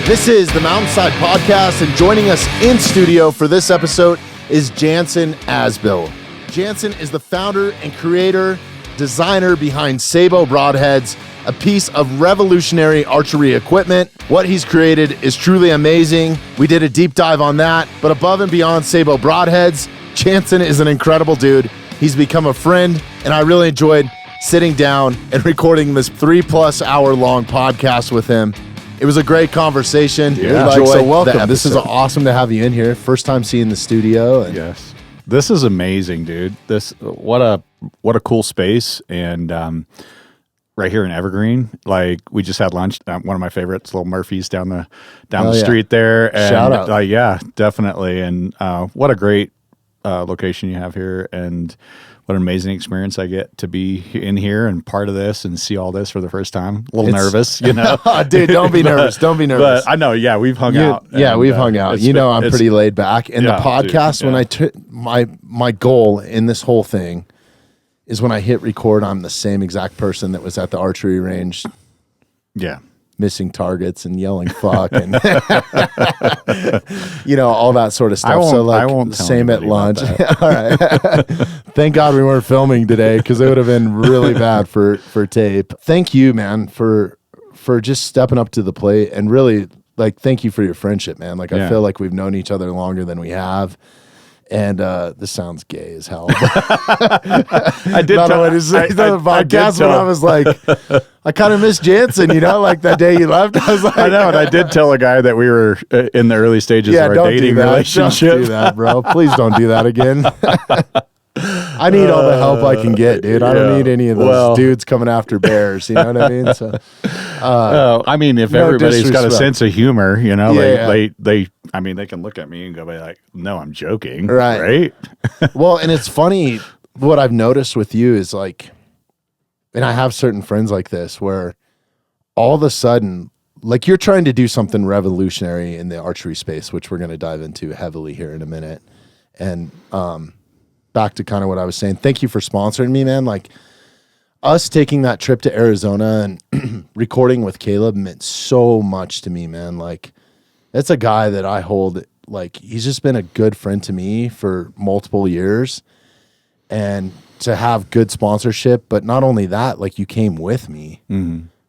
This is the Mountainside Podcast, and joining us in studio for this episode is Jansen Asbill. Jansen is the founder and creator, designer behind SABO Broadheads, a piece of revolutionary archery equipment. What he's created is truly amazing. We did a deep dive on that, but above and beyond SABO Broadheads, Jansen is an incredible dude. He's become a friend, and I really enjoyed sitting down and recording this 3+ hour long podcast with him. It was a great conversation. Yeah. So welcome. This is awesome to have you in here. First time seeing the studio. And yes. This is amazing, dude. What a cool space. And right here in Evergreen, like we just had lunch. One of my favorites, Little Murphy's down the street there. And, shout out. Yeah, definitely. And what a great location you have here. And what an amazing experience I get to be in here and part of this and see all this for the first time. A little nervous, you know. Dude, don't be nervous. Don't be nervous. But I know, yeah, we've hung out. Yeah, we've hung out. You know, I'm pretty laid back. And the podcast, dude, when I took my goal in this whole thing is when I hit record, I'm the same exact person that was at the archery range. Yeah. Missing targets and yelling fuck and you know, all that sort of stuff. I won't tell same at lunch. All right. Thank God we weren't filming today because it would have been really bad for tape. Thank you, man, for just stepping up to the plate and really thank you for your friendship, man. I feel like we've known each other longer than we have. And this sounds gay as hell. I did tell what to say the podcast when I was like, I kind of miss Jansen, you know, like that day you left. I was like, I know, and I did tell a guy that we were in the early stages of our dating relationship. Don't do that, bro. Please don't do that again. I need all the help I can get, dude. I don't need any of those dudes coming after bears. You know what I mean? So, I mean, if everybody's got a sense of humor, you know, they can look at me and go like, "No, I'm joking." Right? Well, and it's funny what I've noticed with you is and I have certain friends like this where all of a sudden, you're trying to do something revolutionary in the archery space, which we're going to dive into heavily here in a minute. And back to kind of what I was saying, thank you for sponsoring me, man. Us taking that trip to Arizona and recording with Caleb meant so much to me, man. That's a guy that I hold, he's just been a good friend to me for multiple years. And to have good sponsorship, but not only that, you came with me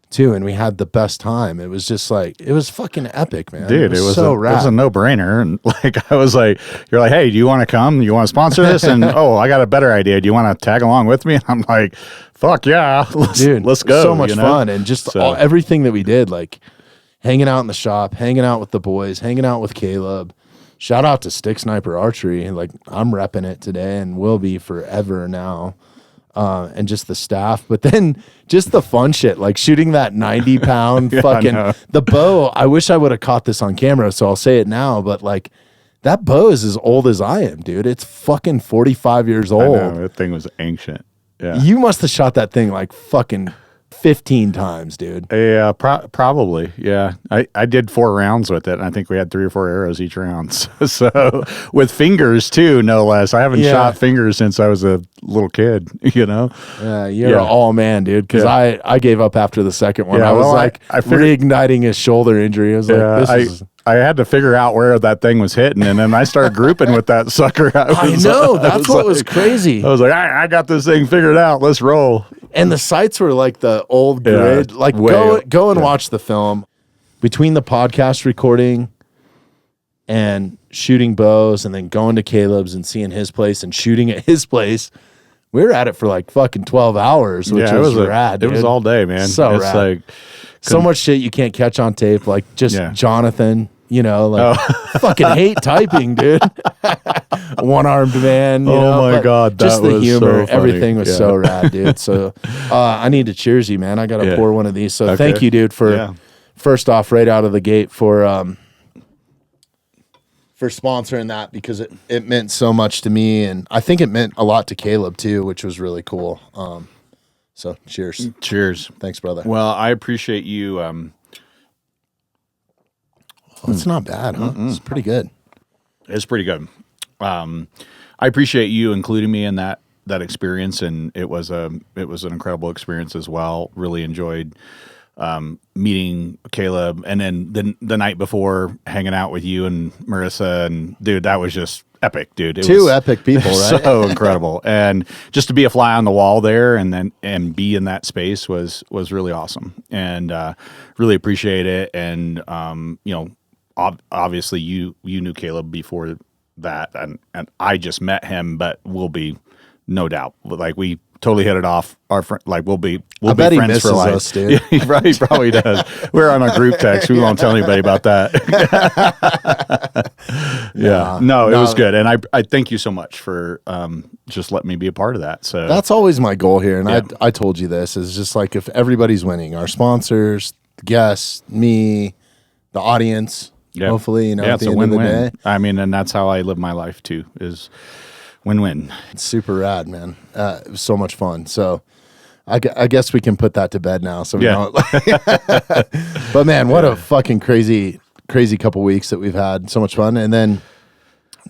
too, and we had the best time. It was just it was fucking epic, man. Dude, it was so rad. It was a no-brainer. And I was like, you're like, hey, do you want to come? You want to sponsor this? And I got a better idea. Do you want to tag along with me? And I'm like, fuck yeah, let's go. So much fun. And just everything that we did, hanging out in the shop, hanging out with the boys, hanging out with Caleb. Shout out to Stick Sniper Archery. I'm repping it today and will be forever now. And just the staff, but then just the fun shit, shooting that 90-pound the bow. I wish I would have caught this on camera, so I'll say it now, but that bow is as old as I am, dude. It's fucking 45 years old. I know, that thing was ancient. Yeah. You must have shot that thing fucking 15 times, dude. Yeah, probably. Yeah. I did 4 rounds with it, and I think we had 3 or 4 arrows each round. So with fingers too, no less. I haven't shot fingers since I was a little kid, you know? Yeah, you're an all man, dude, because I gave up after the second one. Yeah, I was reigniting his shoulder injury. I was I had to figure out where that thing was hitting, and then I started grouping with that sucker. I know. That's what was crazy. I was like, I got this thing figured out. Let's roll. And the sights were the old grid. Go and watch the film. Between the podcast recording and shooting bows and then going to Caleb's and seeing his place and shooting at his place, we were at it for fucking 12 hours, which was rad. It was all day, man. So rad. So much shit you can't catch on tape, Jonathan. You know, fucking hate typing, dude. One-armed man. You know? My God. Just the humor. So everything was so rad, dude. So I need to cheers you, man. I got to pour one of these. So thank you, dude, for first off, right out of the gate for sponsoring that, because it meant so much to me. And I think it meant a lot to Caleb too, which was really cool. So cheers. Cheers. Thanks, brother. Well, I appreciate you. It's not bad, huh? It's pretty good. It's pretty good. I appreciate you including me in that experience, and it was an incredible experience as well. Really enjoyed meeting Caleb, and then the night before hanging out with you and Marissa, and dude, that was just epic, dude. It Two was epic people, right? so incredible, and just to be a fly on the wall there, and be in that space was really awesome, and really appreciate it. And obviously you knew Caleb before that, and I just met him, but we'll be no doubt like we totally hit it off. Our friend, like we'll be friends for life. Us, dude. He probably does. We're on a group text. We won't tell anybody about that. Yeah, no, it was good, and I thank you so much for just letting me be a part of that. So that's always my goal here, and Yeah. I told you this is just like if everybody's winning, our sponsors, the guests, me, the audience. Yeah. Hopefully, at it's the a end of the win-win. day, I mean, and that's how I live my life too. Is win-win. it's super rad, man. It was so much fun. So I guess we can put that to bed now. So we Yeah. don't. But man, what a fucking crazy couple weeks that we've had. So much fun. And then,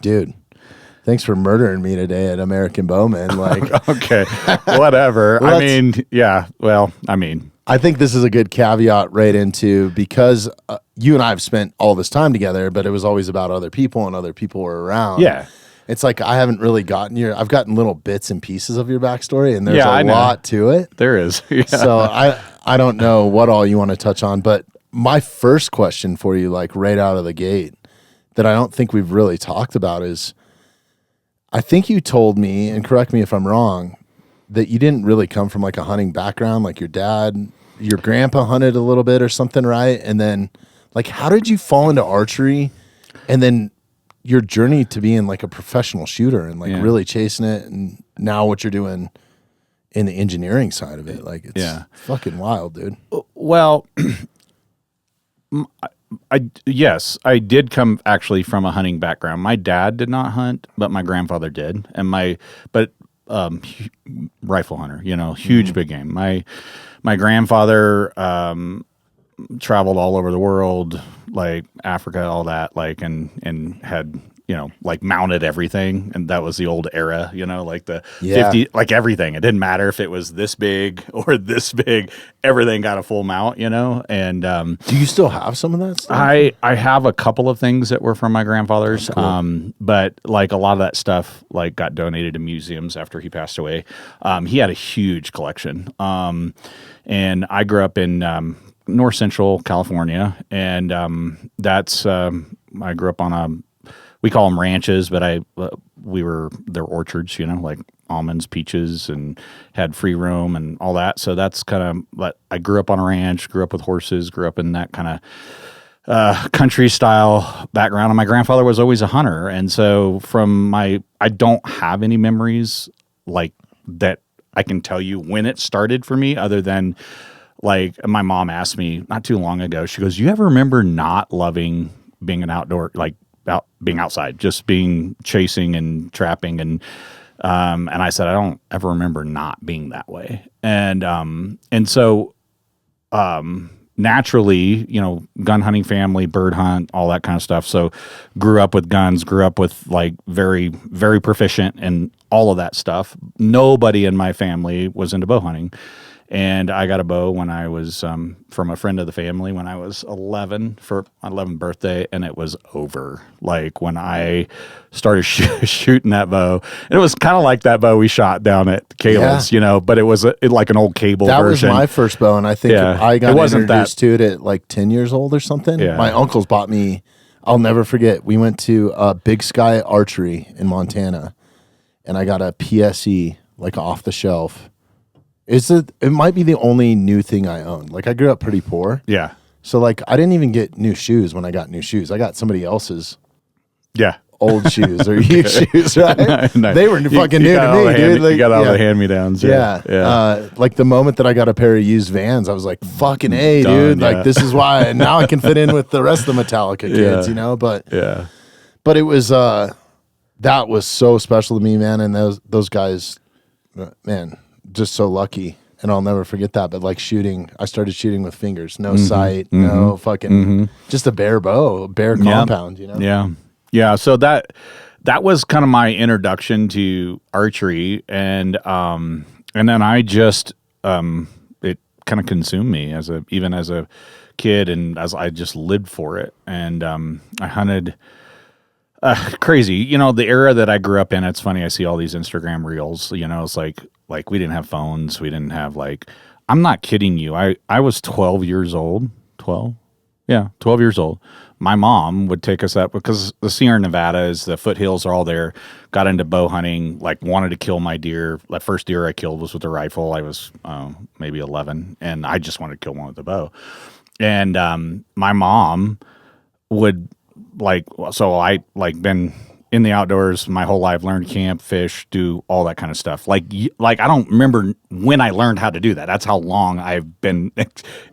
dude, thanks for murdering me today at American Bowman. Like, Okay, whatever. Well, I mean, yeah. Well, I mean, I think this is a good caveat right into because you and I have spent all this time together, but it was always about other people and other people were around. yeah. It's like I haven't really I've gotten little bits and pieces of your backstory, and there's I a know. lot to it. There is. Yeah. So I don't know what all you want to touch on, but my first question for you, like right out of the gate, that I don't think we've really talked about is, I think you told me, and correct me if I'm wrong, that you didn't really come from like a hunting background, like your grandpa hunted a little bit or something, right? And then like, how did you fall into archery, and then your journey to being like a professional shooter and like really chasing it, and now what you're doing in the engineering side of it, like it's fucking wild, dude. Well, yes, I did come actually from a hunting background. My dad did not hunt, but my grandfather did, and rifle hunter, huge big game. My grandfather traveled all over the world, like Africa, all that, like, and had, like mounted everything. And that was the old era, like the 50, like everything. It didn't matter if it was this big or this big, everything got a full mount, and, Do you still have some of that stuff? I have a couple of things that were from my grandfather's, but like a lot of that stuff like got donated to museums after he passed away. He had a huge collection. And I grew up in, North Central California, and I grew up on we call them ranches, but they're orchards, like almonds, peaches, and had free roam and all that. So that's kind of what I grew up on a ranch, grew up with horses, grew up in that kind of country style background. And my grandfather was always a hunter, and so I don't have any memories like that I can tell you when it started for me, other than like my mom asked me not too long ago, she goes, "You ever remember not loving being an outdoor, like being outside, just chasing and trapping?" And I said, "I don't ever remember not being that way." And so naturally, gun hunting family, bird hunt, all that kind of stuff. So grew up with guns, grew up with like very, very proficient and all of that stuff. Nobody in my family was into bow hunting. And I got a bow when I was from a friend of the family when I was 11 for my 11th birthday, and it was over. Like when I started shooting that bow, and it was kind of like that bow we shot down at Caleb's, but it was like an old cable version. That was my first bow, and I think I got introduced to it at like 10 years old or something. Yeah. My uncles bought me. I'll never forget. We went to Big Sky Archery in Montana, and I got a PSE like off the shelf. It might be the only new thing I own. Like I grew up pretty poor. Yeah. So like I didn't even get new shoes when I got new shoes. I got somebody else's old shoes or used shoes, right? Nice. They were fucking new to me, dude. Like, you got all the hand-me-downs. Yeah. Like the moment that I got a pair of used Vans, I was like, fucking A, Done, dude. yeah. Like this is why. And now I can fit in with the rest of the Metallica kids, But it was, that was so special to me, man. And those guys, man, just so lucky, and I'll never forget that. But like shooting, I started shooting with fingers, no sight, no fucking, just a bare bow, a bare compound, Yeah. So that was kind of my introduction to archery, and then I just it kind of consumed me even as a kid, and as I just lived for it. And I hunted crazy. You know, the era that I grew up in, it's funny, I see all these Instagram reels, you know, it's like we didn't have phones. We didn't have I'm not kidding you. I was 12 years old. 12? Yeah, 12 years old. My mom would take us up because the Sierra Nevadas, the foothills are all there. Got into bow hunting, wanted to kill my deer. The first deer I killed was with a rifle. I was maybe 11, and I just wanted to kill one with a bow. And my mom would so I been in the outdoors my whole life, learned to camp, fish, do all that kind of stuff. I don't remember when I learned how to do that. That's how long I've been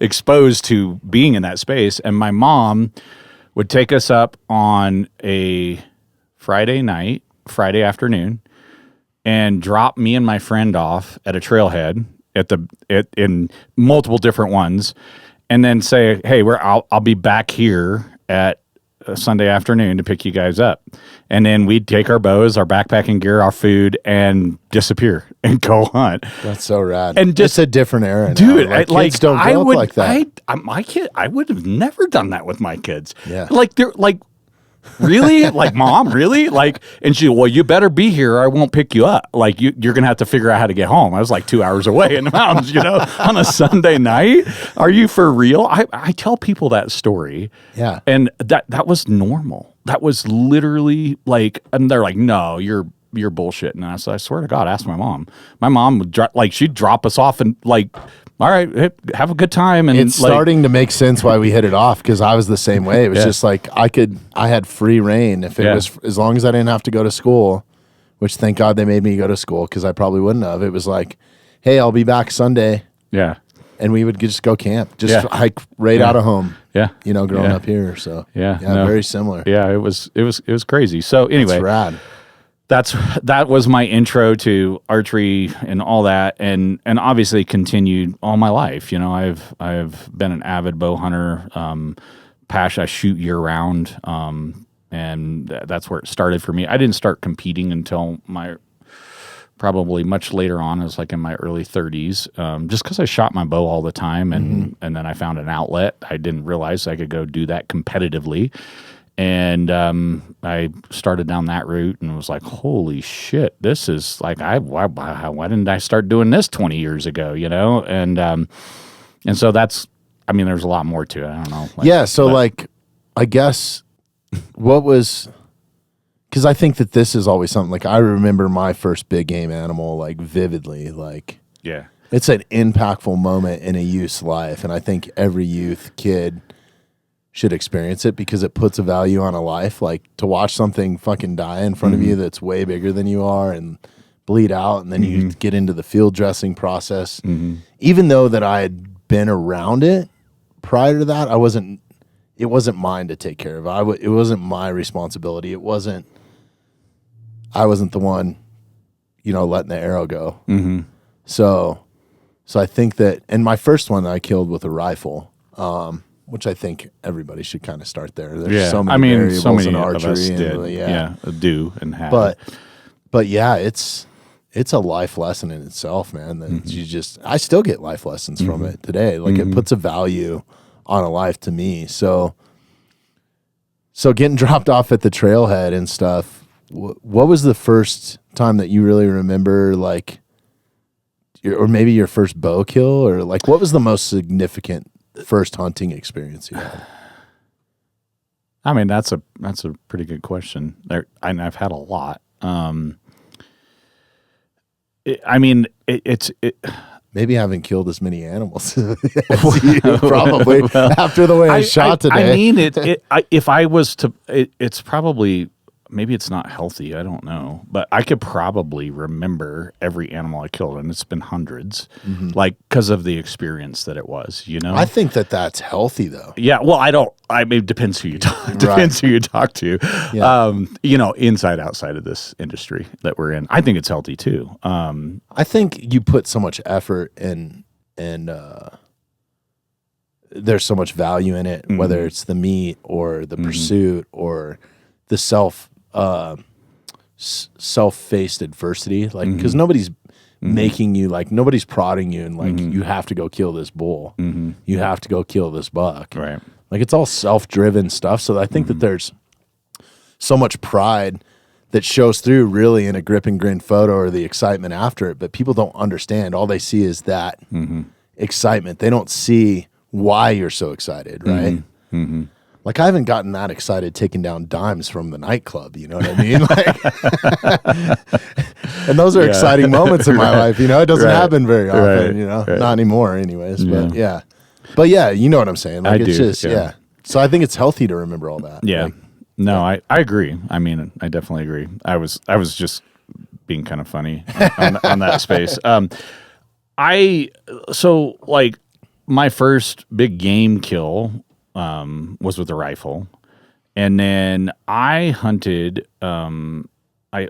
exposed to being in that space. And my mom would take us up on a Friday afternoon, and drop me and my friend off at a trailhead in multiple different ones, and then say, "Hey, I'll be back here at Sunday afternoon to pick you guys up." And then we'd take our bows, our backpacking gear, our food, and disappear and go hunt. That's so rad. And just it's a different era now. Dude, kids don't grow up like that. I would have never done that with my kids. Yeah. They're really? Mom, really? And she, well, you better be here or I won't pick you up. You're going to have to figure out how to get home. I was 2 hours away in the mountains, on a Sunday night. Are you for real? I tell people that story. Yeah. And that was normal. That was literally and they're like, no, you're bullshit. And I said, I swear to God, ask my mom. My mom would she'd drop us off and all right, have a good time. And it's starting to make sense why we hit it off, because I was the same way. It was just I had free reign if it was, as long as I didn't have to go to school, which thank God they made me go to school, because I probably wouldn't have. It was hey, I'll be back Sunday. Yeah. And we would just go camp, hike out of home. Yeah. Growing up here. So very similar. Yeah, it was crazy. So anyway, it's rad. That was my intro to archery and all that, and obviously continued all my life. I've been an avid bow hunter. Passion, I shoot year round, and that's where it started for me. I didn't start competing until probably much later on. It was in my early 30s, just because I shot my bow all the time, and then I found an outlet. I didn't realize I could go do that competitively. And I started down that route and was holy shit, this is why didn't I start doing this 20 years ago, And so that's, there's a lot more to it. I don't know. So I guess what was, because I think that this is always something, I remember my first big game animal, vividly, yeah, it's an impactful moment in a youth's life. And I think every kid should experience it, because it puts a value on a life. To watch something fucking die in front of you that's way bigger than you are and bleed out, and then you get into the field dressing process. Even though that I had been around it prior to that, it wasn't mine to take care of. It wasn't my responsibility. I wasn't the one, letting the arrow go. So I think that, and my first one that I killed with a rifle, which I think everybody should kind of start there. There's so many variables in archery. Of us did. Do and have. But yeah, it's a life lesson in itself, man. That I still get life lessons from it today. It puts a value on a life to me. So getting dropped off at the trailhead and stuff, what was the first time that you really remember, or maybe your first bow kill, or what was the most significant first hunting experience you had? That's a pretty good question. I've had a lot. It's maybe I haven't killed as many animals as you, probably, after the way I shot today. If I was to, it's probably, maybe it's not healthy, I don't know, but I could probably remember every animal I killed, and it's been hundreds, because of the experience that it was, I think that that's healthy, though. Yeah, well, it depends who you talk. Depends who you talk to. Yeah. Inside, outside of this industry that we're in, I think it's healthy too. I think you put so much effort and there's so much value in it, whether it's the meat or the pursuit or the self-faced adversity, because nobody's making you like, nobody's prodding you and like, you have to go kill this bull. You have to go kill this buck. Right. Like it's all self-driven stuff. So I think that there's so much pride that shows through really in a grip and grin photo or the excitement after it. But people don't understand. All they see is that excitement. They don't see why you're so excited, right? Like I haven't gotten that excited taking down dimes from the nightclub, you know what I mean? Like, and those are exciting moments in my life, you know? It doesn't happen very often, you know? Not anymore anyways, but yeah. But yeah, you know what I'm saying? Like it's just, So I think it's healthy to remember all that. Yeah. Like, no, I agree. I mean, I definitely agree. I was just being kind of funny on that space. So like my first big game kill was with a rifle, and then I hunted I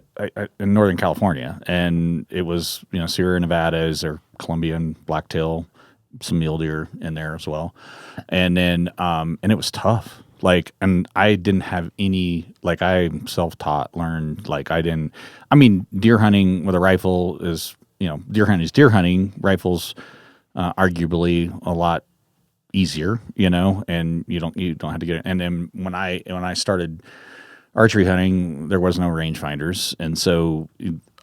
in Northern California, and it was Sierra Nevadas or Colombian blacktail, some mule deer in there as well, and then and it was tough. Like, and I didn't have any, like, I'm self-taught, learned, like, deer hunting with a rifle is, deer hunting is deer hunting. Rifles, arguably a lot easier, and you don't have to get it. And then when I started archery hunting, there was no rangefinders. And so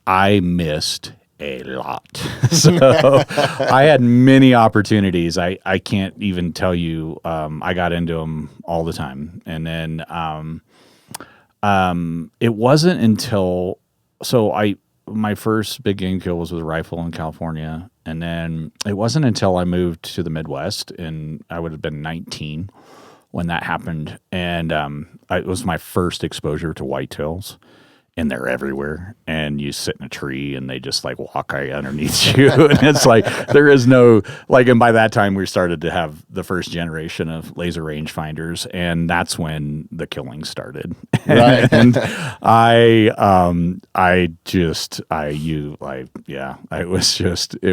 I missed a lot. So I had many opportunities. I can't even tell you. I got into them all the time. And then it wasn't until my first big game kill was with a rifle in California. And then it wasn't until I moved to the Midwest, and I would have been 19 when that happened. And it was my first exposure to whitetails. And they're everywhere, and you sit in a tree and they just like walk right underneath you. And it's like, there is no, like, and by that time we started to have the first generation of laser rangefinders, and that's when the killing started. Right. And it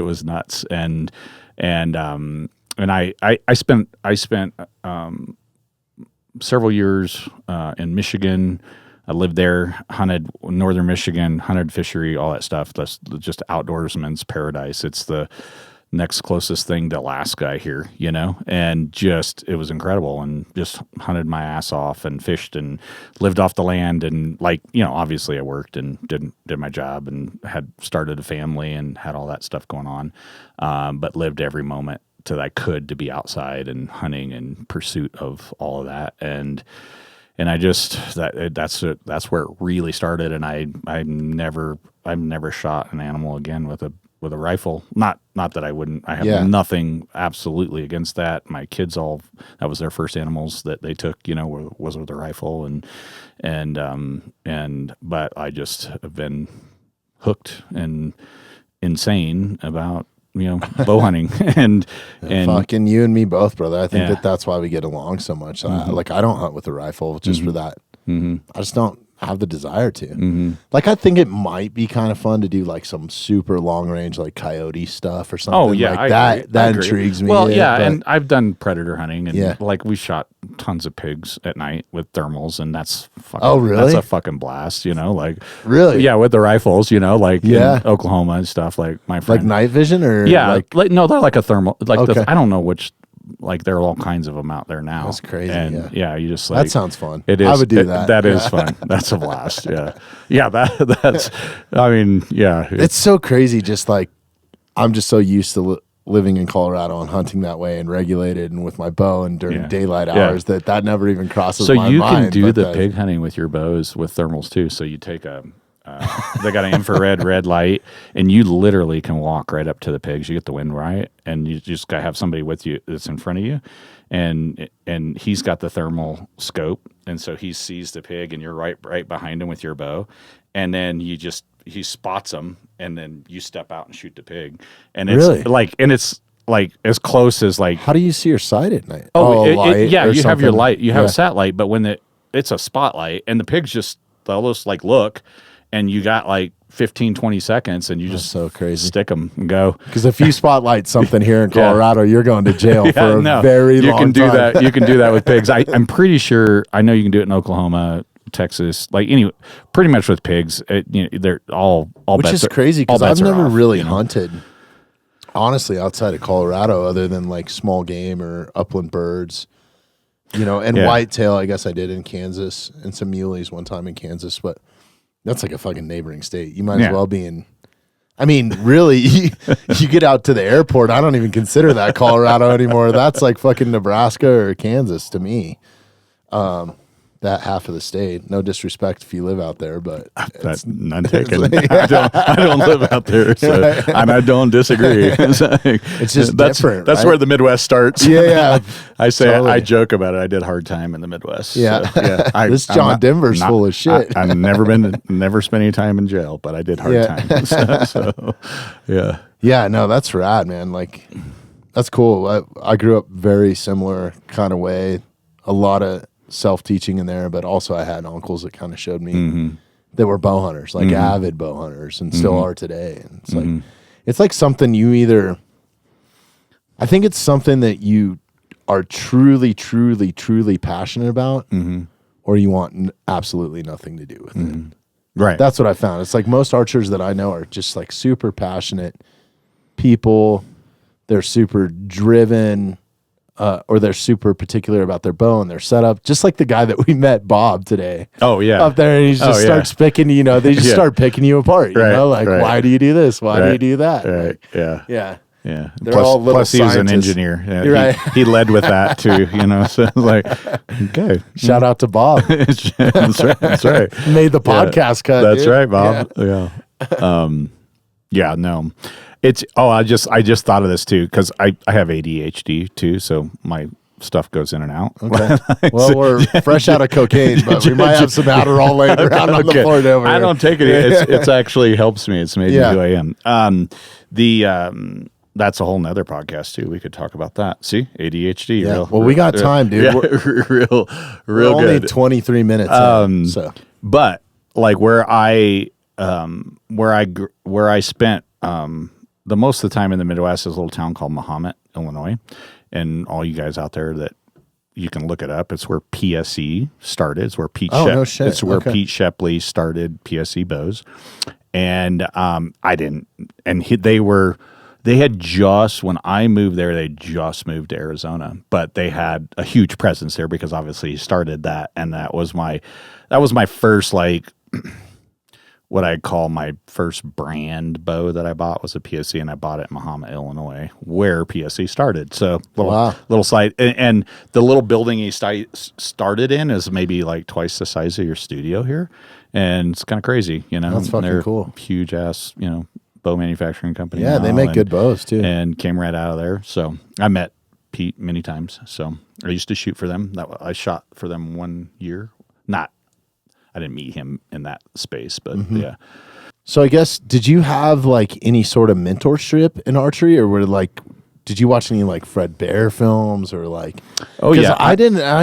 was nuts. And I spent several years in Michigan. I lived there, hunted northern Michigan, hunted fishery, all that stuff. That's just outdoorsman's paradise. It's the next closest thing to Alaska here, and just, it was incredible, and just hunted my ass off and fished and lived off the land. And obviously I worked and did my job and had started a family and had all that stuff going on. But lived every moment that I could to be outside and hunting in pursuit of all of that. And I just, that's where it really started. And I've never shot an animal again with a rifle. Not that I wouldn't. I have nothing absolutely against that. My kids that was their first animals that they took. Was with a rifle, but I just have been hooked and insane about bow hunting and fucking you and me both, brother. I think that's why we get along so much. I don't hunt with a rifle just for that. I just don't have the desire to. Like, I think it might be kind of fun to do like some super long range, like coyote stuff or something. Oh yeah, like that intrigues me. Well, and I've done predator hunting, and like we shot tons of pigs at night with thermals, and that's fucking, that's a fucking blast, like really, with the rifles, like in Oklahoma and stuff. Like my friend, like night vision or like no, they're like a thermal, like I don't know which. Like, there are all kinds of them out there now. That's crazy. And you just like, that sounds fun. It is. I would do that. That is fun. That's a blast. Yeah. That's. I mean, it's so crazy. Just like, I'm just so used to living in Colorado and hunting that way and regulated and with my bow and during daylight hours that never even crosses my mind. So you can do the pig hunting with your bows with thermals too. So you take they got an infrared red light, and you literally can walk right up to the pigs. You get the wind right, and you just gotta have somebody with you that's in front of you, and he's got the thermal scope, and so he sees the pig, and you're right behind him with your bow, and then he spots them, and then you step out and shoot the pig, and it's like as close as like. How do you see your sight at night? You have your light. You have a satellite, but when it's a spotlight, and the pigs they'll just like look. And you got like 15, 20 seconds, and you just so crazy stick them and go. Because if you spotlight something here in Colorado, you're going to jail for a very long time. You can do that with pigs. I'm pretty sure, I know you can do it in Oklahoma, Texas, like pretty much with pigs, they're all which bets is crazy because I've never off, really hunted, honestly, outside of Colorado, other than like small game or upland birds, and whitetail. I guess I did in Kansas, and some muleys one time in Kansas, but that's like a fucking neighboring state. You might as well be in. I mean, really, you get out to the airport. I don't even consider that Colorado anymore. That's like fucking Nebraska or Kansas to me. That half of the state. No disrespect if you live out there, but that's none taken. I don't live out there, so, right. And I don't disagree. It's just different. That's where the Midwest starts. Yeah. I say totally. I joke about it. I did hard time in the Midwest. Yeah, so, yeah. This John Denver's full of shit. I've never spent any time in jail, but I did hard time. So, yeah. Yeah, no, that's rad, man. Like, that's cool. I grew up very similar kind of way. A lot of self-teaching in there, but also I had uncles that kind of showed me that were bow hunters, like avid bow hunters, and still are today. And it's like something you either, I think it's something that you are truly, truly, truly passionate about, or you want absolutely nothing to do with it. Right. That's what I found. It's like most archers that I know are just like super passionate people. They're super driven. Or they're super particular about their bow and their setup, just like the guy that we met, Bob, today. Oh yeah, up there, and he just starts picking. They just start picking you apart. Why do you do this? Why do you do that? Right. Like, yeah. They're all little plus, he was an engineer. Yeah, you're right. He led with that too. So like, okay. Shout out to Bob. That's right. Made the podcast cut. That's right, Bob. Yeah. No. It's I just thought of this too because I have ADHD too, so my stuff goes in and out. Okay. Well, we're fresh out of cocaine, but we might have some Adderall laying around on the floor over here. I don't take it. It's actually helps me. It's made me who I am. That's a whole nother podcast too. We could talk about that. See, ADHD. Yeah. We got time, dude. Yeah, real we're only 23 minutes. But like where I spent the most of the time in the Midwest is a little town called Mahomet, Illinois. And all you guys out there that you can look it up, it's where PSE started. It's where Pete It's where Pete Shepley started PSE bows. And I didn't. And they had just, when I moved there, they just moved to Arizona. But they had a huge presence there because obviously he started that. And that was my first, like, what I call my first brand bow that I bought was a PSE, and I bought it in Mahomet, Illinois, where PSE started. So little site, and the little building he started in is maybe like twice the size of your studio here, and it's kind of crazy, That's fucking cool. Huge ass, bow manufacturing company. Yeah, they make good bows too, and came right out of there. So I met Pete many times. So I used to shoot for them. I shot for them 1 year. I didn't meet him in that space, but yeah. So I guess, did you have like any sort of mentorship in archery, or did you watch any like Fred Bear films or like? Oh yeah, I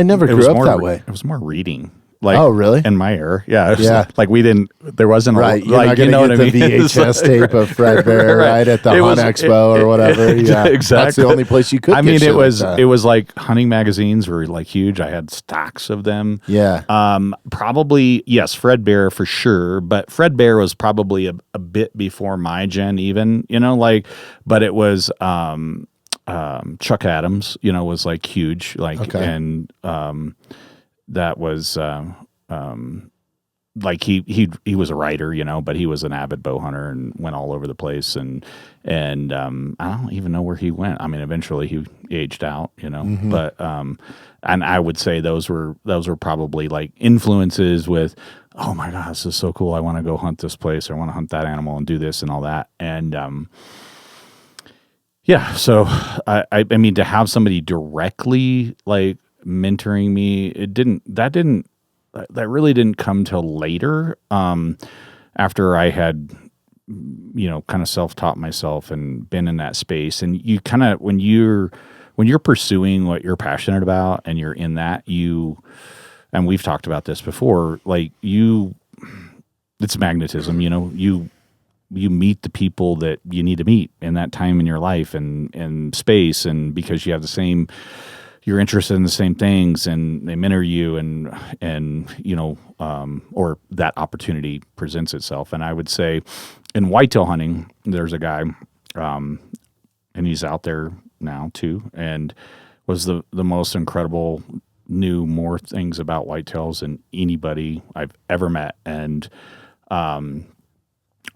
never grew up that way. It was more reading. Oh really? In my era, yeah. Like there wasn't right. You're not gonna get the VHS tape of Fred Bear right at the Hunt Expo or whatever. Yeah, exactly. That's the only place you could. I mean, it was like hunting magazines were like huge. I had stacks of them. Yeah. Probably yes, Fred Bear for sure. But Fred Bear was probably a bit before my gen, even. But it was Chuck Adams. Was like huge. And. That was like he was a writer, but he was an avid bow hunter and went all over the place and I don't even know where he went. I mean, eventually he aged out, but and I would say those were probably like influences with, oh my God, this is so cool. I want to go hunt this place. Or I want to hunt that animal and do this and all that. And yeah, so I mean, to have somebody directly like mentoring me, that really didn't come till later, after I had kind of self-taught myself and been in that space. And you kind of, when you're pursuing what you're passionate about and you're in that, and we've talked about this before, like it's magnetism, you meet the people that you need to meet in that time in your life and space, and because you have the same you're interested in the same things, and they mentor you, and you know, or that opportunity presents itself. And I would say in whitetail hunting, there's a guy, and he's out there now too, and was the most incredible, knew more things about whitetails than anybody I've ever met. And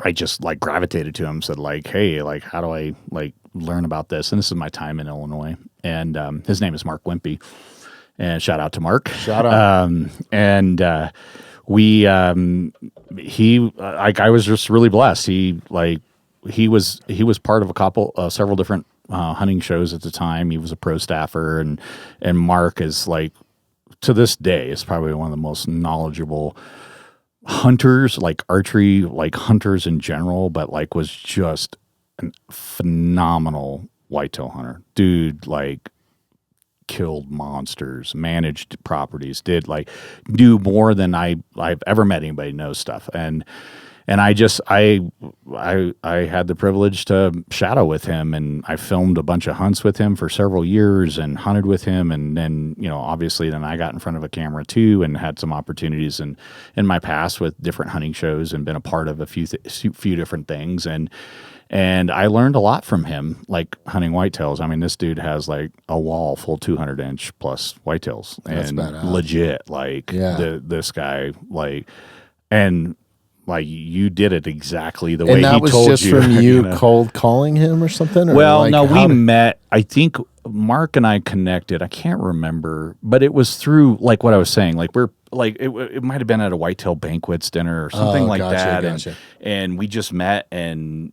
I just like gravitated to him, said like, hey, like, how do I like learn about this? And this is my time in Illinois. And his name is Mark Wimpy. And shout out to Mark. Shout out. I was just really blessed. He was part of several different hunting shows at the time. He was a pro staffer, and Mark is like, to this day, is probably one of the most knowledgeable hunters, like archery, like hunters in general, but like was just a phenomenal whitetail hunter. Dude, like killed monsters, managed properties, do more than I've ever met anybody knows stuff. And I had the privilege to shadow with him, and I filmed a bunch of hunts with him for several years and hunted with him. And then, you know, obviously then I got in front of a camera too, and had some opportunities in my past with different hunting shows, and been a part of a few different things. And I learned a lot from him, like hunting whitetails. I mean, this dude has like a wall full 200-inch plus whitetails. That's and badass. legit, like this guy, like, and like you did it exactly the way he told you. And that was just from you cold calling him or something? Or well, like, no, we met. I think Mark and I connected. I can't remember, but it was through like what I was saying. Like we're like it might have been at a whitetail banquets dinner or something like that. Gotcha. And we just met and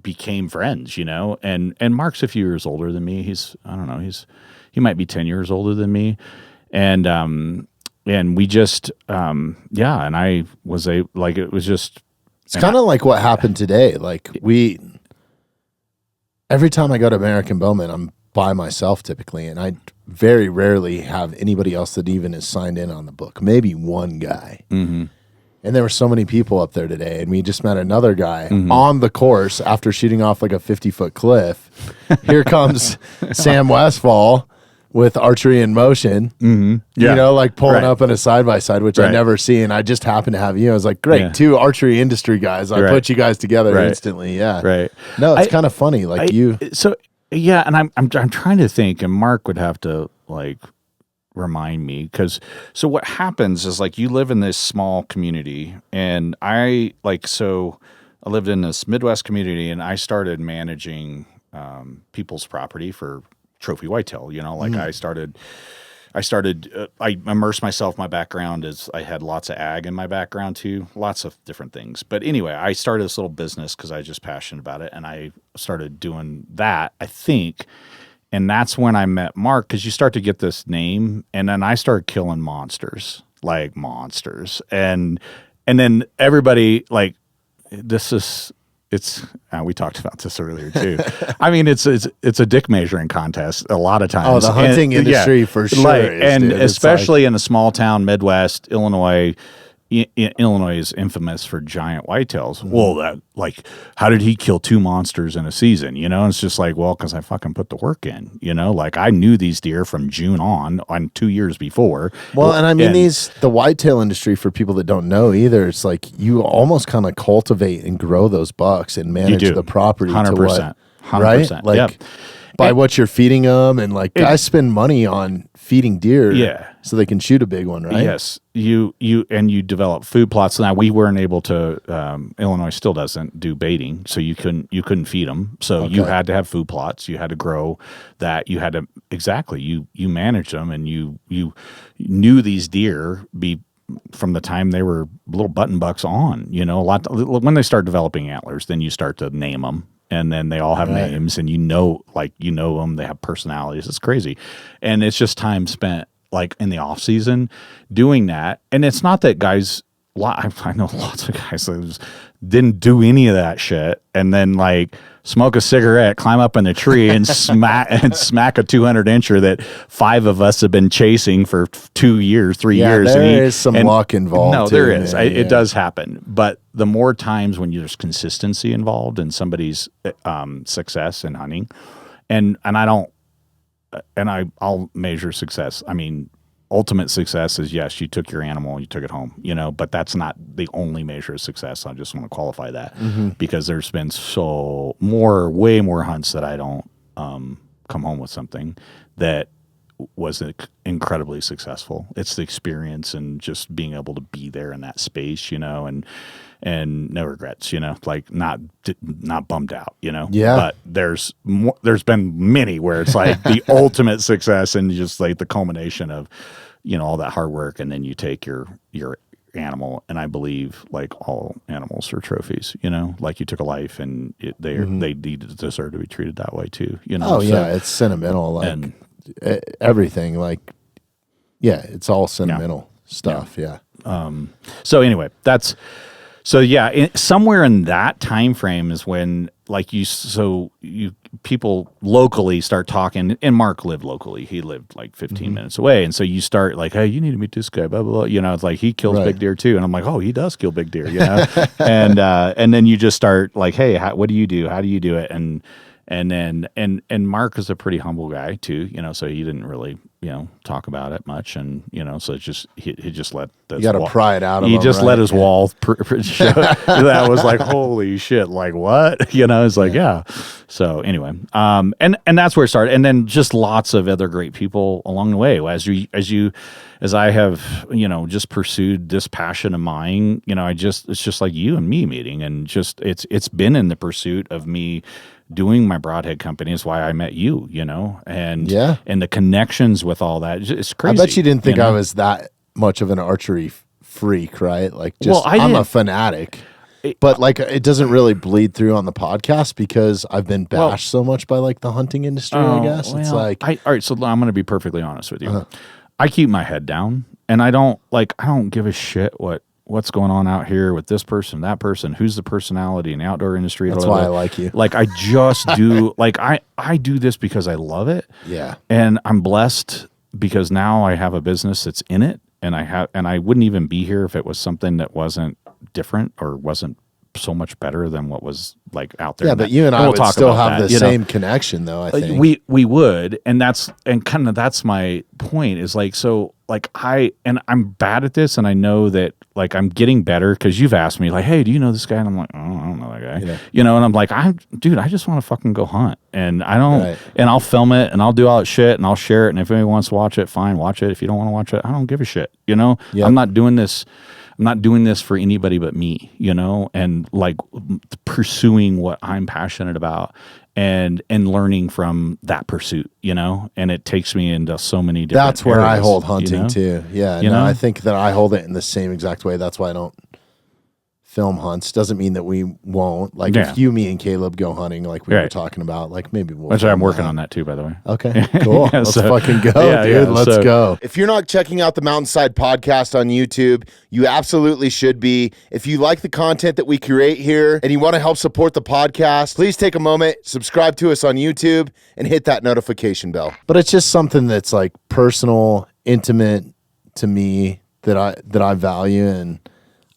became friends, you know. And Mark's a few years older than me. He might be 10 years older than me. And we just, and I was it was just. It's kind of like what happened today. Like every time I go to American Bowman, I'm by myself typically, and I very rarely have anybody else that even is signed in on the book. Maybe one guy. Mm-hmm. And there were so many people up there today, and we just met another guy Mm-hmm. on the course after shooting off like a 50-foot cliff. Here comes Sam Westfall with Archery in Motion, Mm-hmm. Yeah. you know, like pulling Right. up in a side-by-side, which I Right. never see. And I just happened to have you. I was like, great, Yeah. two archery industry guys. I Right. put you guys together Right. instantly. Yeah. Right. No, it's kind of funny. Like So yeah, and I'm trying to think, and Mark would have to like remind me, because so what happens is like you live in this small community, and I lived in this Midwest community, and I started managing people's property for trophy whitetail. You know, like I immersed myself. My background is I had lots of ag in my background too, lots of different things. But anyway, I started this little business because I was just passionate about it, and I started doing that, I think. And that's when I met Mark, because you start to get this name, and then I started killing monsters, like monsters. And then everybody like, we talked about this earlier too. I mean, it's a dick measuring contest a lot of times. Oh, the hunting industry for sure. And especially in a small town, Midwest, Illinois. Illinois is infamous for giant whitetails. Mm-hmm. Well, how did he kill 2 monsters in a season? You know, it's just like, well, because I fucking put the work in. You know, like I knew these deer from June on 2 years before. Well, and I mean, the whitetail industry, for people that don't know either, it's like you almost kind of cultivate and grow those bucks and manage the property 100%. 100%. Right? Like by what you're feeding them, and like guys spend money on feeding deer so they can shoot a big one, right? Yes. You develop food plots. Now we weren't able to, Illinois still doesn't do baiting, so you couldn't feed them. So you had to have food plots. You had to grow that. You had to, you manage them, and you knew these deer from the time they were little button bucks on, you know, when they start developing antlers, then you start to name them. And then they all have names, and you know them. They have personalities. It's crazy, and it's just time spent like in the off season doing that. And it's not that guys. I know lots of guys that didn't do any of that shit, and then like smoke a cigarette, climb up in a tree, and smack a 200-incher that 5 of us have been chasing for 2 years, 3 years. There is some luck involved. No, there is. It does happen, but the more times when there's consistency involved in somebody's success in hunting, and I don't. I'll measure success. I mean, ultimate success is, yes, you took your animal, you took it home, but that's not the only measure of success. I just want to qualify that because there's been way more hunts that I don't come home with something that was incredibly successful. It's the experience and just being able to be there in that space, and no regrets, like not bummed out, Yeah. But there's been many where it's like the ultimate success and just like the culmination of, all that hard work, and then you take your animal, and I believe like all animals are trophies, like you took a life, and they deserve to be treated that way too, Oh yeah, it's sentimental, like everything, like it's all sentimental stuff. Yeah. So anyway, somewhere in that time frame is when like people locally start talking, and Mark lived locally. He lived like 15 minutes away. And so you start like, hey, you need to meet this guy, blah, blah, blah. It's like he kills big deer too. And I'm like, oh, he does kill big deer, and then you just start like, hey, what do you do? How do you do it? And Mark is a pretty humble guy too, so he didn't really, talk about it much. And, so it's just, he just let this. You got to pry it out of him. He just let his wall show. That was like, holy shit. Like what? It's like, yeah. So anyway, and that's where it started. And then just lots of other great people along the way. As I have, just pursued this passion of mine, it's just like you and me meeting, and just, it's been in the pursuit of me doing my Broadhead company is why I met you, and the connections with all that. It's crazy. I bet you didn't think I was that much of an archery freak, right? Like, I'm a fanatic, but like it doesn't really bleed through on the podcast because I've been bashed so much by like the hunting industry. I guess it's like, all right. So I'm going to be perfectly honest with you. I keep my head down, and I don't give a shit what's going on out here with this person, that person, who's the personality in the outdoor industry. That's why I like you. Like I just do, like I do this because I love it. Yeah. And I'm blessed because now I have a business that's in it, and I wouldn't even be here if it was something that wasn't different or wasn't so much better than what was like out there. Yeah, but you and I would still have the same connection though, I think. We would, and that's my point is like, so like I'm bad at this, and I know that like I'm getting better because you've asked me like, hey, do you know this guy? And I'm like, oh, I don't know that guy. Yeah. And I'm like, I just want to fucking go hunt, and I don't, and I'll film it, and I'll do all that shit, and I'll share it, and if anybody wants to watch it, fine, watch it. If you don't want to watch it, I don't give a shit. I'm not doing this for anybody but me, and like pursuing what I'm passionate about and learning from that pursuit, and it takes me into so many different That's where areas, I hold hunting too. Yeah. I think that I hold it in the same exact way. That's why I don't film hunts. Doesn't mean that we won't. Like if you, me, and Caleb go hunting, like we were talking about, like maybe we'll. Which I'm working on that too, by the way. Okay, cool. Let's fucking go, dude. Let's go. If you're not checking out the Mountainside Podcast on YouTube, you absolutely should be. If you like the content that we create here and you want to help support the podcast, please take a moment, subscribe to us on YouTube, and hit that notification bell. But it's just something that's like personal, intimate to me that I value, and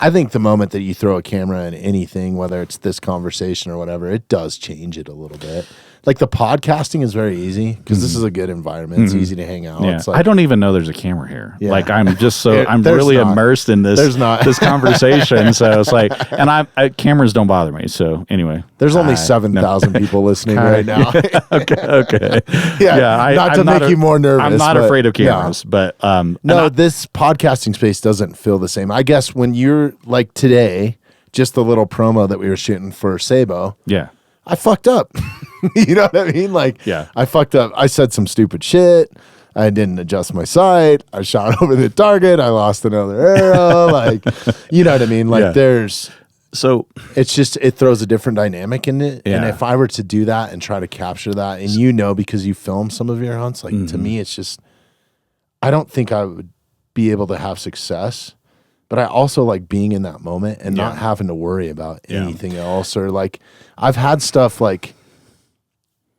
I think the moment that you throw a camera in anything, whether it's this conversation or whatever, it does change it a little bit. Like the podcasting is very easy because this is a good environment. It's easy to hang out. Yeah. It's like, I don't even know there's a camera here. Yeah. Like I'm just so I'm really immersed in this. There's not this conversation. So it's like, and cameras don't bother me. So anyway, there's only 7,000 people listening right now. Okay. Yeah. Not to make you more nervous. I'm not afraid of cameras, but this podcasting space doesn't feel the same. I guess when you're like today, just the little promo that we were shooting for SABO. Yeah. I fucked up. You know what I mean? Like, I fucked up. I said some stupid shit. I didn't adjust my sight. I shot over the target. I lost another arrow. Like, you know what I mean? Like, it's just, it throws a different dynamic in it. Yeah. And if I were to do that and try to capture that, and because you film some of your hunts, like to me, it's just, I don't think I would be able to have success. But I also like being in that moment and not having to worry about anything else. Or like, I've had stuff like,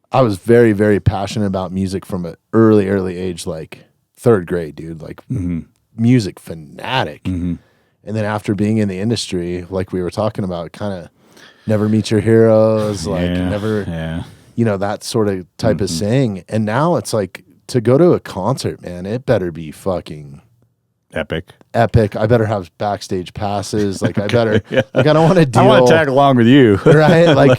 I was very, very passionate about music from an early age, like 3rd grade, dude, like music fanatic. And then after being in the industry, like we were talking about, kind of never meet your heroes, like never, that sort of type of saying. And now it's like to go to a concert, man, it better be fucking epic. I better have backstage passes. Like I better, like I don't want to deal. I want to tag along with you. Right. Like,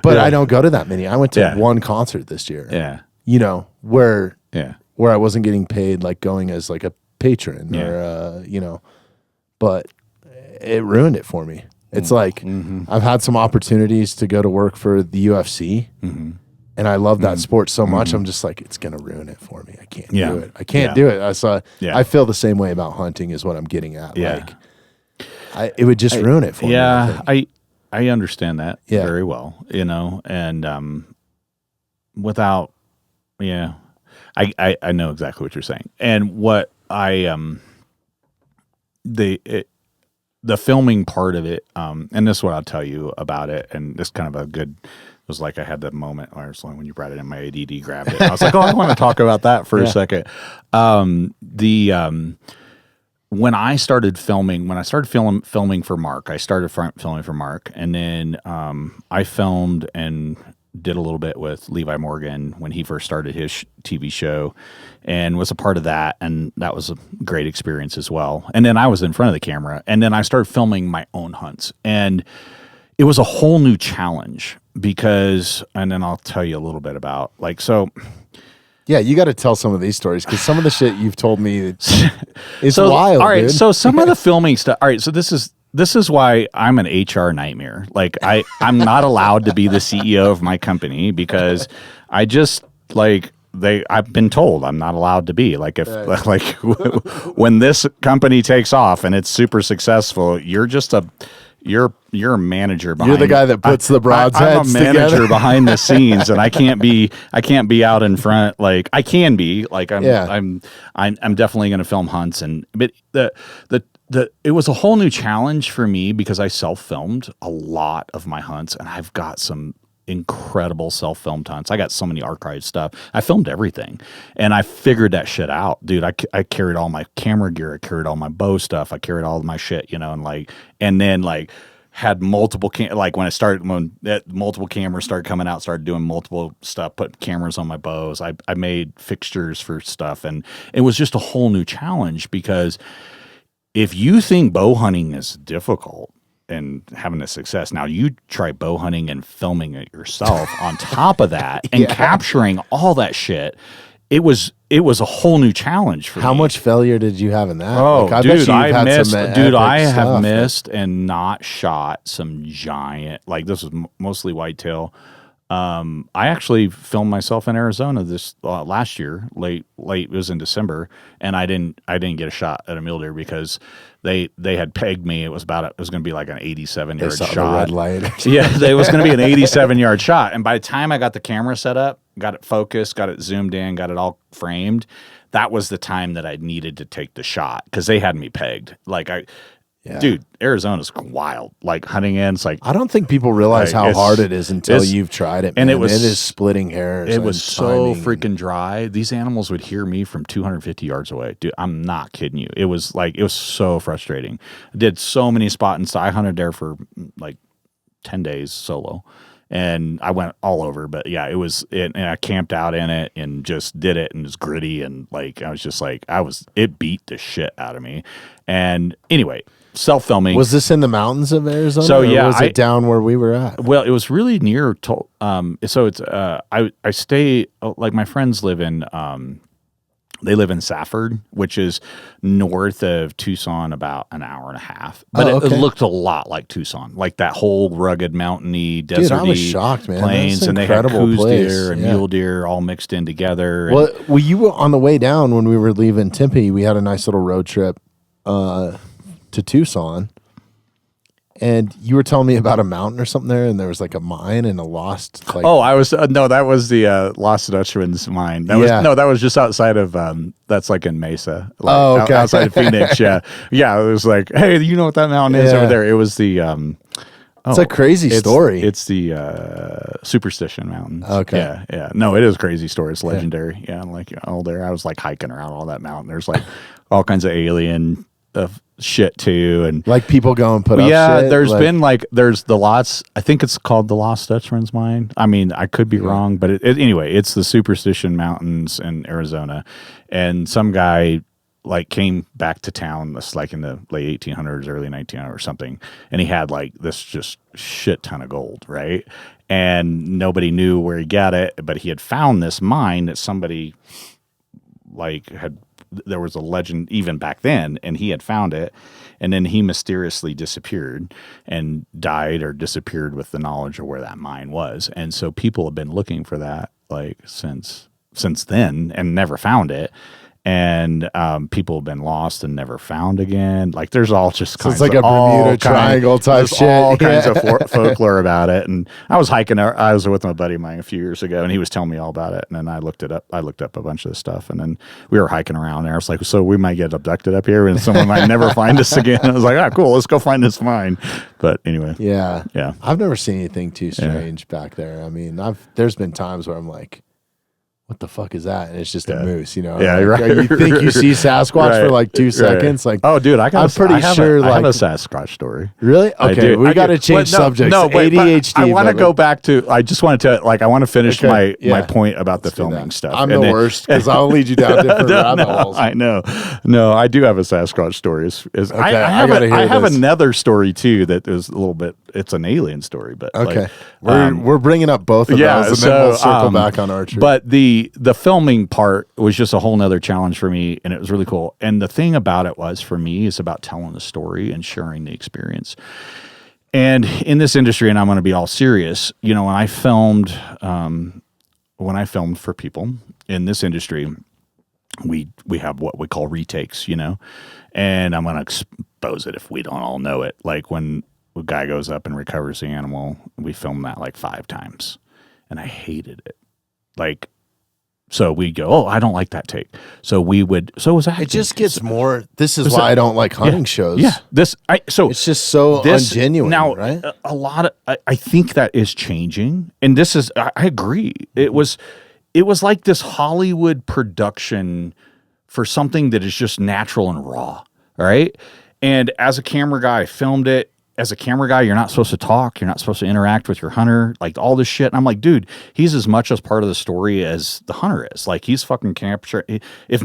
but I don't go to that many. I went to one concert this year. Yeah. You know, where I wasn't getting paid, like going as like a patron or, you know, but it ruined it for me. It's like, I've had some opportunities to go to work for the UFC. And I love that sport so much. I'm just like, it's going to ruin it for me. I can't do it. I can't do it. I feel the same way about hunting is what I'm getting at. Like, it would just ruin it for me. I understand that very well, you know, and without, I know exactly what you're saying. And what the filming part of it, and this is what I'll tell you about it, and this kind of a good, it was like I had that moment where it's like when you brought it in, my ADD grabbed it. I was like, I want to talk about that for a second. When I started filming, filming for Mark, filming for Mark, and then I filmed and did a little bit with Levi Morgan when he first started his TV show and was a part of that. And that was a great experience as well. And then I was in front of the camera, and then I started filming my own hunts, and it was a whole new challenge because, and then I'll tell you a little bit about yeah, you got to tell some of these stories because some of the shit you've told me is wild. All right, dude. So some of the filming stuff. All right, so this is why I'm an HR nightmare. Like I'm not allowed to be the CEO of my company because I just I've been told I'm not allowed to be. Like when this company takes off and it's super successful, you're just you're a manager behind. You're the guy that puts the broadheads I'm a manager together. behind the scenes, and I can't be out in front. Like I can be. Like I'm definitely going to film hunts, but it was a whole new challenge for me because I self-filmed a lot of my hunts, and I've got some incredible self-filmed hunts. I got so many archived stuff. I filmed everything, and I figured that shit out, dude. I carried all my camera gear, I carried all my bow stuff, I carried all of my shit, you know, and then had multiple when multiple cameras started coming out, started doing multiple stuff, put cameras on my bows. I made fixtures for stuff, and it was just a whole new challenge because if you think bow hunting is difficult and having a success, now you try bow hunting and filming it yourself on top of that and capturing all that shit. It was a whole new challenge for me. How much failure did you have in that? Oh, I have missed and not shot some giant, this was mostly whitetail. I actually filmed myself in Arizona this last year, late. It was in December, and I didn't get a shot at a mule deer because they had pegged me. It was going to be like an 87-yard shot. The red light. It was going to be an 87-yard shot. And by the time I got the camera set up, got it focused, got it zoomed in, got it all framed, that was the time that I needed to take the shot because they had me pegged. Dude, Arizona's wild. Like hunting in, it's like I don't think people realize how hard it is until you've tried it. Man. And it is splitting hairs. It was so freaking dry. These animals would hear me from 250 yards away. Dude, I'm not kidding you. It was so frustrating. I did so many spot and I hunted there for 10 days solo. And I went all over, but yeah, and I camped out in it and just did it, and it was gritty, and it beat the shit out of me. And anyway, self-filming. Was this in the mountains of Arizona? So or was it down where we were at? Well, it was really near. So it's I stay my friends live in. They live in Safford, which is north of Tucson, about an hour and a half. But it looked a lot like Tucson, like that whole rugged, mountainy, deserty Dude, I was shocked, man. plains, and they had coos deer and mule deer all mixed in together. Well, you were on the way down when we were leaving Tempe. We had a nice little road trip to Tucson. And you were telling me about a mountain or something there, and there was a mine and a lost. I was no, that was the Lost Dutchman's mine. That was just outside of that's in Mesa. Okay, outside of Phoenix. Yeah. It was hey, you know what that mountain is over there? It was the. It's a crazy story. It's the Superstition Mountains. Okay. Yeah. No, it is a crazy story. It's legendary. Yeah, there. I was hiking around all that mountain. There's all kinds of alien shit too, and like people go and put up shit. There's been there's the lots. I think it's called the Lost Dutchman's Mine. I mean, I could be wrong, but anyway, it's the Superstition Mountains in Arizona, and some guy came back to town. This in the late 1800s, early 1900s or something, and he had this just shit ton of gold, right? And nobody knew where he got it, but he had found this mine that somebody there was a legend even back then, and he had found it, and then he mysteriously disappeared and died or disappeared with the knowledge of where that mine was. And so people have been looking for that since then and never found it. And people have been lost and never found again. There's all just kinds of... It's like a Bermuda Triangle type shit. All kinds of folklore about it. And I was hiking. I was with my buddy of mine a few years ago, and he was telling me all about it. And then I looked it up. I looked up a bunch of this stuff, and then we were hiking around there. I was like, so we might get abducted up here, and someone might never find us again. I was like, cool, let's go find this mine. But anyway, yeah. I've never seen anything too strange back there. I mean, there's been times where I'm like, what the fuck is that? And it's just a moose, you know? Yeah, right. You think you see Sasquatch for 2 seconds? Oh, dude, I'm pretty sure I have a Sasquatch story. Really? Okay, we got to change subjects. No, ADHD. I want to go back to. I just wanted to I want to finish my point about the filming stuff. I'm the worst because I'll lead you down different rabbit holes. I know. No, I do have a Sasquatch story. I have another story too that is a little bit. It's an alien story, but okay, we're bringing up both of those, and then we'll circle back on Archery. But the filming part was just a whole nother challenge for me, and it was really cool. And the thing about it was, for me, is about telling the story and sharing the experience. And in this industry, and I'm going to be all serious, when I filmed for people in this industry, we have what we call retakes, and I'm going to expose it if we don't all know it. When a guy goes up and recovers the animal, we filmed that 5 times, and I hated it. So we go, I don't like that take. So we would. So it was acting. It just gets more. This is why I don't like hunting shows. Yeah. It's just so ungenuine. Now, right? A lot of. I think that is changing, and this is. I agree. It was like this Hollywood production for something that is just natural and raw. Right. And as a camera guy, I filmed it. As a camera guy, you're not supposed to talk. You're not supposed to interact with your hunter, all this shit. And I'm like, dude, he's as much as part of the story as the hunter is. He's fucking capturing. If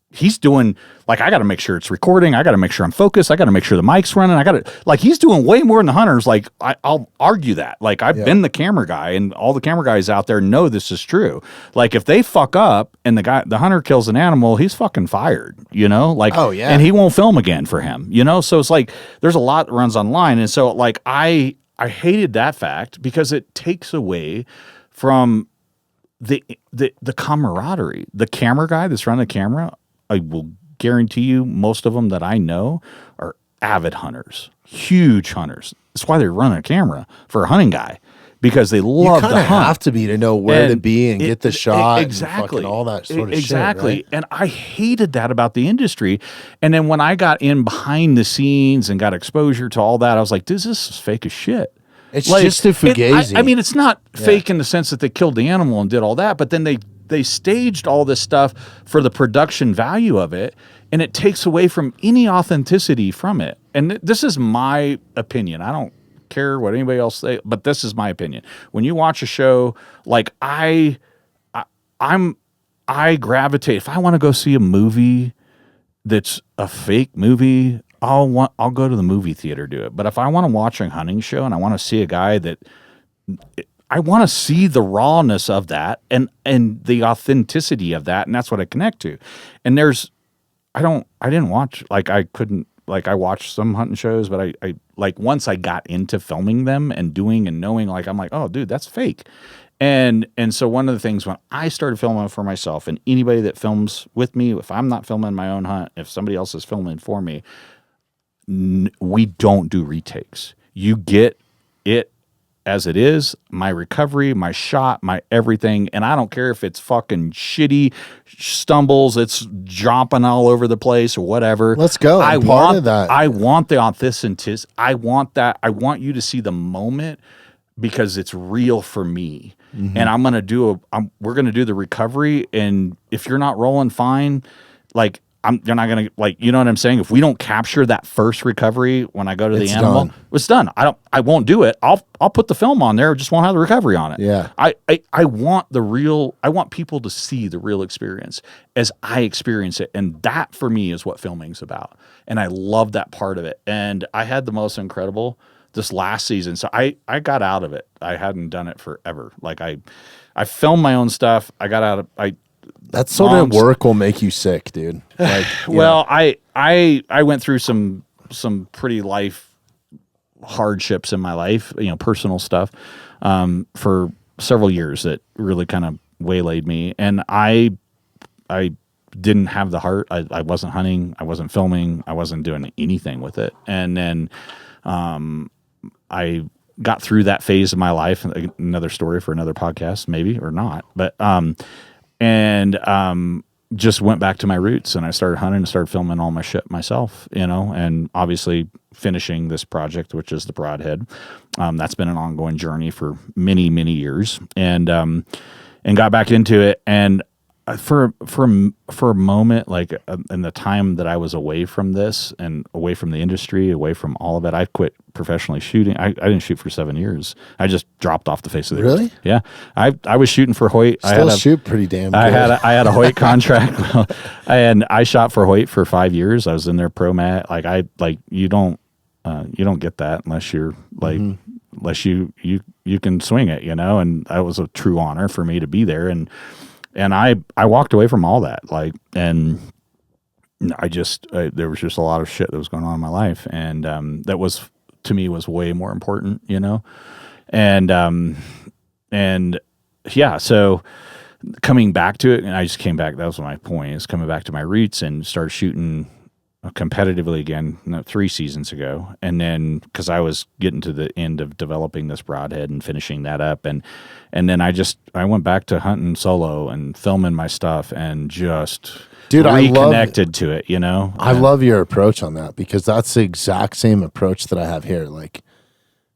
he's doing, I got to make sure it's recording. I got to make sure I'm focused. I got to make sure the mic's running. I got to, he's doing way more than the hunters. I'll argue that. I've been the camera guy, and all the camera guys out there know this is true. If they fuck up and the hunter kills an animal, he's fucking fired, oh, yeah. And he won't film again for him, So it's there's a lot that runs online. And so I hated that fact because it takes away from the camaraderie. The camera guy that's running the camera, I will guarantee you most of them that I know are avid hunters, huge hunters. That's why they're running a camera for a hunting guy, because they love to hunt. You kind of have to be to know where to be and get the shot. Exactly. And all that sort of exactly. shit. Right? And I hated that about the industry. And then when I got in behind the scenes and got exposure to all that, I was like, this is fake as shit. It's just a fugazi. I mean, it's not fake in the sense that they killed the animal and did all that, but then they staged all this stuff for the production value of it, and it takes away from any authenticity from it. And this is my opinion. I don't care what anybody else say, but this is my opinion. When you watch a show, I gravitate. If I want to go see a movie that's a fake movie, I'll go to the movie theater to do it. But if I want to watch a hunting show and I want to see a guy that I want to see the rawness of that and the authenticity of that, and that's what I connect to. And I didn't watch, I couldn't, I watched some hunting shows, but I once I got into filming them and doing and knowing, I'm like, oh dude, that's fake. And so one of the things when I started filming for myself, and anybody that films with me, if I'm not filming my own hunt, if somebody else is filming for me, we don't do retakes. You get it as it is, my recovery, my shot, my everything. And I don't care if it's fucking shitty, stumbles, it's dropping all over the place or whatever. Let's go. I want that. I want the authenticity. I want that. I want you to see the moment because it's real for me. Mm-hmm. And we're going to do the recovery. And if you're not rolling fine, you're not going to, like, you know what I'm saying? If we don't capture that first recovery when I go to the animal, done. it's done. I won't do it. I'll put the film on there, just won't have the recovery on it. Yeah. I want I want people to see the real experience as I experience it. And that for me is what filming's about. And I love that part of it. And I had the most incredible this last season. So I got out of it. I hadn't done it forever. Like I filmed my own stuff. I got out of, that sort of work will make you sick, dude. Like, well, I went through some pretty life hardships in my life, personal stuff, for several years that really kind of waylaid me. And I didn't have the heart. I wasn't hunting. I wasn't filming. I wasn't doing anything with it. And then, I got through that phase of my life. Another story for another podcast, maybe, or not. But, just went back to my roots, and I started hunting and started filming all my shit myself, and obviously finishing this project, which is the Broadhead. That's been an ongoing journey for many, many years, and got back into it. And for a moment, like in the time that I was away from this and away from the industry, away from all of it, I quit professionally shooting. I didn't shoot for 7 years. I just dropped off the face of the earth. Really? Yeah. I was shooting for Hoyt. Still shoot pretty damn good. I had a Hoyt contract, and I shot for Hoyt for 5 years. I was in their pro mat. You don't get that unless you're like, unless you can swing it, and that was a true honor for me to be there. And I walked away from all that, and there was just a lot of shit that was going on in my life. And, that was, to me, was way more important, and yeah, so coming back to it, and I just came back, that was my point, is coming back to my roots and started shooting competitively again 3 seasons ago. And then, cause I was getting to the end of developing this Broadhead and finishing that up. And then I went back to hunting solo and filming my stuff and just reconnected to it, I love your approach on that, because that's the exact same approach that I have here. Like,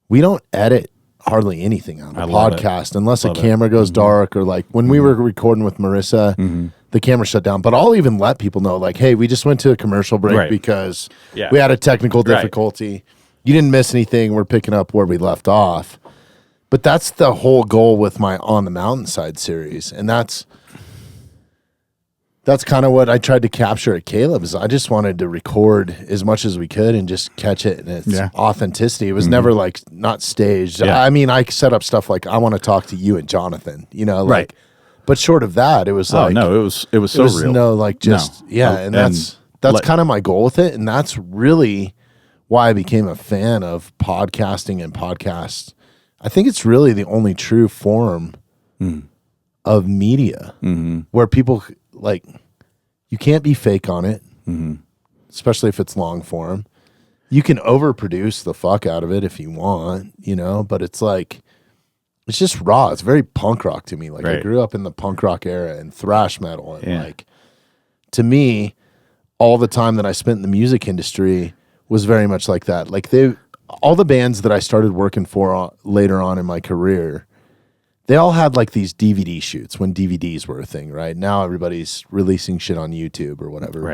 we don't edit hardly anything on the podcast unless a camera goes dark, or like when we were recording with Marissa, the camera shut down. But I'll even let people know, like, hey, we just went to a commercial break because we had a technical difficulty. You didn't miss anything. We're picking up where we left off. But that's the whole goal with my On the Mountainside series. And that's kind of what I tried to capture at Caleb's. I just wanted to record as much as we could and just catch it in its authenticity. It was never like not staged. I mean, I set up stuff like, I want to talk to you and Jonathan, like, but short of that, it was like, no, it was so real. No, like just, and that's kind of my goal with it. And that's really why I became a fan of podcasting and podcasts. I think it's really the only true form of media where people, like, you can't be fake on it, especially if it's long form. You can overproduce the fuck out of it if you want, but it's like, it's just raw. It's very punk rock to me. Like, I grew up in the punk rock era and thrash metal. And like, to me, all the time that I spent in the music industry was very much like that. Like, all the bands that I started working for later on in my career, they all had like these DVD shoots when DVDs were a thing, right? Now everybody's releasing shit on YouTube or whatever.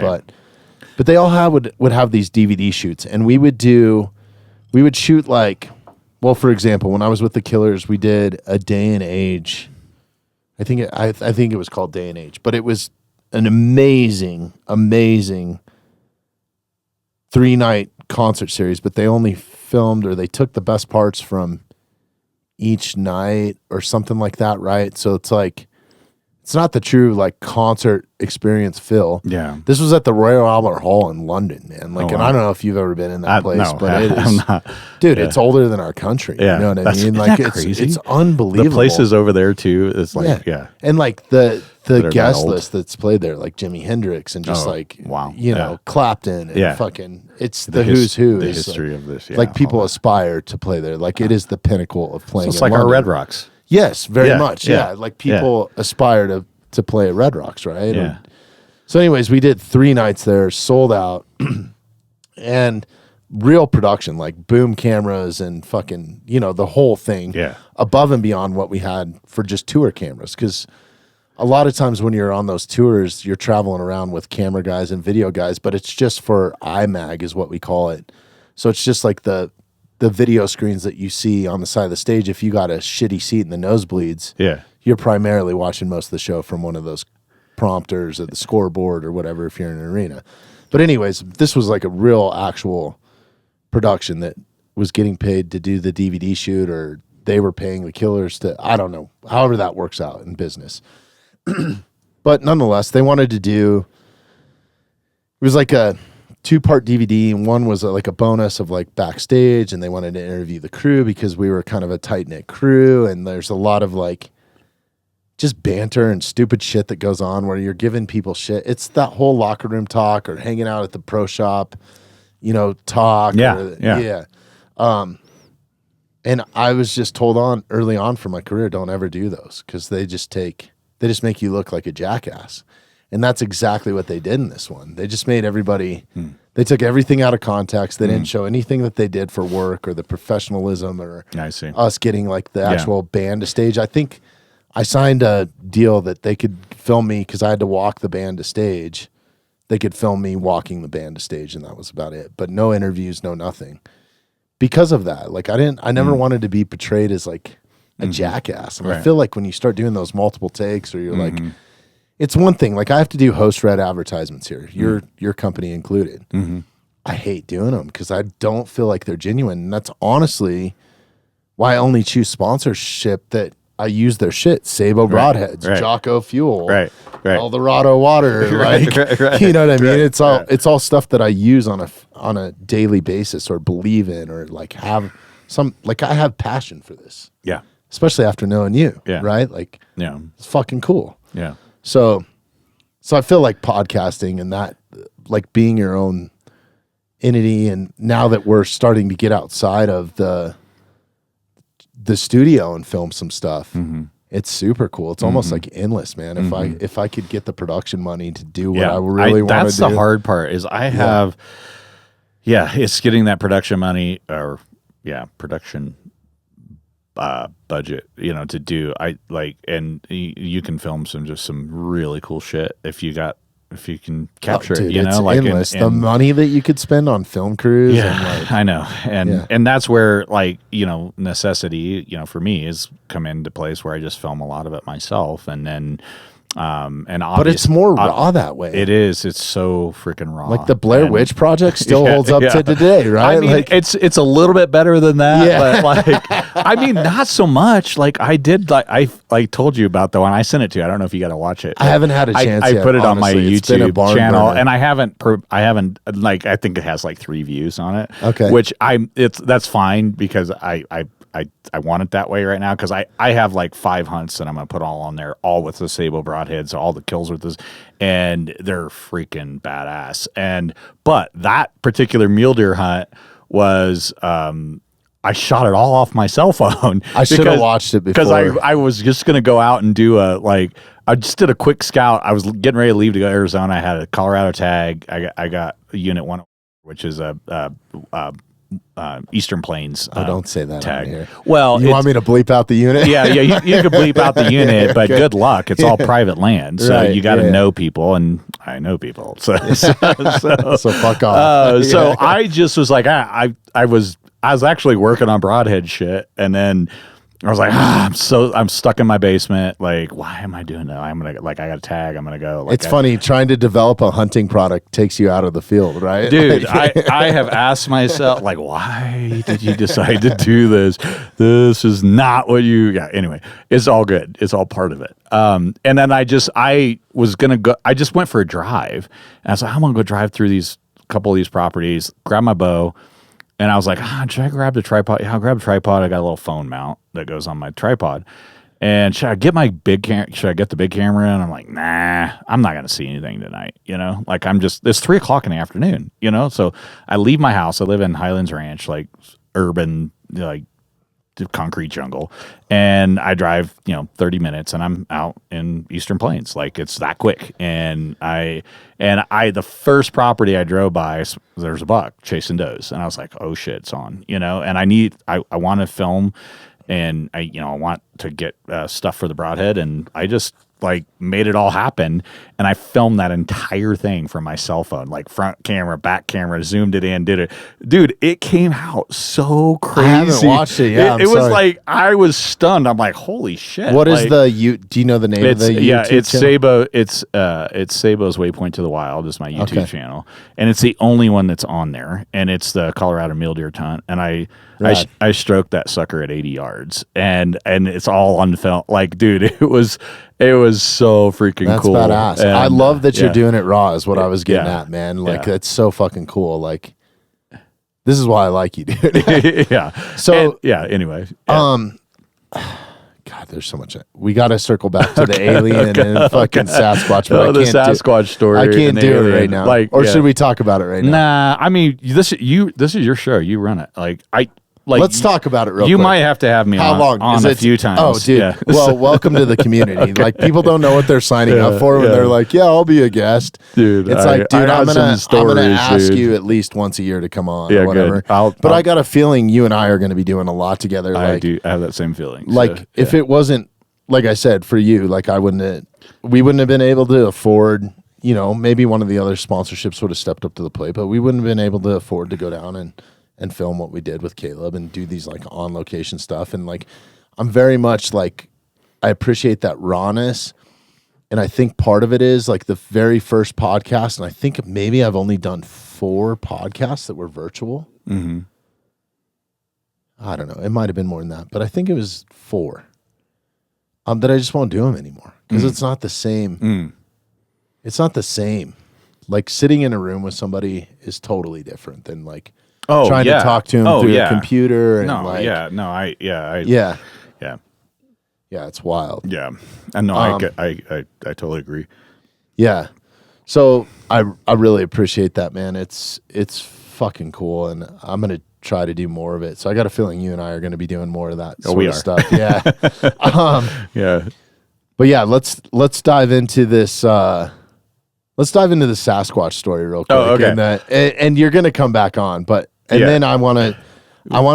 But they all would have these DVD shoots, and we would shoot like, well, for example, when I was with the Killers, we did a Day and Age. I think it was called Day and Age, but it was an amazing 3-night concert series, but they only filmed, or they took the best parts from each night or something like that, right? So it's like, it's not the true like concert experience feel. Yeah. This was at the Royal Albert Hall in London, man. Like, and I don't know if you've ever been in that place, but it is, dude, it's older than our country. Yeah. You know what I mean? Like, it's unbelievable. The places over there too is like, And like the guest list that's played there, like Jimi Hendrix and just Clapton and fucking, it's the who's who. The history of this. Like, people aspire to play there. Like, it is the pinnacle of playing. So it's like London. Our Red Rocks. Yes, very much. Yeah. Like, people aspire to play at Red Rocks, right? Yeah. So anyways, we did 3 nights there, sold out, and real production, like boom cameras and fucking, the whole thing. Yeah. Above and beyond what we had for just tour cameras. Because a lot of times when you're on those tours, you're traveling around with camera guys and video guys, but it's just for IMAG is what we call it. So it's just like the video screens that you see on the side of the stage. If you got a shitty seat in the nosebleeds, you're primarily watching most of the show from one of those prompters or the scoreboard or whatever if you're in an arena. But anyways, this was like a real actual production that was getting paid to do the DVD shoot, or they were paying the killers to, I don't know, however that works out in business. But nonetheless, they wanted to do, it was like a 2-part DVD, and one was like a bonus of like backstage, and they wanted to interview the crew because we were kind of a tight-knit crew, and there's a lot of like just banter and stupid shit that goes on where you're giving people shit. It's that whole locker room talk or hanging out at the pro shop, you know, talk. Yeah. And I was just told early on for my career, don't ever do those because they just make you look like a jackass. And that's exactly what they did in this one. They just made everybody, they took everything out of context. They didn't show anything that they did for work or the professionalism or us getting like the actual band to stage. I think I signed a deal that they could film me because I had to walk the band to stage. They could film me walking the band to stage, and that was about it. But no interviews, no nothing. Because of that, like I never wanted to be portrayed as like a jackass. And I feel like when you start doing those multiple takes, or you're like, it's one thing. Like I have to do host-read advertisements here, your company included. I hate doing them because I don't feel like they're genuine. And that's honestly why I only choose sponsorship that I use their shit. SABO Broadheads, Jocko Fuel, Eldorado Water, like you know what I mean. It's all stuff that I use on a daily basis, or believe in, or like have some, like I have passion for this. Yeah, especially after knowing you. Yeah, right. Like it's fucking cool. Yeah. So I feel like podcasting and that, like being your own entity, and now that we're starting to get outside of the studio and film some stuff, it's super cool. It's almost like endless, man. If I could get the production money to do what I really want to do. That's the hard part is I have, it's getting that production money or production budget, you know, to do. I like, and you can film some really cool shit if you can capture it, you know, it's like endless. The money that you could spend on film crews. Yeah, and like, I know. And that's where, like, you know, necessity, you know, for me is come into place where I just film a lot of it myself. And then, but it's more raw that way. It is. It's so freaking raw. Like the Blair Witch Project still holds up to today, right? I mean, like, it's a little bit better than that, but like, I mean, not so much. Like I did, like I told you about the one I sent it to you. I don't know if you got to watch it. I haven't had a chance. I yet, put it on my YouTube channel, burner. and I haven't like, I think it has like 3 views on it. Okay, which that's fine because I want it that way right now because I have like 5 hunts that I'm gonna put all on there, all with the SABO Broadheads, all the kills with this, and they're freaking badass. But that particular mule deer hunt was I shot it all off my cell phone. I should have watched it before because I was just gonna go out and do I just did a quick scout. I was getting ready to leave to go to Arizona. I had a Colorado tag. I got a Unit 1, which is a Eastern Plains don't say that tag. On here. Well, you want me to bleep out the unit? Yeah, you can bleep out the unit, but good luck. It's all private land, so you got to know people, and I know people. So fuck off. So I just was like, I was actually working on Broadhead shit, and then I was like, I'm stuck in my basement. Like, why am I doing that? I got a tag. I'm gonna go. Like, it's funny trying to develop a hunting product takes you out of the field, right? Dude, I have asked myself, like, why did you decide to do this? This is not what you. Yeah. Anyway, it's all good. It's all part of it. And then I was gonna go. I just went for a drive, and I was like, I'm gonna go drive through couple of these properties, grab my bow. And I was like, should I grab the tripod? Yeah, I'll grab a tripod. I got a little phone mount that goes on my tripod. And should I get my big camera? Should I get the big camera? And I'm like, nah, I'm not going to see anything tonight. You know, like it's 3:00 in the afternoon, you know? So I leave my house. I live in Highlands Ranch, like urban, like concrete jungle. And I drive, 30 minutes and I'm out in Eastern Plains. Like it's that quick. And the first property I drove by, there's a buck chasing does. And I was like, oh shit, it's on, and I want to film and I want to get stuff for the Broadhead. And I just like made it all happen. And I filmed that entire thing from my cell phone, like front camera, back camera, zoomed it in, did it. Dude, it came out so crazy. I haven't watched it. Yeah, it was like, I was stunned. I'm like, holy shit. What is do you know the name of the YouTube it's channel? SABO. It's SABO's Waypoint to the Wild is my YouTube channel. And it's the only one that's on there. And it's the Colorado mule deer hunt. And I stroked that sucker at 80 yards. And it's all on film. Like, dude, it was so freaking cool. That's badass. And, I love that you're doing it raw is what I was getting at, man. Like, that's so fucking cool. Like, this is why I like you, dude. Yeah. So, anyway. God, there's so much. We got to circle back to the alien and fucking Sasquatch. But the Sasquatch story. I can't do it right now. Like, or should we talk about it right now? Nah, I mean, this is your show. You run it. Let's talk about it real quick. You might have to have me on a few times. Oh, dude. Yeah. Well, welcome to the community. Like, people don't know what they're signing up for when they're like, yeah, I'll be a guest. Dude, it's like, dude, I'm gonna ask you at least once a year to come on or whatever. But I got a feeling you and I are going to be doing a lot together. I have that same feeling. Like, if it wasn't, like I said, for you, like we wouldn't have been able to afford, maybe one of the other sponsorships would have stepped up to the plate, but we wouldn't have been able to afford to go down and film what we did with Caleb and do these like on location stuff. And like, I'm very much like, I appreciate that rawness. And I think part of it is like the very first podcast. And I think maybe I've only done 4 podcasts that were virtual. Mm-hmm. I don't know. It might've been more than that, but I think it was 4 that I just won't do them anymore because it's not the same. It's not the same. Like sitting in a room with somebody is totally different than like, trying to talk to him through a computer and it's wild. Yeah, and no, I totally agree. Yeah, so I really appreciate that, man. It's fucking cool, and I'm gonna try to do more of it. So I got a feeling you and I are gonna be doing more of that sort of stuff. Yeah, But yeah, let's dive into this. Let's dive into the Sasquatch story real quick. Oh, okay. And you're gonna come back on, but. And then I want to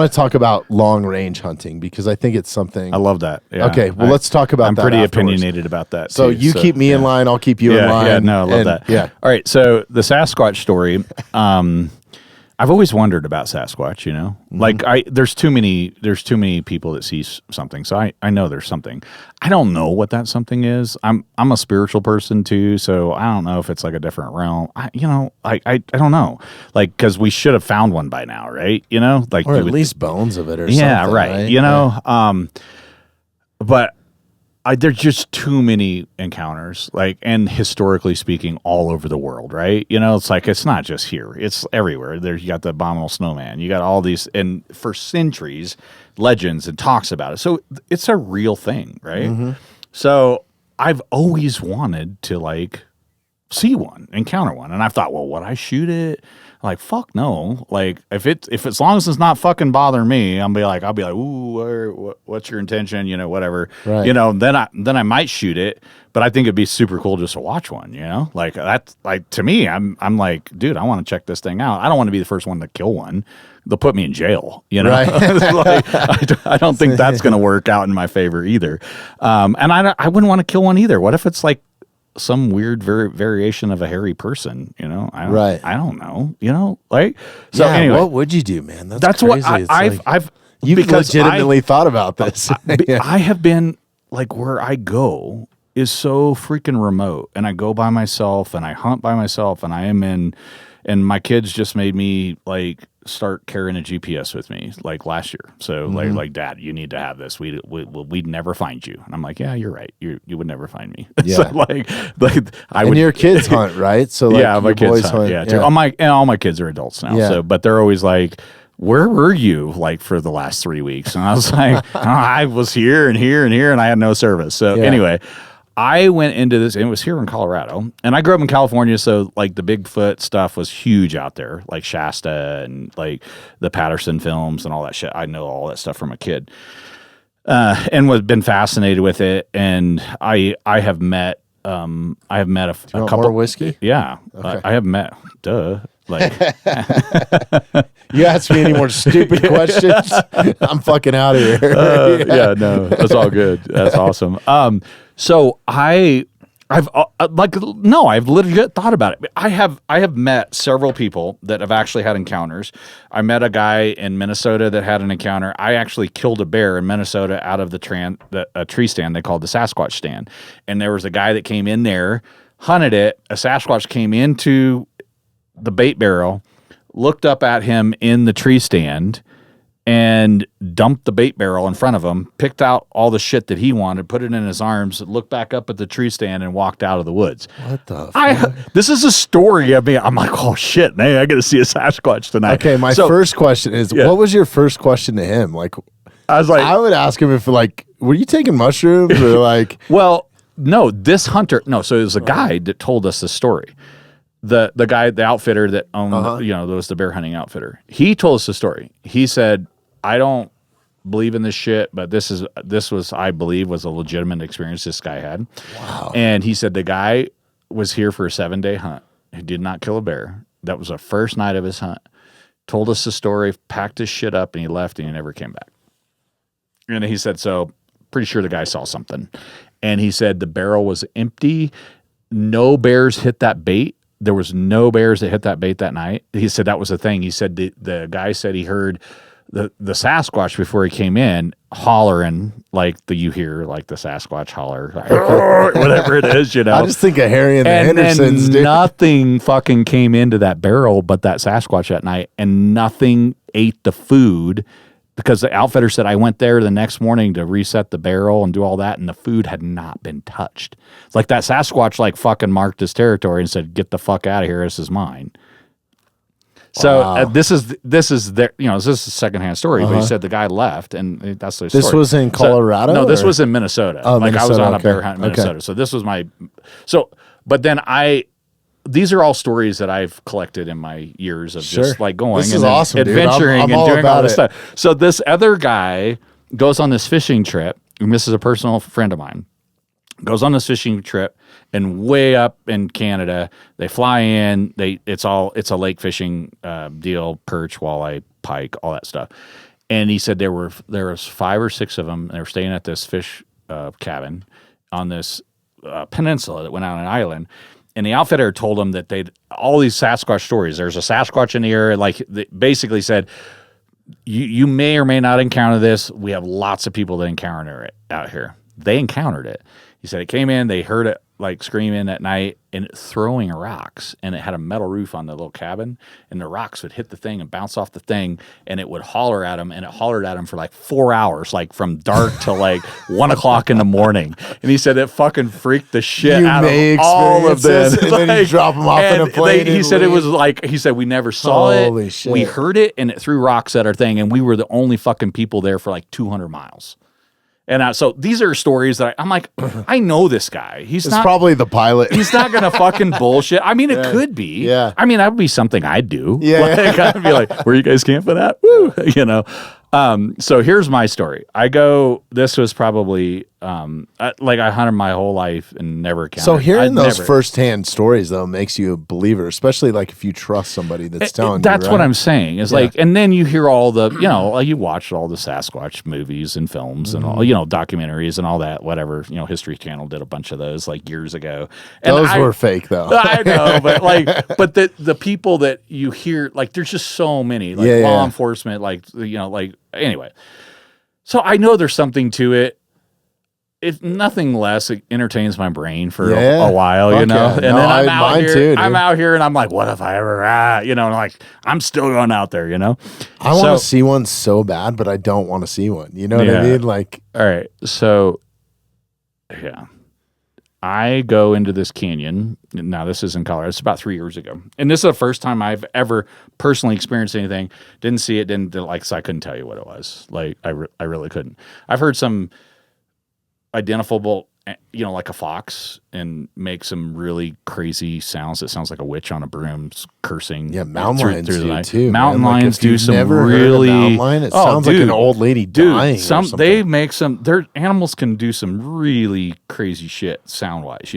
talk about long range hunting because I think it's something. I love that. Yeah. Okay, well, let's talk about that. I'm pretty afterwards. opinionated about that. So you keep me in line, I'll keep you in line. Yeah, no, I love that. Yeah. All right, so the Sasquatch story. I've always wondered about Sasquatch. Like there's too many people that see something, so I know there's something. I don't know what that something is. I'm a spiritual person too, so I don't know if it's like a different realm. I don't know, like because we should have found one by now, right? Like or at least bones of it or something. Yeah, right. But there's just too many encounters, like, and historically speaking, all over the world, right? It's like, it's not just here, it's everywhere. You got the abominable snowman, you got all these, and for centuries, legends and talks about it. So it's a real thing, right? Mm-hmm. So I've always wanted to like see one, encounter one. And I thought, well, would I shoot it? Like, fuck no. Like, if as long as it's not fucking bothering me, I'll be like, ooh, what's your intention? Whatever. Right. Then I might shoot it, but I think it'd be super cool just to watch one. Like that's like to me, I'm like, dude, I want to check this thing out. I don't want to be the first one to kill one. They'll put me in jail. Right. Like, I don't think that's going to work out in my favor either. And I wouldn't want to kill one either. What if it's like some weird variation of a hairy person, I don't know, like, so anyway, what would you do, man? That's crazy. What I've you've legitimately thought about this. I have been like, where I go is so freaking remote, and I go by myself and I hunt by myself, and I am in, and my kids just made me like start carrying a GPS with me like last year. So like, Dad, you need to have this. We'd never find you. And I'm like, yeah, you're right. You would never find me. Yeah. So like I would. And your kids hunt, right? So like, yeah, my kids hunt. Yeah. All my kids are adults now. Yeah. So, but they're always like, where were you like for the last 3 weeks? And I was like, I was here and here and here, and I had no service. So anyway, I went into this, and it was here in Colorado, and I grew up in California, so like the Bigfoot stuff was huge out there, like Shasta and like the Patterson films and all that shit. I know all that stuff from a kid, and been fascinated with it. And I have met a couple more whiskey. Yeah, okay. I have met. Duh. Like, You ask me any more stupid questions, I'm fucking out of here. yeah, no, that's all good. That's awesome. So I've legit thought about it. I have met several people that have actually had encounters. I met a guy in Minnesota that had an encounter. I actually killed a bear in Minnesota out of a tree stand they called the Sasquatch stand. And there was a guy that came in there, hunted it. A Sasquatch came into the bait barrel, looked up at him in the tree stand, and dumped the bait barrel in front of him, picked out all the shit that he wanted, put it in his arms, looked back up at the tree stand, and walked out of the woods. What the fuck? This is a story of me. I'm like, oh shit, man, I got to see a Sasquatch tonight. Okay, my first question is, what was your first question to him? Like, I was like, I would ask him if, like, were you taking mushrooms or like? Well, no, this hunter, no. So it was a guide that told us the story. The guy, the outfitter that owned, that was the bear hunting outfitter. He told us the story. He said, I don't believe in this shit, but this was, I believe, was a legitimate experience this guy had. Wow. And he said the guy was here for a 7-day hunt. He did not kill a bear. That was the first night of his hunt. Told us the story, packed his shit up, and he left, and he never came back. And he said, so pretty sure the guy saw something. And he said the barrel was empty. No bears hit that bait. There was no bears that hit that bait that night. He said that was the thing. He said the guy said he heard the Sasquatch before he came in hollering like you hear like the Sasquatch holler, whatever it is, you know. I just think of Harry and the Hendersons, dude. Nothing fucking came into that barrel but that Sasquatch that night, and nothing ate the food because the outfitter said I went there the next morning to reset the barrel and do all that, and the food had not been touched. It's like that Sasquatch like fucking marked his territory and said, "Get the fuck out of here. This is mine." So Wow. this is this is a secondhand story, but he said the guy left, and that's the story. This was in Colorado? No, this was in Minnesota. Oh, like I was Minnesota, on a okay. bear hunt in Minnesota. Okay. So this was but then these are all stories that I've collected in my years of just like going This and is then awesome, dude. adventuring I'm and all doing all about this it. stuff. So this other guy goes on this fishing trip, and this is a personal friend of mine. Goes on this fishing trip, and way up in Canada, they fly in. It's a lake fishing deal, perch, walleye, pike, all that stuff. And he said there was 5 or 6 of them. And they were staying at this fish cabin on this peninsula that went out on an island. And the outfitter told them that all these Sasquatch stories. There's a Sasquatch in the area. Like they basically said, you may or may not encounter this. We have lots of people that encounter it out here. They encountered it. He said it came in, they heard it like screaming at night and throwing rocks, and it had a metal roof on the little cabin, and the rocks would hit the thing and bounce off the thing, and it would holler at them, and it hollered at them for like 4 hours, like from dark to like 1 o'clock in the morning. And he said it fucking freaked the shit out of all of them. And then you drop them off in a plane. He said it was like, he said we never saw Holy it. shit. We heard it, and it threw rocks at our thing, and we were the only fucking people there for like 200 miles. And so these are stories that I'm like, I know this guy. It's probably the pilot. He's not going to fucking bullshit. I mean, it could be. Yeah. I mean, that would be something I'd do. Yeah. Like, I'd be like, where you guys camping at? Woo. You know? So here's my story. This was probably, I hunted my whole life and never counted. So hearing those firsthand stories, though, makes you a believer, especially like if you trust somebody that's telling you. That's what I'm saying. Is like, and then you hear all the, you watch all the Sasquatch movies and films and all, documentaries and all that, whatever, History Channel did a bunch of those like years ago. And those were fake though. I know, but the people that you hear, like, there's just so many, like law enforcement, anyway. So I know there's something to it. If nothing less, it entertains my brain for a while, And then I'm out here. Too, I'm out here, and I'm like, what if I ever, like I'm still going out there, I want to see one so bad, but I don't want to see one. You know what I mean? Like, all right, so I go into this canyon. Now, this is in Colorado. It's about 3 years ago. And this is the first time I've ever personally experienced anything. Didn't see it, so I couldn't tell you what it was. Like, I really couldn't. I've heard some identifiable, like a fox, and make some really crazy sounds. It sounds like a witch on a broom cursing. Yeah, mountain lions through the night. too. Mountain man. lions do some never really. Heard a mountain lion? It sounds like an old lady dying. They make some. Their animals can do some really crazy shit sound wise,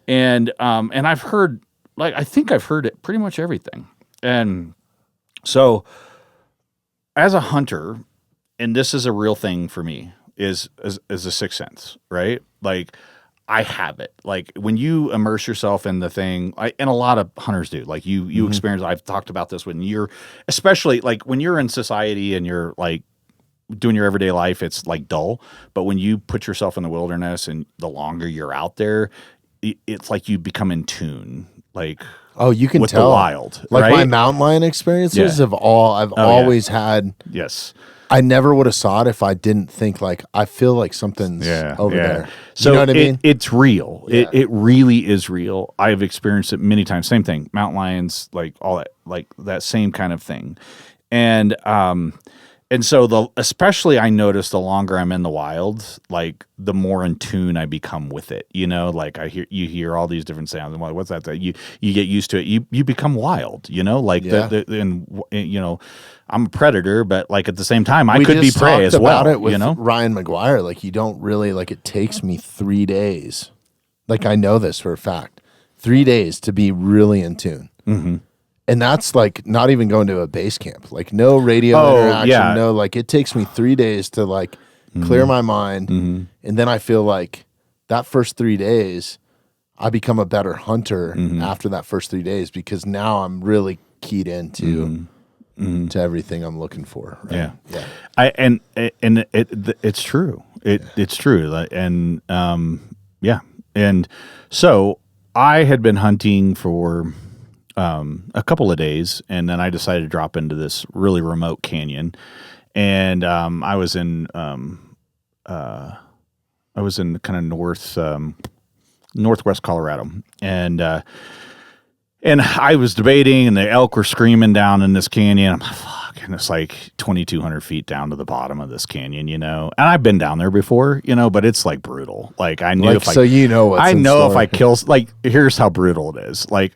and I've heard, I think I've heard it pretty much everything. And so as a hunter, and this is a real thing for me, is a sixth sense, right? Like I have it. Like when you immerse yourself in the thing, and a lot of hunters do. Like you experience. I've talked about this when you're, especially like when you're in society and you're like doing your everyday life, it's like dull. But when you put yourself in the wilderness and the longer you're out there, it's like you become in tune. Like you can with tell the wild. Like right? my mountain lion experiences I've always had. Yes. I never would have saw it if I didn't think like I feel like something's over there. So you know what I mean? It's real. Yeah. It really is real. I've experienced it many times. Same thing. Mountain lions, like all that, like that same kind of thing. And so especially I notice the longer I'm in the wild, like the more in tune I become with it. You know, like you hear all these different sounds. I'm like, what's that? You get used to it. You become wild. You know, like and you know, I'm a predator, but like at the same time, I could be prey as well. About it with you know, Ryan McGuire, like you don't really like. It takes me 3 days. Like I know this for a fact. 3 days to be really in tune. Mm-hmm. And that's like not even going to a base camp, like no radio interaction, no, like it takes me 3 days to like clear my mind. And then I feel like that first 3 days, I become a better hunter after that first 3 days because now I'm really keyed into to everything I'm looking for. Right? Yeah. It's true. It's true. And and so I had been hunting for a couple of days, and then I decided to drop into this really remote canyon, and I was in kind of northwest Colorado, and I was debating, and the elk were screaming down in this canyon. I'm like, fuck, and it's like 2,200 feet down to the bottom of this canyon, you know. And I've been down there before, you know, but it's like brutal. Like I knew like, if I kill, like here's how brutal it is, like.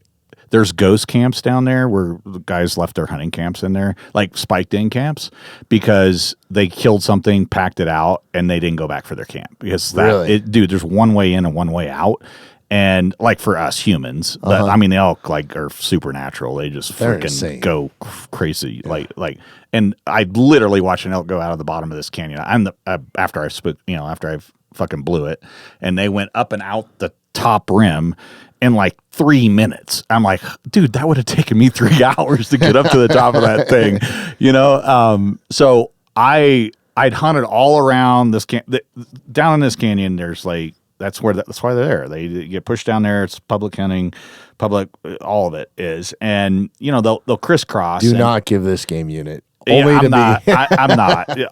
There's ghost camps down there where the guys left their hunting camps in there, like spiked in camps, because they killed something, packed it out, and they didn't go back for their camp. Because there's one way in and one way out. And like for us humans, I mean, the elk like are supernatural. They just freaking go crazy. Yeah. Like, and I literally watched an elk go out of the bottom of this canyon. After I've fucking blew it, and they went up and out the top rim in like 3 minutes. I'm like, dude, that would have taken me 3 hours to get up to the top of that thing, you know? So I'd hunted all around this down in this canyon. There's like, that's why they're there. They get pushed down there. It's public hunting, all of it is. And you know, they'll crisscross. Do not give this game unit. I'm not.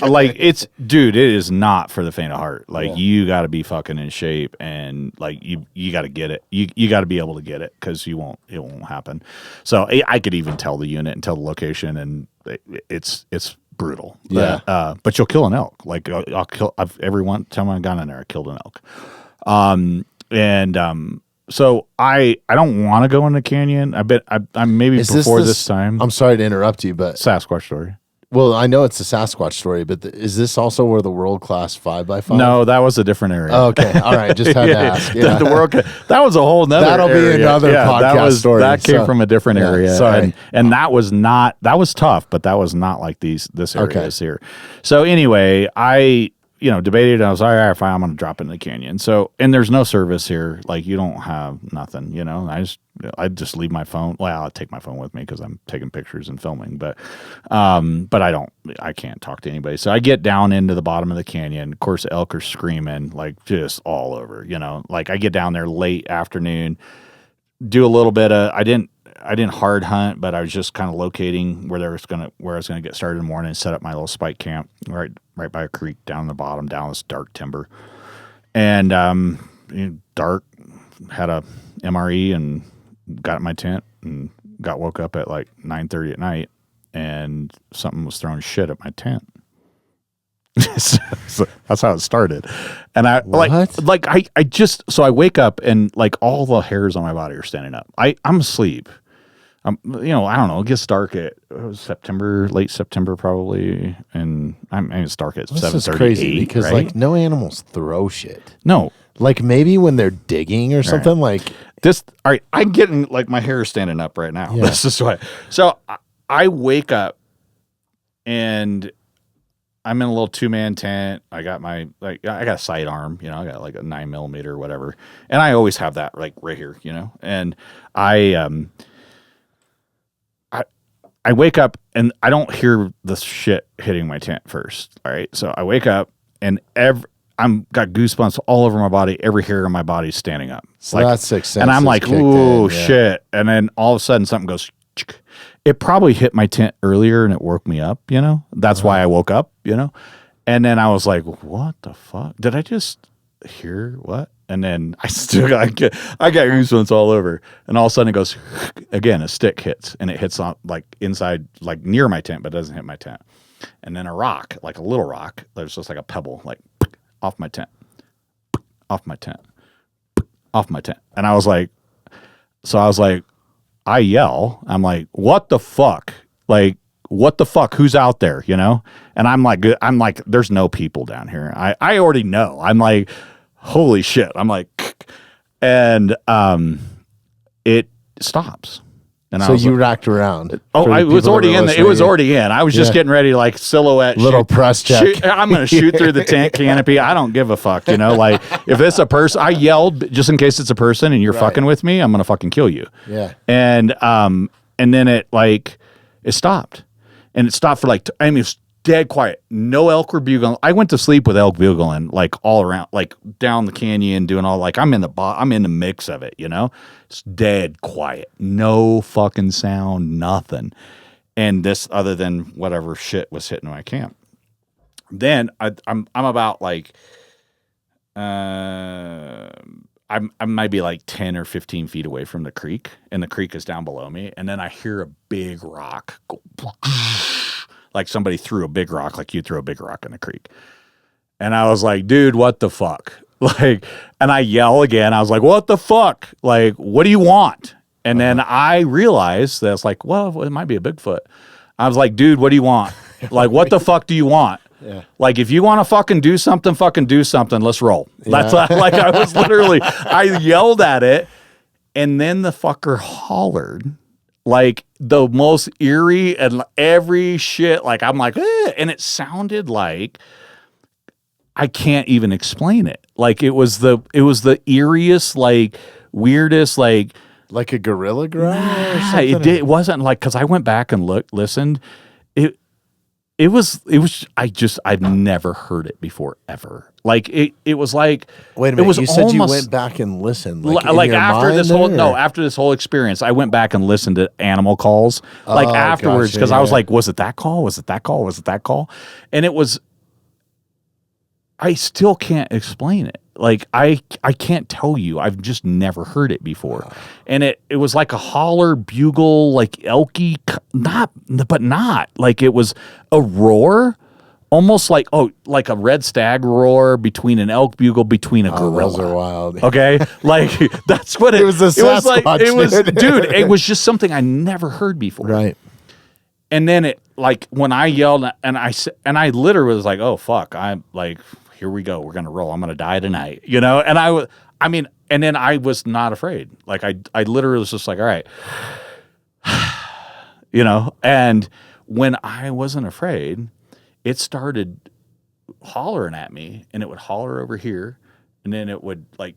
Like dude, it is not for the faint of heart. Like you got to be fucking in shape, and like you got to get it. You got to be able to get it because it won't happen. So I could even tell the unit and tell the location, and it's brutal. Yeah. But you'll kill an elk. Like every time I got in there, I killed an elk. So I don't want to go in the canyon. I maybe before this time. I'm sorry to interrupt you, but Sasquatch story. Well, I know it's a Sasquatch story, but is this also where the world class 5x5? No, that was a different area. Oh, okay, all right, just had to ask. Yeah. The world that was a whole nother. That'll area. be another podcast story. That came from a different area. Sorry, and that was tough, but that was not like this area is here. So anyway, I debated. I was like, all right, fine, I'm going to drop into the canyon. So, and there's no service here. Like you don't have nothing, you know, I just leave my phone. Well, I'll take my phone with me because I'm taking pictures and filming, but I can't talk to anybody. So I get down into the bottom of the canyon. Of course, elk are screaming like just all over, you know, like I get down there late afternoon, do a little bit of, I didn't hard hunt, but I was just kind of locating where I was gonna get started in the morning and set up my little spike camp right by a creek down the bottom, down this dark timber. And dark, had a MRE and got in my tent and woke up at like 9:30 at night, and something was throwing shit at my tent. So that's how it started. And I I wake up and like all the hairs on my body are standing up. I'm asleep. I don't know. It gets dark at late September probably, and it's dark at 7:30. This is crazy because right? like no animals throw shit. No, Like maybe when they're digging or something like this. All right. I'm getting like my hair is standing up right now. Yeah. This is why. So I wake up and I'm in a little 2-man tent. I got I got a sidearm, you know, I got like a 9mm or whatever. And I always have that like right here, you know, and I wake up and I don't hear the shit hitting my tent first. All right. So I wake up and I'm got goosebumps all over my body. Every hair in my body is standing up. So that's Sixth Sense. And I'm like, ooh, shit. And then all of a sudden something goes, it probably hit my tent earlier and it woke me up, you know? That's why I woke up, you know? And then I was like, what the fuck? Did I just hear what? And then I get goosebumps all over. And all of a sudden it goes, again, a stick hits. And it hits on like inside, like near my tent, but doesn't hit my tent. And then a rock, like a little rock, there's just like a pebble, like off my tent, off my tent, off my tent. And I was like, I yell, I'm like, what the fuck? Like, what the fuck? Who's out there? You know? And I'm like, there's no people down here. I already know. I'm like, holy shit. I'm like, and it stops. And so you racked around. Oh, I was already in. It was already in. I was just getting ready to like silhouette. Little press check. I'm going to shoot through the tent canopy. I don't give a fuck. You know, like if it's a person, I yelled just in case it's a person and you're fucking with me, I'm going to fucking kill you. Yeah. And then it stopped. And it stopped for like, I mean, it was dead quiet. No elk were bugling. I went to sleep with elk bugling like all around, like down the canyon doing all like, I'm in the mix of it, you know? It's dead quiet. No fucking sound, nothing. And this other than whatever shit was hitting my camp. Then I'm about like, I might be like 10 or 15 feet away from the creek, and the creek is down below me. And then I hear a big rock go, like somebody threw a big rock, like you threw a big rock in the creek. And I was like, dude, what the fuck? Like, and I yell again. I was like, what the fuck? Like, what do you want? And then I realized that it's like, well, it might be a Bigfoot. I was like, dude, what do you want? Like, what the fuck do you want? Yeah. Like, if you want to fucking do something, let's roll. Yeah. That's like, I was literally, I yelled at it, and then the fucker hollered like the most eerie and every shit. Like, I'm like, eh, and it sounded like, I can't even explain it. Like, it was the eeriest, like, weirdest, like a gorilla growl or something? It wasn't like, because I went back and listened. It was I've never heard it before ever. Like it was like, wait a minute, you said you went back and listened like after this after this whole experience, I went back and listened to animal calls like afterwards, because I was like, was it that call? Was it that call? Was it that call? And it was, I still can't explain it. Like I can't tell you. I've just never heard it before. And it was like a holler, bugle, like elky, not like it was a roar, almost like like a red stag roar between an elk bugle between a gorilla. Those are wild. Okay, like that's what it was. A Sasquatch, it was dude. It was just something I never heard before. Right. And then it, like, when I yelled and I literally was like, oh fuck, I'm like, here we go. We're going to roll. I'm going to die tonight, you know? And and then I was not afraid. Like I literally was just like, all right, you know? And when I wasn't afraid, it started hollering at me, and it would holler over here. And then it would, like,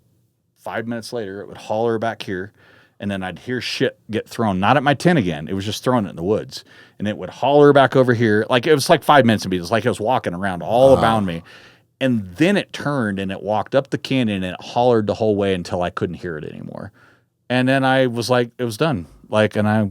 5 minutes later, it would holler back here. And then I'd hear shit get thrown, not at my tent again. It was just throwing it in the woods. And it would holler back over here. Like, it was like 5 minutes to me. It was like it was walking around all around me. And then it turned and it walked up the canyon and it hollered the whole way until I couldn't hear it anymore. And then I was like, it was done. Like, and I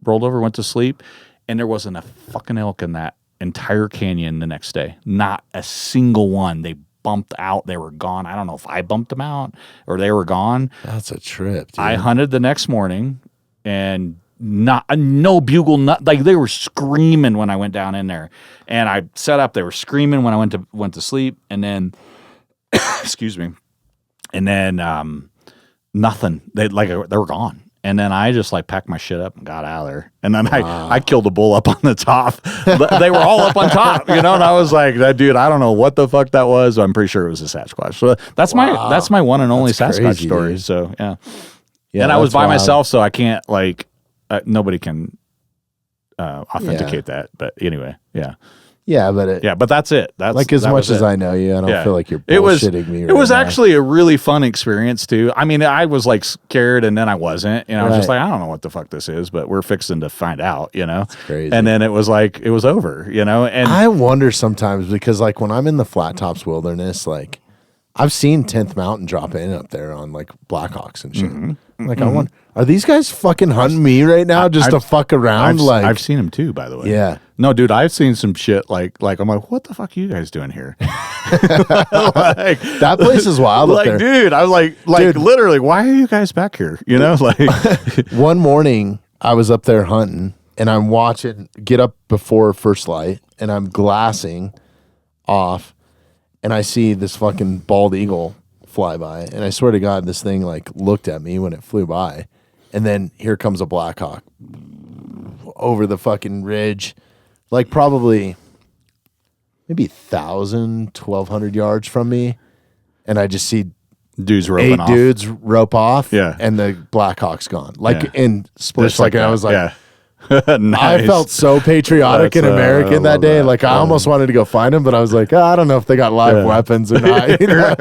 rolled over, went to sleep, and there wasn't a fucking elk in that entire canyon the next day. Not a single one. They bumped out. They were gone. I don't know if I bumped them out or they were gone. That's a trip, dude. I hunted the next morning, and no bugle, like they were screaming when I went down in there, and I set up. They were screaming when I went to sleep, and then, excuse me, and then nothing. They were gone, And then I just like packed my shit up and got out of there. And then I killed a bull up on the top. They were all up on top, you know. And I was like, "That dude, I don't know what the fuck that was. I'm pretty sure it was a Sasquatch." So that's my one and only Sasquatch crazy, story. dude. So yeah. Yeah, And I was by wild. myself, so I can't like nobody can authenticate that. But anyway, yeah. Yeah, but But that's it. That's like as much as I know you, I don't feel like you're bullshitting me. It was actually a really fun experience too. I mean, I was like scared, and then I wasn't. And I was just like, I don't know what the fuck this is, but we're fixing to find out, you know. That's crazy. And then it was like it was over, you know. And I wonder sometimes because like when I'm in the Flat Tops Wilderness, like I've seen 10th Mountain drop in up there on like Blackhawks and shit. Like I wonder, are these guys fucking hunting me right now just to fuck around? I've seen them too, by the way. Yeah. No, dude, I've seen some shit like I'm like, what the fuck are you guys doing here? Like, that place is wild up there. Dude, I was like dude, literally, why are you guys back here? You know, like one morning I was up there hunting and I'm watching get up before first light and I'm glassing off and I see this fucking bald eagle fly by and I swear to God this thing like looked at me when it flew by and then here comes a blackhawk over the fucking ridge like probably maybe 1,200 yards from me and I just see dudes roping off. dudes rope off Yeah. and the blackhawk's gone like in split Just like second I that. was like yeah. Nice. I felt so patriotic That's, and American I that love day. that. Like I almost wanted to go find him, but I was like, I don't know if they got live weapons or not. You know?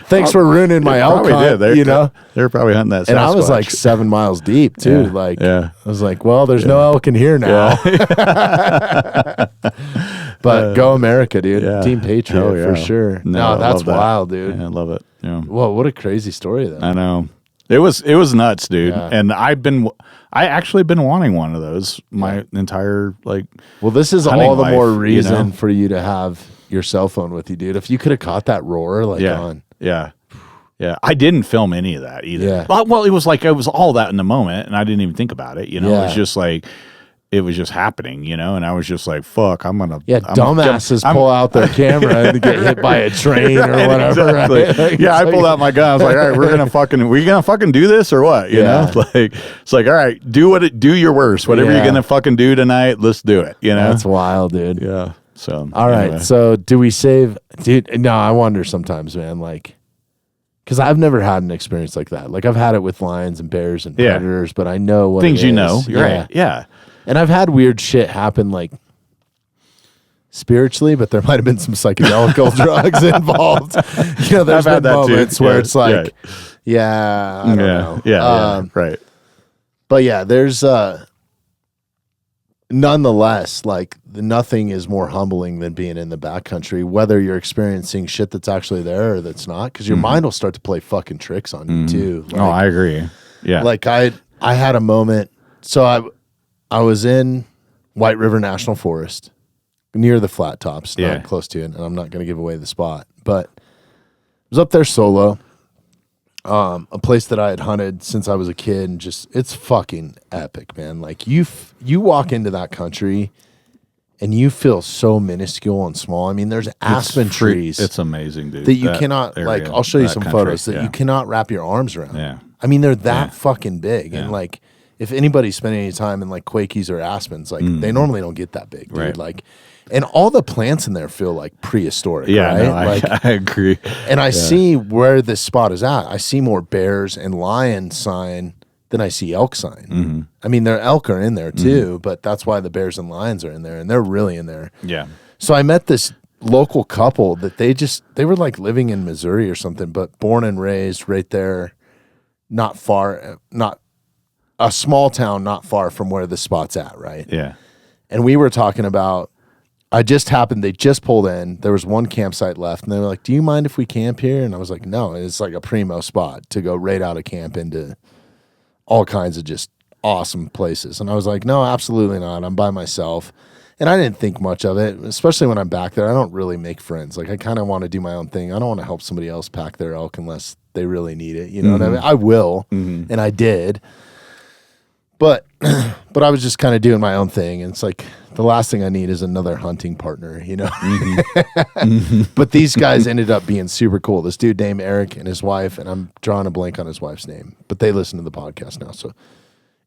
Thanks for ruining my elk hunt. You know, They were probably hunting that Sasquatch. and I was like 7 miles deep too. Like I was like, well, there's no elk in here now. But go America, dude. Yeah. Team Patriot Hell yeah. for sure. No, No, I that's love that. wild, dude. Yeah, I love it. Yeah. Whoa, what a crazy story though. I know. It was nuts, dude. Yeah. And I actually been wanting one of those my entire like. Well, this is hunting all the more life, reason you know? for you to have your cell phone with you, dude. If you could have caught that roar, like on. Yeah. I didn't film any of that either. Yeah. Well, it was like it was all that in the moment, and I didn't even think about it. You know, it was Yeah. just like it was just happening. You know, and I was just like, "Fuck, I'm gonna." Yeah, dumbasses pull out their camera and get hit by a train or whatever. Exactly. Right? Like, Yeah, I it's pulled like- out my gun. I was like, "All right, we gonna fucking do this or what?" You know, like it's like, "All right, do your worst. Whatever you're gonna fucking do tonight, let's do it." You know, That's wild, dude. yeah. So All right, anyway. so do we save, dude? No, I wonder sometimes, man. Like, because I've never had an experience like that. Like, I've had it with lions and bears and Yeah. predators, but I know what things it you is. know, you're Yeah. right? Yeah. And I've had weird shit happen, like spiritually, but there might have been some psychedelic drugs involved. You know, there's I've had been that too. moments where Yeah, it's like, I don't know. Yeah, right. But yeah, there's nonetheless, like nothing is more humbling than being in the backcountry, whether you're experiencing shit that's actually there or that's not, because your mind will start to play fucking tricks on you too. Like, I agree. Yeah. like I had a moment. So I was in White River National Forest near the Flat Tops, not close to it, and I'm not going to give away the spot, but I was up there solo. A place that I had hunted since I was a kid, and just it's fucking epic, man. Like you walk into that country and you feel so minuscule and small. I mean, there's aspen trees. It's amazing, dude. that you cannot area, like. I'll show you that some country, photos that yeah. you cannot wrap your arms around. Yeah. I mean, they're that fucking big, and like if anybody's spending any time in like Quakies or aspens, like they normally don't get that big, dude. Right. Like, and all the plants in there feel like prehistoric. Yeah, right? no, like, I agree. and I see where this spot is at. I see more bears and lion sign than I see elk sign. Mm-hmm. I mean, their elk are in there too, but that's why the bears and lions are in there, and they're really in there. Yeah. So I met this local couple that they were like living in Missouri or something, but born and raised right there, not a small town, not far from where the spot's at, right? Yeah. And we were talking about, they just pulled in. There was one campsite left, and they were like, "Do you mind if we camp here?" And I was like, "No, it's like a primo spot to go right out of camp into all kinds of just awesome places." And I was like, "No, absolutely not. I'm by myself." And I didn't think much of it, especially when I'm back there. I don't really make friends. Like, I kind of want to do my own thing. I don't want to help somebody else pack their elk unless they really need it. You know what I mean? I will, and I did. But but I was just kind of doing my own thing, and it's like the last thing I need is another hunting partner, you know. But these guys ended up being super cool. This dude named Eric and his wife, and I'm drawing a blank on his wife's name, but they listen to the podcast now. So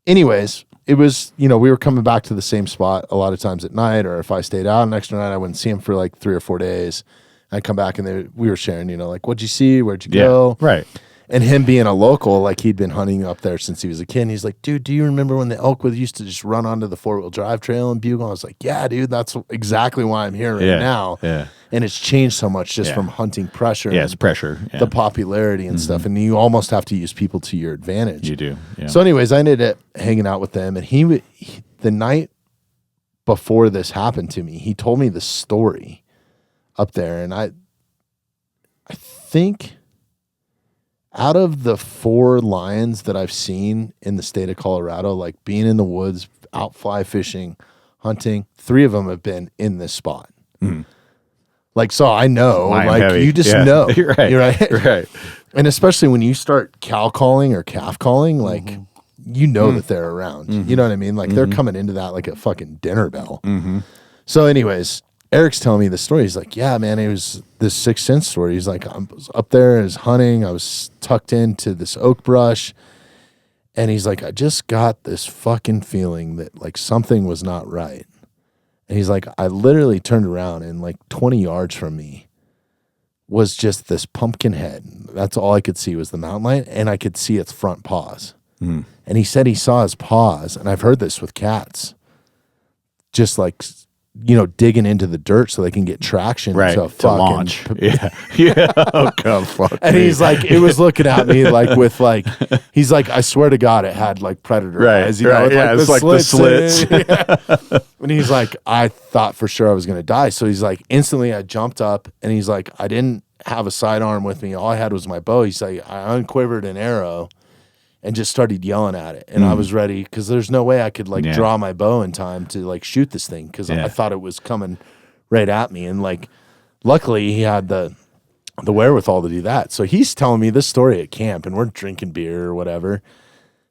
anyways, it was, you know, we were coming back to the same spot a lot of times at night, or if I stayed out an extra night, I wouldn't see him for like 3 or 4 days. I'd come back and we were sharing, you know, like, what'd you see? Where'd you go? Right. And him being a local, like he'd been hunting up there since he was a kid. And he's like, dude, do you remember when the elk used to just run onto the 4-wheel drive trail and bugle? I was like, yeah, dude, that's exactly why I'm here right now. Yeah. And it's changed so much just from hunting pressure. Yeah, it's pressure. Yeah. The popularity and stuff. And you almost have to use people to your advantage. You do. Yeah. So anyways, I ended up hanging out with them. And he the night before this happened to me, he told me the story up there. And I think out of the 4 lions that I've seen in the state of Colorado, like being in the woods, out fly fishing, hunting, 3 of them have been in this spot. Like, so I know, Lion like heavy. you just know. You're right. You're right. Right. And especially when you start cow calling or calf calling, like you know that they're around. You know what I mean? Like they're coming into that like a fucking dinner bell. So anyways, Eric's telling me the story. He's like, yeah, man, it was this Sixth Sense story. He's like, I was up there, I was hunting, I was tucked into this oak brush. And he's like, I just got this fucking feeling that like something was not right. And he's like, I literally turned around and like 20 yards from me was just this pumpkin head. That's all I could see was the mountain lion, and I could see its front paws. And he said he saw his paws, and I've heard this with cats, just like, you know, digging into the dirt so they can get traction to launch. Yeah. Oh, God, fuck. And he's like, it was looking at me like with like, he's like, I swear to God, it had like predator eyes. You know, yeah, it's like the slits. Yeah. And he's like, I thought for sure I was going to die. So he's like, instantly I jumped up, and he's like, I didn't have a sidearm with me. All I had was my bow. He's like, I unquivered an arrow and just started yelling at it. And I was ready because there's no way I could like draw my bow in time to like shoot this thing because I thought it was coming right at me. And like, luckily he had the wherewithal to do that. So he's telling me this story at camp, and we're drinking beer or whatever.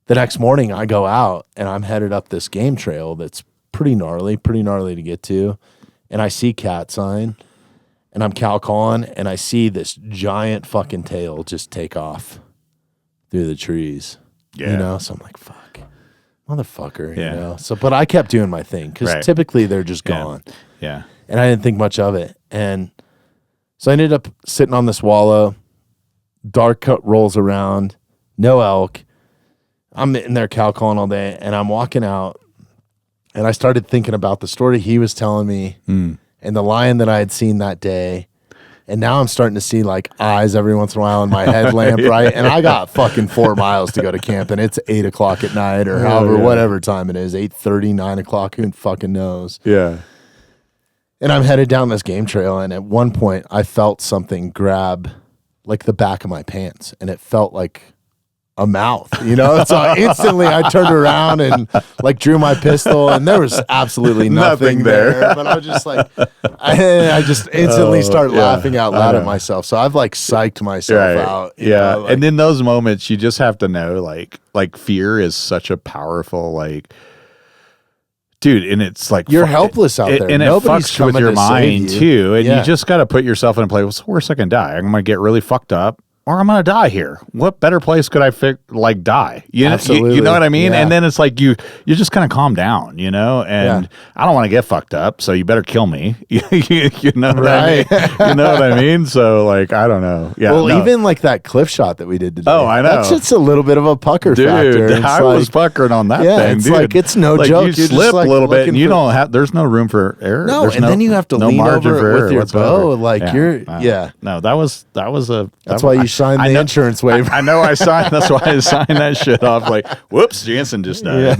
The next morning I go out and I'm headed up this game trail that's pretty gnarly to get to. And I see cat sign, and I'm cow calling, and I see this giant fucking tail just take off through the trees. You know, so I'm like, fuck, motherfucker, you know. So, but I kept doing my thing because typically they're just gone. Yeah. And I didn't think much of it. And so I ended up sitting on this wallow, dark cut rolls around, no elk. I'm in there cow calling all day, and I'm walking out, and I started thinking about the story he was telling me and the lion that I had seen that day. And now I'm starting to see like eyes every once in a while in my headlamp, right? And I got fucking 4 miles to go to camp, and it's 8 o'clock at night or whatever time it is, 8:30, 9 o'clock, who fucking knows? Yeah. And I'm headed down this game trail, and at one point I felt something grab like the back of my pants, and it felt like a mouth, you know? So instantly I turned around and like drew my pistol, and there was absolutely nothing there. But I was just like, I just instantly started laughing out loud at myself. So I've like psyched myself out. You know, like, and in those moments, you just have to know like fear is such a powerful, like, dude, and it's like you're helpless out there. And nobody's it fucks with your mind too. And you just got to put yourself in a place. What's the worst I can die? I'm going to get really fucked up, or I'm going to die here. What better place could I die? You know, you know what I mean? And then it's like you just kind of calm down, you know, and I don't want to get fucked up, so you better kill me. you know what I mean? You know what I mean? So like, I don't know. Yeah. Well, even like that cliff shot that we did today. Oh, I know. That's just a little bit of a pucker factor. Dude, I was puckering on that thing, it's dude. like, it's no joke. You slip a little bit, and you don't have, there's no room for error. No, and then you have to lean over with your bow. Like No, that was that's why you signed the insurance waiver. I know I signed. That's why I signed that shit off. Like, whoops, Jansen just died.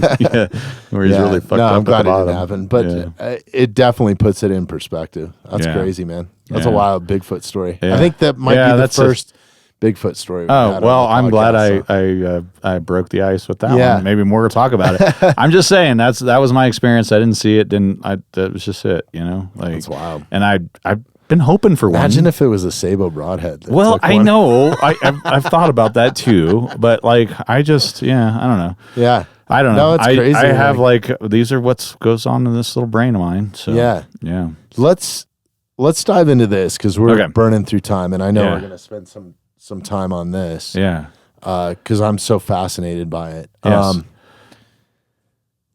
Where he's really fucked up. I'm glad it didn't happen, but it definitely puts it in perspective. That's crazy, man. That's a wild Bigfoot story. I think that might be the first Bigfoot story. Oh well, I'm glad I broke the ice with that one. Maybe more to talk about it. I'm just saying that was my experience. I didn't see it. That was just it. You know, like that's wild. And I've been hoping for one. Imagine if it was a SABO Broadhead. Well, I know. I've thought about that too, but like I don't know. Yeah. I don't know. No, it's crazy. I have like these are what goes on in this little brain of mine. So yeah. Let's dive into this because we're burning through time, and I know we're gonna spend some time on this. Yeah. Because I'm so fascinated by it. Yes.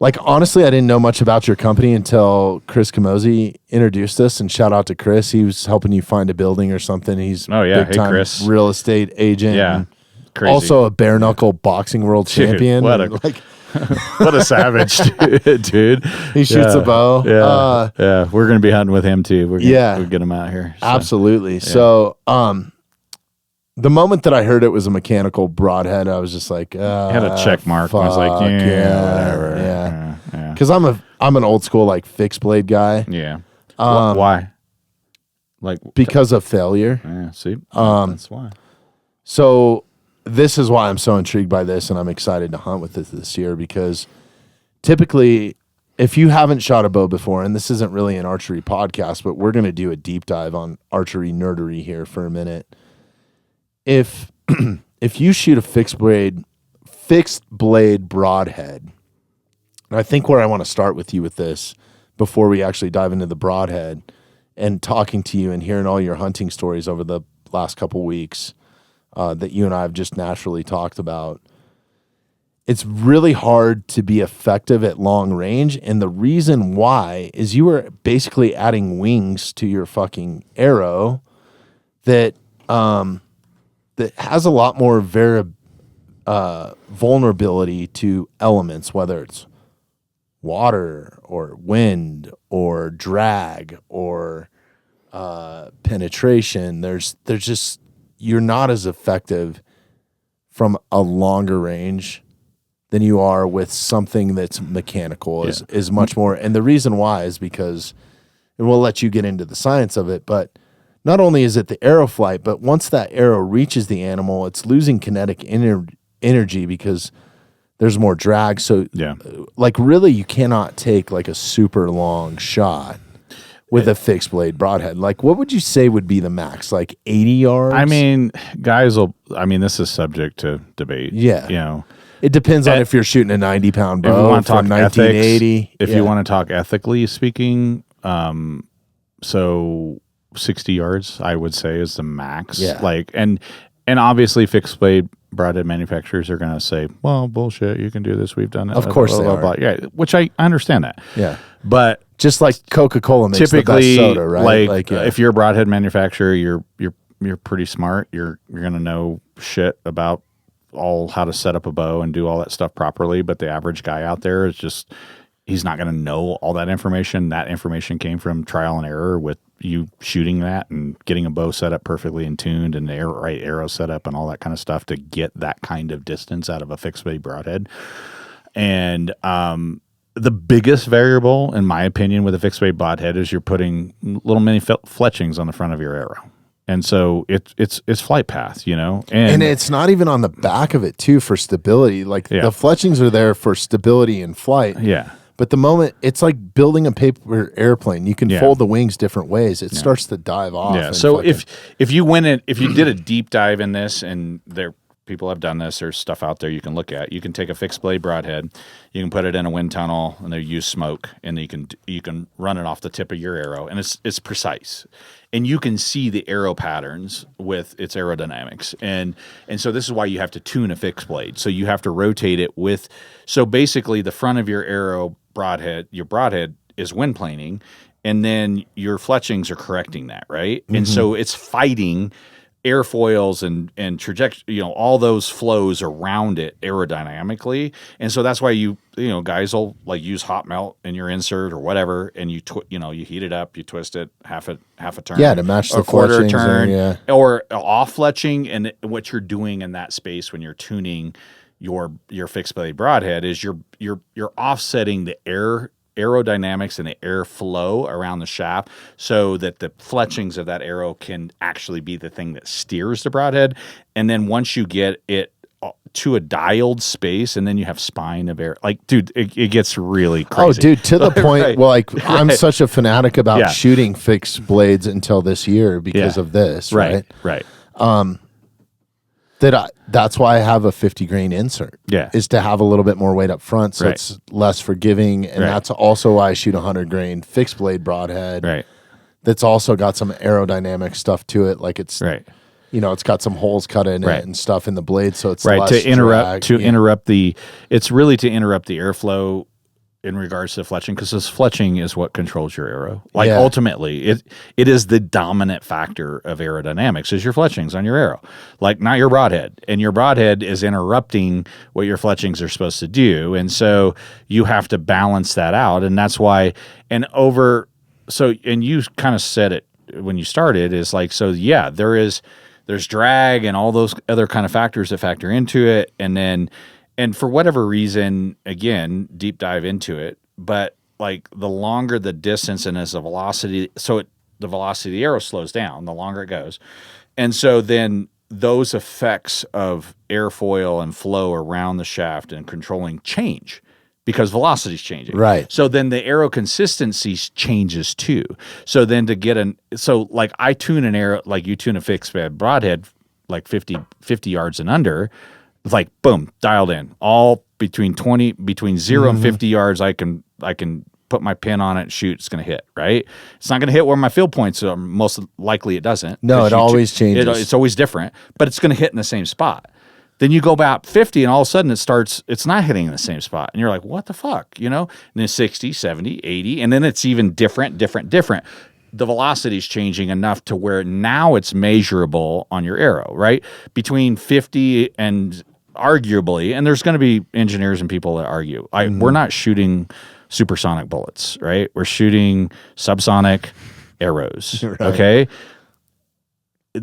Like, honestly, I didn't know much about your company until Chris Camozzi introduced us, and shout out to Chris. He was helping you find a building or something. He's big time Chris. real estate agent. Yeah. Crazy. Also a bare knuckle boxing world champion. What a savage dude. He shoots a bow. Yeah. We're going to be hunting with him too. We'll get him out here. So. Absolutely. Yeah. So, the moment that I heard it was a mechanical broadhead, I was just like, I had a check mark. I was like, whatever. Yeah. Because I'm an old school like fixed blade guy. Yeah. Why? Like because of failure. Yeah. See, that's why. So this is why I'm so intrigued by this, and I'm excited to hunt with it this year because typically, if you haven't shot a bow before, and this isn't really an archery podcast, but we're going to do a deep dive on archery nerdery here for a minute. If you shoot a fixed blade broadhead, and I think where I want to start with you with this before we actually dive into the broadhead and talking to you and hearing all your hunting stories over the last couple weeks that you and I have just naturally talked about, it's really hard to be effective at long range. And the reason why is you were basically adding wings to your fucking arrow that has a lot more vulnerability to elements, whether it's water or wind or drag or penetration. There's just, you're not as effective from a longer range than you are with something that's mechanical is much more. And the reason why is because, and we'll let you get into the science of it, but not only is it the arrow flight, but once that arrow reaches the animal, it's losing kinetic energy because there's more drag. So, like, really, you cannot take like a super long shot with a fixed blade broadhead. Like, what would you say would be the max? Like 80 yards? I mean, this is subject to debate. Yeah. You know, it depends on if you're shooting a 90-pound bow from 1980. Ethics, if you want to talk ethically speaking, so 60 yards, I would say, is the max. Yeah. Like, and obviously fixed blade broadhead manufacturers are going to say, well, bullshit, you can do this. We've done it. Of course they are. Yeah, which I understand that. Yeah. But just like Coca-Cola makes typically, the best soda, right? Like if you're a broadhead manufacturer, you're pretty smart. You're going to know shit about how to set up a bow and do all that stuff properly. But the average guy out there is just, he's not going to know all that information. That information came from trial and error with you shooting that and getting a bow set up perfectly and tuned and the right arrow set up and all that kind of stuff to get that kind of distance out of a fixed blade broadhead. And the biggest variable, in my opinion, with a fixed blade broadhead is you're putting little mini fletchings on the front of your arrow. And so it's flight path, you know, and it's not even on the back of it too for stability. Like the fletchings are there for stability in flight. Yeah. But the moment it's like building a paper airplane, you can fold the wings different ways. It starts to dive off. Yeah. So if you did a deep dive in this, and people have done this, there's stuff out there you can look at. You can take a fixed blade broadhead, you can put it in a wind tunnel, and they use smoke, and you can run it off the tip of your arrow, and it's precise, and you can see the arrow patterns with its aerodynamics, and so this is why you have to tune a fixed blade. So you have to rotate it with. So basically, the front of your arrow broadhead, your broadhead is wind planing, and then your fletchings are correcting that, right? Mm-hmm. And so it's fighting airfoils and trajectory, you know, all those flows around it aerodynamically. And so that's why you guys will like use hot melt in your insert or whatever, and you heat it up, you twist it half a turn. Yeah, to match the quarter turn, or off fletching. And what you're doing in that space when you're tuning your fixed blade broadhead is you're offsetting the aerodynamics and the air flow around the shaft so that the fletchings of that arrow can actually be the thing that steers the broadhead. And then once you get it to a dialed space, and then you have spine of air, like, dude, it gets really crazy. Oh, dude, to the point, right. Well, like, right. I'm such a fanatic about shooting fixed blades until this year because of this, right? Right. That's why I have a 50 grain insert. Yeah. Is to have a little bit more weight up front, so it's less forgiving. And that's also why I shoot 100 grain fixed blade broadhead. Right. That's also got some aerodynamic stuff to it. Like it's, you know, it's got some holes cut in it and stuff in the blade. So it's less to interrupt, drag. it's really to interrupt the airflow in regards to fletching, because this fletching is what controls your arrow. Like ultimately, it is the dominant factor of aerodynamics is your fletchings on your arrow, like not your broadhead. And your broadhead is interrupting what your fletchings are supposed to do, and so you have to balance that out. And that's why. And you kind of said it when you started is like, so yeah, there's drag and all those other kind of factors that factor into it, and for whatever reason, again, deep dive into it, but like the longer the distance and as the velocity, the velocity of the arrow slows down, the longer it goes. And so then those effects of airfoil and flow around the shaft and controlling change because velocity is changing. Right. So then the arrow consistency changes too. So then like I tune an arrow, like you tune a fixed bed broadhead, like 50 yards and under. It's like boom, dialed in. All between 0 and 50 yards, I can put my pin on it and shoot. It's going to hit, right? It's not going to hit where my field points are. Most likely it doesn't. No, it always changes. It's always different, but it's going to hit in the same spot. Then you go about 50 and all of a sudden it's not hitting in the same spot. And you're like, what the fuck, you know? And then 60, 70, 80, and then it's even different. The velocity is changing enough to where now it's measurable on your arrow, right? Between 50 and arguably, and there's going to be engineers and people that argue, we're not shooting supersonic bullets, right? We're shooting subsonic arrows, okay?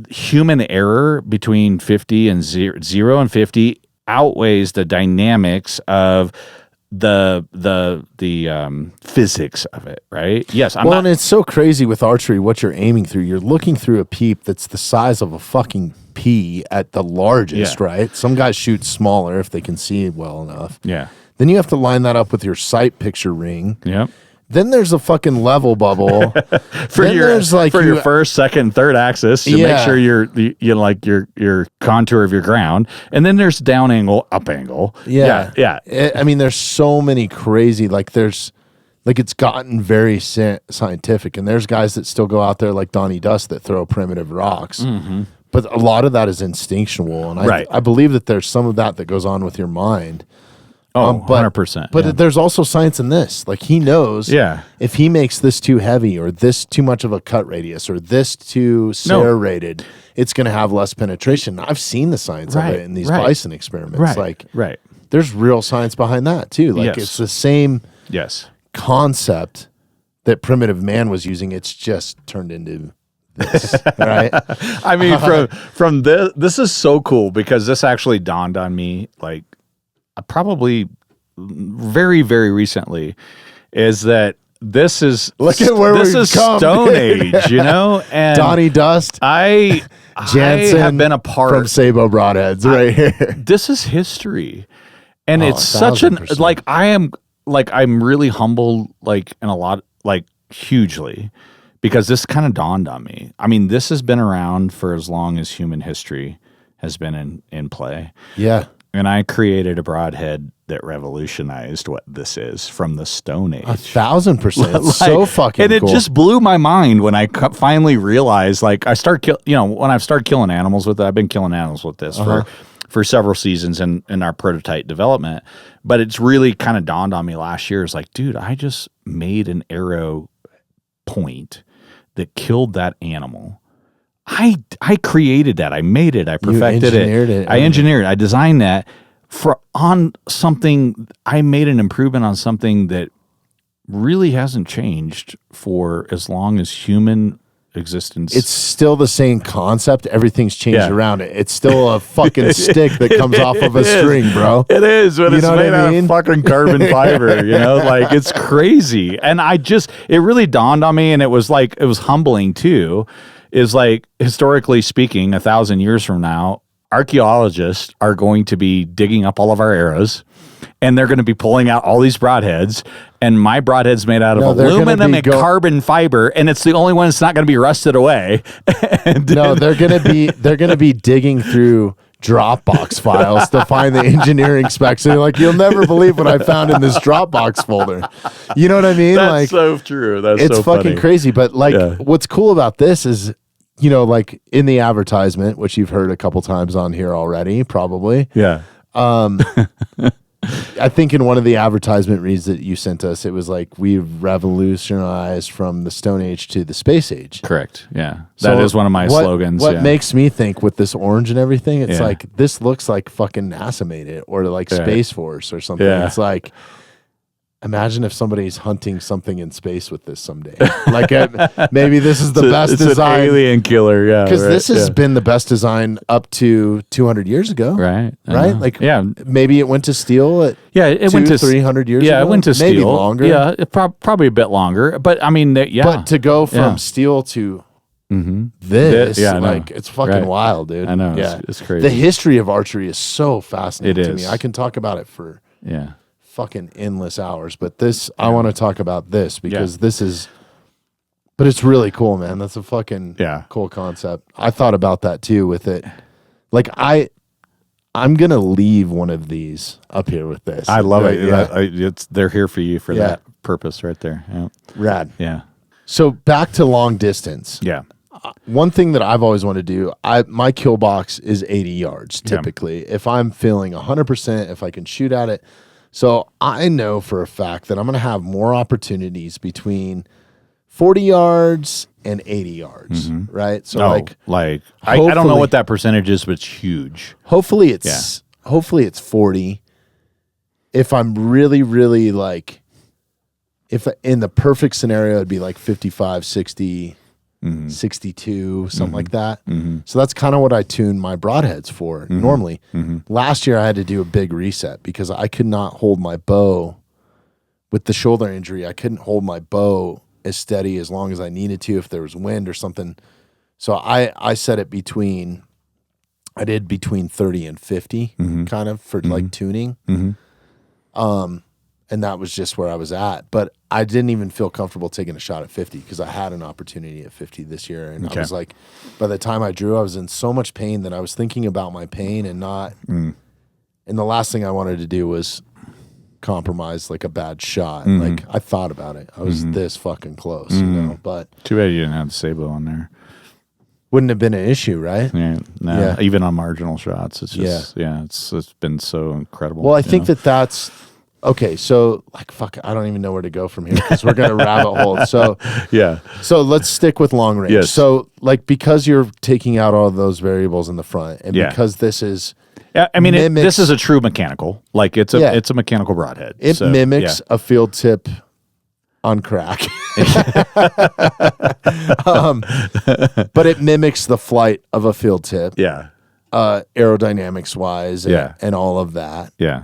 Human error between 50 and 0 and 50 outweighs the dynamics of the physics of it, right? Yes. And it's so crazy with archery what you're aiming through. You're looking through a peep that's the size of a fucking pea at the largest, right? Some guys shoot smaller if they can see well enough. Yeah. Then you have to line that up with your sight picture ring. Yep. Then there's a fucking level bubble for your first, second, third axis to make sure your contour of your ground, and then there's down angle, up angle. Yeah. I mean, there's so many crazy it's gotten very scientific, and there's guys that still go out there like Donnie Dust that throw primitive rocks, but a lot of that is instinctual, and I believe that there's some of that goes on with your mind. Oh, 100%. But there's also science in this. Like he knows if he makes this too heavy or this too much of a cut radius or this too serrated, it's going to have less penetration. I've seen the science of it in these bison experiments. There's real science behind that too. Like it's the same concept that primitive man was using. It's just turned into this, right? I mean, from this is so cool because this actually dawned on me like probably very, very recently is that this is Stone Age, you know? And Donnie Dust, Jansen have been a part from SABO Broadheads right here. This is history. And it's such I'm really humbled in a lot, hugely, because this kind of dawned on me. I mean, this has been around for as long as human history has been in play. Yeah. And I created a broadhead that revolutionized what this is from the Stone Age. 1,000%. So fucking cool. And it just blew my mind when I finally realized, when I've started killing animals with it. I've been killing animals with this for several seasons in our prototype development. But it's really kind of dawned on me last year. It's like, dude, I just made an arrow point that killed that animal. I created that. I made it. I perfected it. I engineered it. I designed that on something. I made an improvement on something that really hasn't changed for as long as human existence. It's still the same concept. Everything's changed around it. It's still a fucking stick that comes off of a string, bro. It is, but it's made out of fucking carbon fiber, it's crazy. And it really dawned on me, and it was humbling too. Is historically speaking, 1,000 years from now, archaeologists are going to be digging up all of our arrows, and they're going to be pulling out all these broadheads. And my broadhead's made out of aluminum and carbon fiber, and it's the only one that's not going to be rusted away. They're going to be digging through Dropbox files to find the engineering specs. And you're like, you'll never believe what I found in this Dropbox folder. You know what I mean? That's like, so true. That's it's so fucking funny. crazy. But like, what's cool about this is, you know, like in the advertisement, which you've heard a couple times on here already, probably. Yeah. I think in one of the advertisement reads that you sent us, it was like, we've revolutionized from the Stone Age to the Space Age. Correct. Yeah. That is one of my slogans. What makes me think with this orange and everything, it's like, this looks like fucking NASA made it, or like Space Force or something. Yeah. It's like, imagine if somebody's hunting something in space with this someday. Like maybe this is the best it's design. An alien killer, yeah. Because this has been the best design up to 200 years ago. Right. Right? Like, maybe it went to steel at it went to 300 years ago. Yeah, it went to steel. Maybe longer. Yeah, probably a bit longer. But I mean, But to go from steel to this, like, it's fucking wild, dude. I know. Yeah. It's crazy. The history of archery is so fascinating to is. me. I can talk about it for fucking endless hours. But this, I want to talk about this because this is, but it's really cool, man. That's a fucking cool concept. I thought about that too with it. Like, I'm going to leave one of these up here with this. I love it. Yeah. They're here for you for that purpose right there. Yeah. Rad. Yeah. So back to long distance. Yeah. One thing that I've always wanted to do, my kill box is 80 yards typically. If I'm feeling 100%, if I can shoot at it. So I know for a fact that I'm going to have more opportunities between 40 yards and 80 yards, right? So I don't know what that percentage is, but it's huge. Hopefully it's 40. If I'm really, really like, if in the perfect scenario, it'd be like 55, 60, 62, something like that. So that's kind of what I tune my broadheads for normally. Last year I had to do a big reset because I could not hold my bow with the shoulder injury. I couldn't hold my bow as steady as long as I needed to if there was wind or something. So I set it between 30 and 50 kind of for like tuning. And that was just where I was at. But I didn't even feel comfortable taking a shot at 50 because I had an opportunity at 50 this year. And I was like, by the time I drew, I was in so much pain that I was thinking about my pain and not. And the last thing I wanted to do was compromise like a bad shot. Like, I thought about it. I was this fucking close, you know. But too bad you didn't have the SABO on there. Wouldn't have been an issue, right? Yeah, no, even on marginal shots, it's just it's been so incredible. Well, I think that's okay. So like, fuck, I don't even know where to go from here because we're gonna rabbit hole. So so let's stick with long range. Yes. So like, because you're taking out all those variables in the front, and because this is, I mean, this is a true mechanical. Like, it's a mechanical broadhead. It mimics a field tip on crack. But it mimics the flight of a field tip. Yeah. Aerodynamics wise and all of that. Yeah.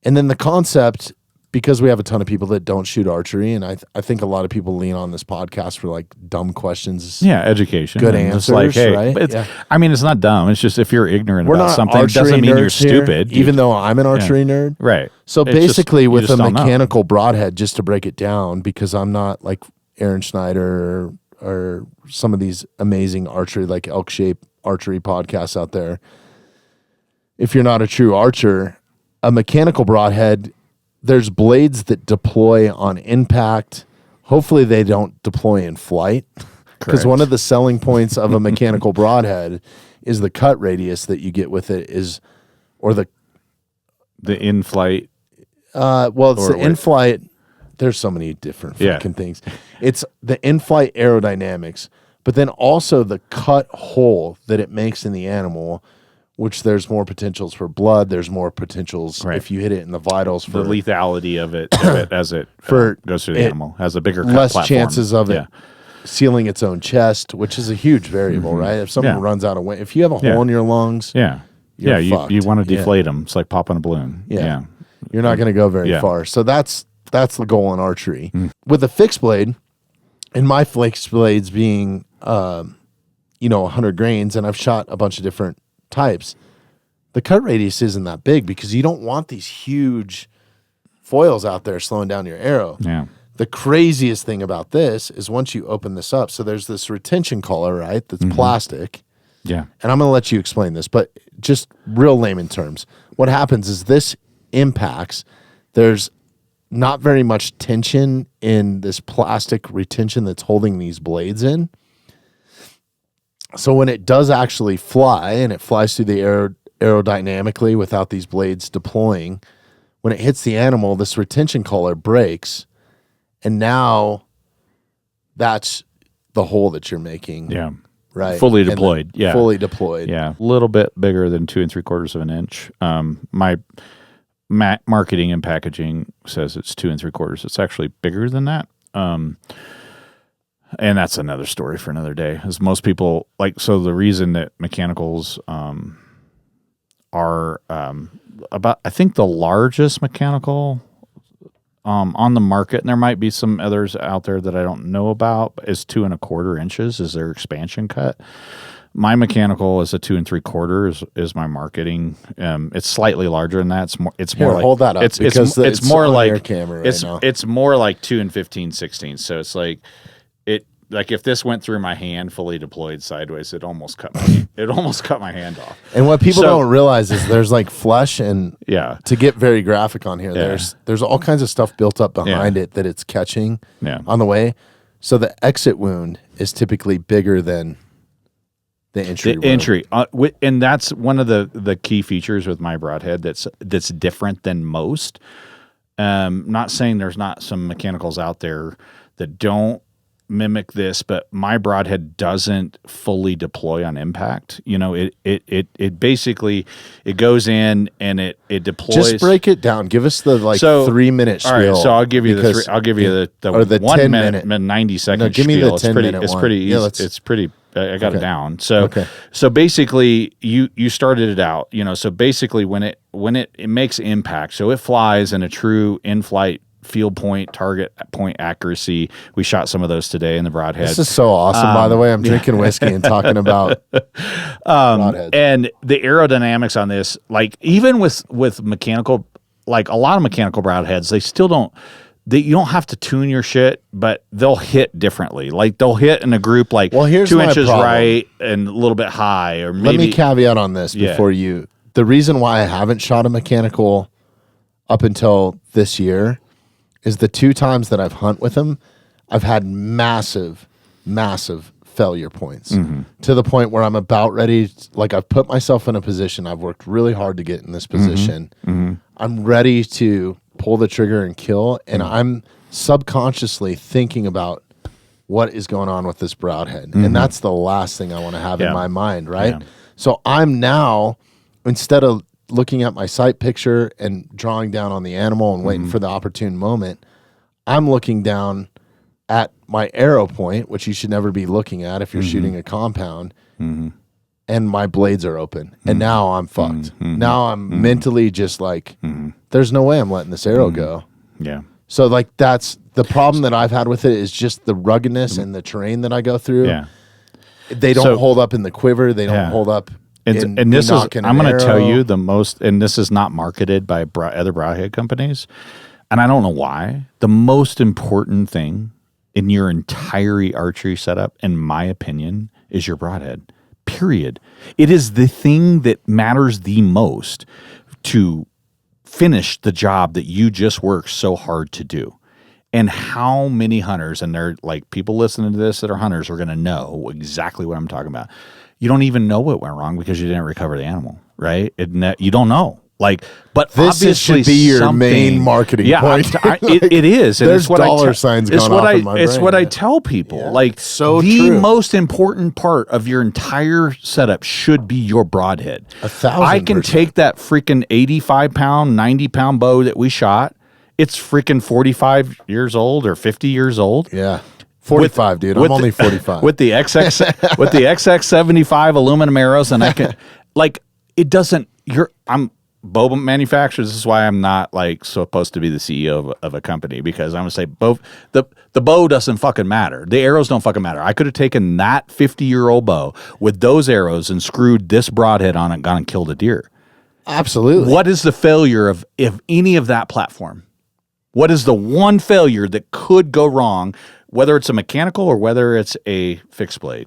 And then the concept, because we have a ton of people that don't shoot archery, and I think a lot of people lean on this podcast for like dumb questions. Yeah, education. Good answers, like, hey, right? I mean, it's not dumb. It's just if you're ignorant We're about not something, it doesn't mean you're stupid. Even though I'm an archery nerd. Right. So It's basically just, with a don't know. mechanical broadhead, just to break it down, because I'm not like Aaron Schneider or some of these amazing archery, like Elk Shape archery podcasts out there. If you're not a true archer, a mechanical broadhead, there's blades that deploy on impact. Hopefully they don't deploy in flight, because one of the selling points of a mechanical broadhead is the cut radius that you get with it or the in-flight. Well, it's the in-flight. There's so many different fucking things. It's the in-flight aerodynamics, but then also the cut hole that it makes in the animal, which there's more potentials for blood. There's more potentials if you hit it in the vitals for the lethality of it as it goes through the animal. Has a bigger cut less platform. chances of it sealing its own chest, which is a huge variable, right? If someone runs out of wind, if you have a hole in your lungs, you want to deflate them. It's like popping a balloon. Yeah. You're not going to go very far. So that's the goal in archery. With a fixed blade, and my fixed blades being 100 grains, and I've shot a bunch of different types, the cut radius isn't that big because you don't want these huge foils out there slowing down your arrow. Yeah. The craziest thing about this is once you open this up, so there's this retention collar, right? That's plastic. Yeah. And I'm going to let you explain this, but just real layman terms. What happens is this impacts, there's not very much tension in this plastic retention that's holding these blades in. So when it does actually fly, and it flies through the air aerodynamically without these blades deploying, when it hits the animal, this retention collar breaks, and now that's the hole that you're making. Yeah. Right. Fully deployed. Yeah. Fully deployed. Yeah. A little bit bigger than 2 3/4 of an inch. My marketing and packaging says it's 2 3/4. It's actually bigger than that. And that's another story for another day. As most people so the reason that mechanicals are about, I think the largest mechanical on the market, and there might be some others out there that I don't know about, is 2 1/4 inches is their expansion cut. My mechanical is a 2 3/4 is my marketing. It's slightly larger than that. It's more like, hold that up, because it's more on like your camera right now. It's more like 2 15/16. So it's like if this went through my hand fully deployed sideways, it almost cut my hand off. And what people don't realize is there's like flesh, and to get very graphic on here, there's all kinds of stuff built up behind it that it's catching on the way. So the exit wound is typically bigger than the entry wound. And that's one of the key features with my broadhead that's different than most. Not saying there's not some mechanicals out there that don't mimic this, but my broadhead doesn't fully deploy on impact. It basically it goes in and it deploys. Just break it down. Give us the 3-minute spiel. All right, so I'll give you the 1 minute 90-second. No, give me spiel. the 10-minute. It's pretty easy. Yeah, it's pretty. I got it down. So basically, you started it out. So basically, when it makes impact, so it flies in a true in-flight field point, target point accuracy. We shot some of those today in the broadhead. This is so awesome, by the way. I'm drinking whiskey and talking about broadheads. And the aerodynamics on this, even with mechanical, a lot of mechanical broadheads, they still don't. You don't have to tune your shit, but they'll hit differently. They'll hit in a group 2 inches right and a little bit high, or maybe. Let me caveat on this before you. The reason why I haven't shot a mechanical up until this year is the 2 times that I've hunt with them, I've had massive failure points to the point where I'm about ready. I've put myself in a position. I've worked really hard to get in this position. I'm ready to pull the trigger and kill, and I'm subconsciously thinking about what is going on with this broadhead, and that's the last thing I want to have in my mind, right? Yeah. So I'm now, instead of looking at my sight picture and drawing down on the animal and waiting for the opportune moment, I'm looking down at my arrow point, which you should never be looking at if you're shooting a compound, and my blades are open. And now I'm fucked. Now I'm mentally just there's no way I'm letting this arrow go. Yeah. So that's the problem that I've had with it, is just the ruggedness and the terrain that I go through. Yeah. They don't hold up in the quiver. They don't hold up. And this is, I'm going to tell you the most, and this is not marketed by other broadhead companies, and I don't know why. The most important thing in your entire archery setup, in my opinion, is your broadhead. Period. It is the thing that matters the most to finish the job that you just worked so hard to do. And how many hunters, and they're people listening to this that are hunters, are going to know exactly what I'm talking about. You don't even know what went wrong because you didn't recover the animal, right? You don't know. But this obviously should be your main marketing point. It is. And there's dollar signs going off in my brain. It's what I tell people. So the true. most important part of your entire setup should be your broadhead. 1,000%. I can take that freaking 85-pound, 90-pound bow that we shot. It's freaking 45 years old or 50 years old. Yeah. 45, dude. I'm only 45. With the XX75 aluminum arrows, and I can it doesn't. I'm bow manufacturer. This is why I'm not supposed to be the CEO of a company, because I'm gonna say the bow doesn't fucking matter. The arrows don't fucking matter. I could have taken that 50-year-old bow with those arrows and screwed this broadhead on it, gone and killed a deer. Absolutely. What is the failure of any of that platform? What is the one failure that could go wrong, whether it's a mechanical or whether it's a fixed blade?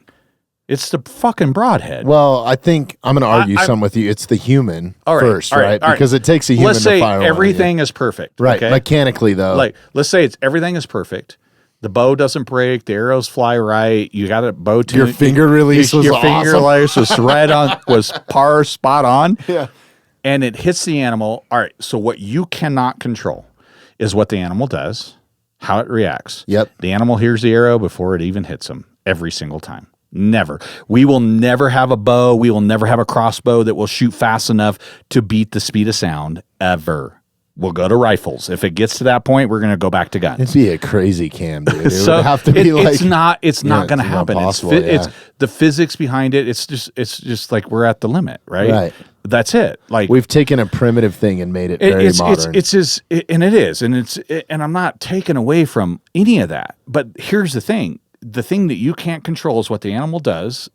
It's the fucking broadhead. Well, I think I'm going to argue something with you. It's the human first, right? Because it takes a human let's to say fire everything is perfect. Right. Okay? Mechanically, though. Like, let's say everything is perfect. The bow doesn't break. The arrows fly right. You got a bow tune. Your finger release was Your awesome. finger release was right on, was spot on. Yeah. And it hits the animal. All right. So what you cannot control is what the animal does, how it reacts. Yep. The animal hears the arrow before it even hits them every single time. Never. We will never have a bow. We will never have a crossbow that will shoot fast enough to beat the speed of sound ever. We'll go to rifles. If it gets to that point, we're going to go back to guns. It'd be a crazy cam, dude. It So would have to be like... It's not going to happen. It's the physics behind it. It's just like we're at the limit, right? Right. That's it. Like we've taken a primitive thing and made it very modern. And I'm not taking away from any of that. But here's the thing. The thing that you can't control is what the animal does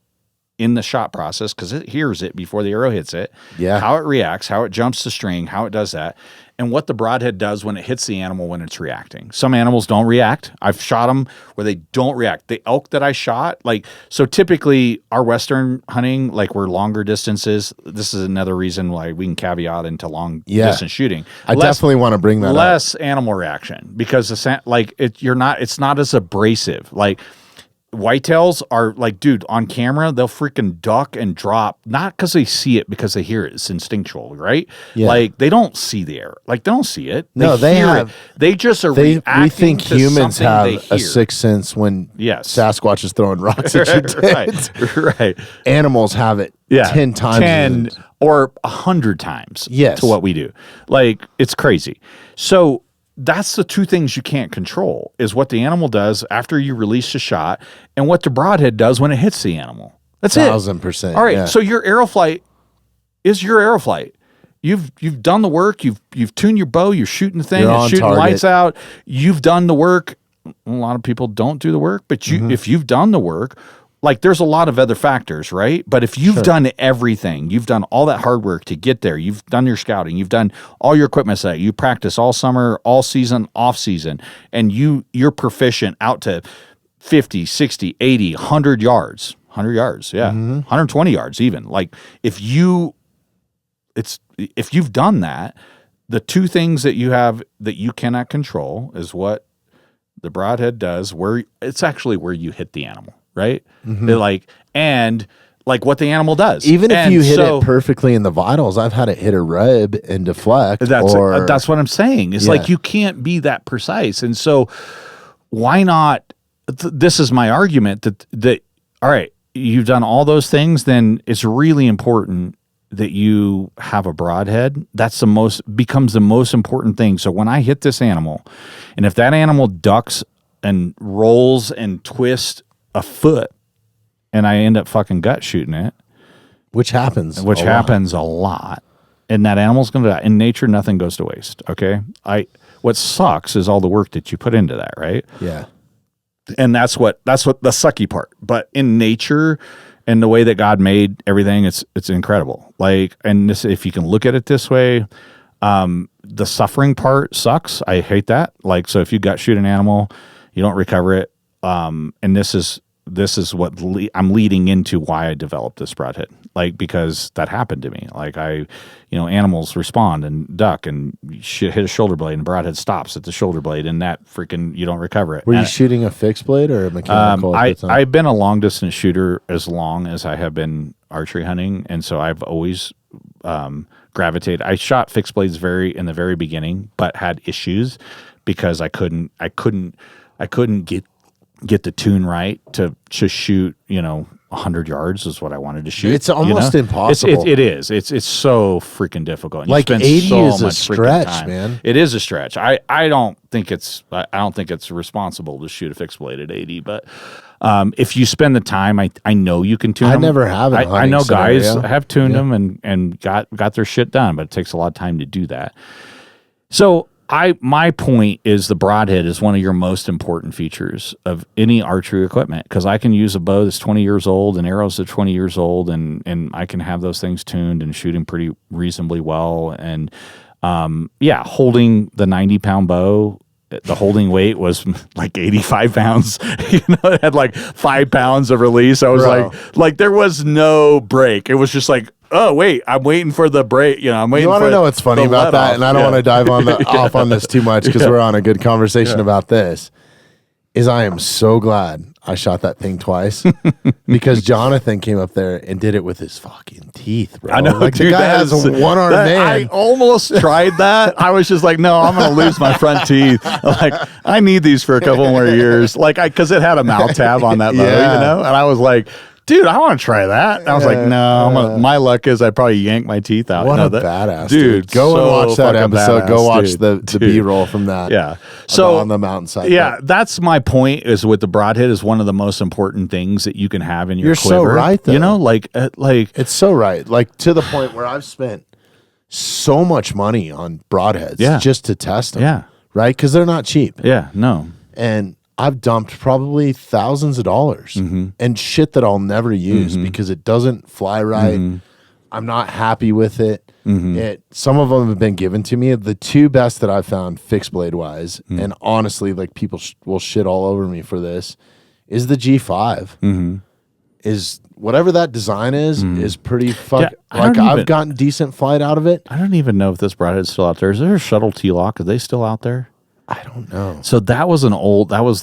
in the shot process, because it hears it before the arrow hits it. Yeah. How it reacts, how it jumps the string, how it does that, and what the broadhead does when it hits the animal when it's reacting. Some animals don't react. I've shot them where they don't react. The elk that I shot, so typically our Western hunting, like we're longer distances. This is another reason why we can caveat into long distance shooting. I definitely want to bring that less animal reaction, because it's not as abrasive. Like, whitetails are like, dude, on camera, they'll freaking duck and drop, not because they see it, because they hear it. It's instinctual, right? Yeah. Like, they don't see the arrow. Like, they don't see it. They hear it. They just are reacting. We think to humans have a sixth sense when Sasquatch is throwing rocks at you. Right. Animals have it 10 times. 10 or 100 times to what we do. Like, it's crazy. So that's the two things you can't control, is what the animal does after you release the shot and what the broadhead does when it hits the animal. That's 1,000%. All right. So your arrow flight is your arrow flight. You've done the work. You've tuned your bow. You're shooting the thing. You're shooting lights out. You've done the work. A lot of people don't do the work, but if you've done the work, like, there's a lot of other factors, right? But if you've done everything, you've done all that hard work to get there, you've done your scouting, you've done all your equipment set, you practice all summer, all season, off season, and you're proficient out to 50, 60, 80, 100 yards, 120 yards even. Like, if you've done that, the two things that you have that you cannot control is what the broadhead does, where it's actually where you hit the animal. Right? They're like what the animal does. Even if you hit it perfectly in the vitals, I've had it hit a rib and deflect. That's what I'm saying. It's like, you can't be that precise. And so why not? This is my argument that all right, you've done all those things, then it's really important that you have a broadhead. Becomes the most important thing. So when I hit this animal, and if that animal ducks and rolls and twists a foot and I end up fucking gut shooting it, which happens a lot, and that animal's going to die. In nature, nothing goes to waste. Okay. What sucks is all the work that you put into that. Right. Yeah. And that's what the sucky part, but in nature and the way that God made everything, it's incredible. Like, and this, if you can look at it this way, the suffering part sucks. I hate that. Like, so if you gut shoot an animal, you don't recover it. And this is what I'm leading into why I developed this broadhead, like, because that happened to me. Like, animals respond and duck and hit a shoulder blade, and the broadhead stops at the shoulder blade, and that freaking, you don't recover it. Were you shooting a fixed blade or a mechanical? I've been a long distance shooter as long as I have been archery hunting, and so I've always gravitated. I shot fixed blades in the very beginning, but had issues because I couldn't get the tune right to shoot, 100 yards is what I wanted to shoot. It's almost impossible. It is. It's so freaking difficult. And like 80 is a stretch, man. It is a stretch. I don't think it's responsible to shoot a fixed blade at 80, but if you spend the time, I know you can tune them. I never have. I know guys have tuned them and got their shit done, but it takes a lot of time to do that. So my point is the broadhead is one of your most important features of any archery equipment, because I can use a bow that's 20 years old and arrows that are 20 years old, and I can have those things tuned and shooting pretty reasonably well. And holding the 90-pound bow the holding weight was like 85 pounds. It had like 5 pounds of release. I was like there was no break. It was just like, oh wait, I'm waiting for the break. I'm waiting. You want to know what's funny about that? And I don't want to dive on off on this too much because we're on a good conversation about this. Is I am so glad I shot that thing twice because Jonathan came up there and did it with his fucking teeth, bro. I know, like dude, the guy has a one-armed man. I almost tried that. I was just like, no, I'm going to lose my front teeth. Like, I need these for a couple more years. Like, because it had a mouth tab on that bow, and I was like, dude, I want to try that. And I was like, no, my luck is I probably yank my teeth out. What a badass, dude. Go and watch that episode. Badass, go watch the B-roll from that. Yeah. So on the mountainside. Yeah, that's my point is with the broadhead is one of the most important things that you can have in your quiver. You're so right, though. Like it's so right. Like to the point where I've spent so much money on broadheads just to test them. Yeah. Right? Because they're not cheap. Yeah, no. And I've dumped probably thousands of dollars and shit that I'll never use because it doesn't fly right. I'm not happy with it. Some of them have been given to me. The two best that I've found fixed blade wise, and honestly, like people will shit all over me for this, is the G5. Is whatever that design is pretty fuck. I've gotten decent flight out of it. I don't even know if this broadhead's still out there. Is there a shuttle T-lock? Are they still out there? I don't know. So that was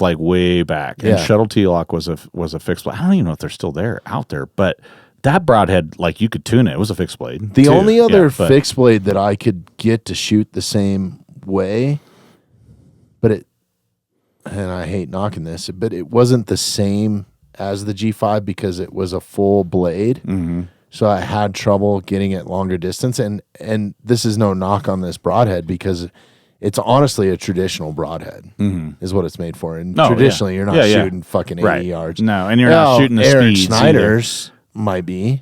like way back. And shuttle T-lock was a fixed blade. I don't even know if they're still out there, but that broadhead, like you could tune it. It was a fixed blade. The only other fixed blade that I could get to shoot the same way, and I hate knocking this, but it wasn't the same as the G5 because it was a full blade. So I had trouble getting it longer distance. And this is no knock on this broadhead because it's honestly a traditional broadhead is what it's made for. And traditionally, you're not shooting fucking 80 yards. No, and you're not shooting the Aaron speeds Schneider's might be.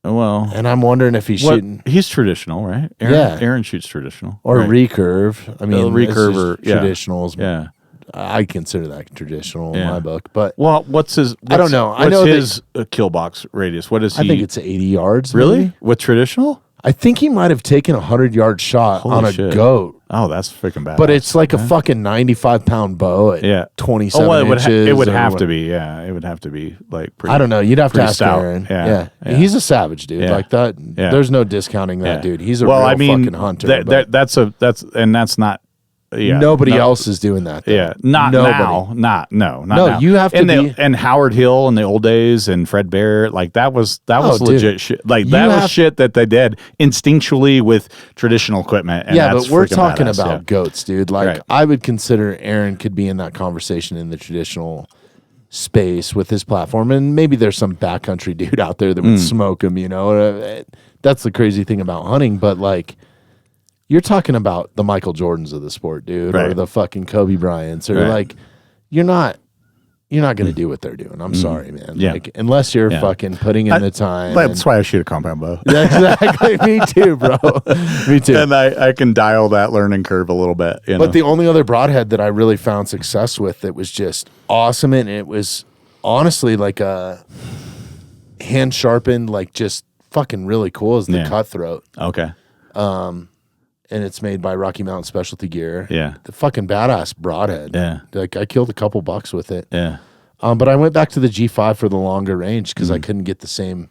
Well, and I'm wondering if he's shooting. He's traditional, right? Aaron shoots traditional. Or recurve. I mean, recurve or traditionals. Yeah. I consider that traditional in my book. But what's his? I don't know. I know his kill box radius. What is he? I think it's 80 yards. Really? Maybe? With traditional? I think he might have taken a 100-yard shot on a goat. Oh, that's freaking bad. But it's like a fucking 95-pound bow at 27 inches. It would have to be. Yeah, it would have to be like pretty. I don't know. You'd have to ask stout. Aaron. Yeah. He's a savage, dude. Like that. There's no discounting that dude. He's a real fucking hunter. That's not. Yeah, nobody else is doing that. Though. Yeah, not now. Not now. You have to and Howard Hill in the old days and Fred Bear, like that was legit shit. Like that was shit that they did instinctually with traditional equipment. And but we're talking about goats, dude. Like I would consider Aaron could be in that conversation in the traditional space with his platform, and maybe there's some backcountry dude out there that would smoke him. That's the crazy thing about hunting, but like. You're talking about the Michael Jordans of the sport, dude, or the fucking Kobe Bryants, or like you're not going to do what they're doing. I'm sorry, man. Yeah. Like, unless you're fucking putting in the time. That's why I shoot a compound bow. Yeah, exactly. Me too, bro. Me too. And I can dial that learning curve a little bit. But the only other broadhead that I really found success with that was just awesome, and it was honestly like a hand sharpened, like just fucking really cool is the Cutthroat. Okay. And it's made by Rocky Mountain Specialty Gear. Yeah. The fucking badass broadhead. Yeah. Like I killed a couple bucks with it. Yeah. But I went back to the G5 for the longer range because I couldn't get the same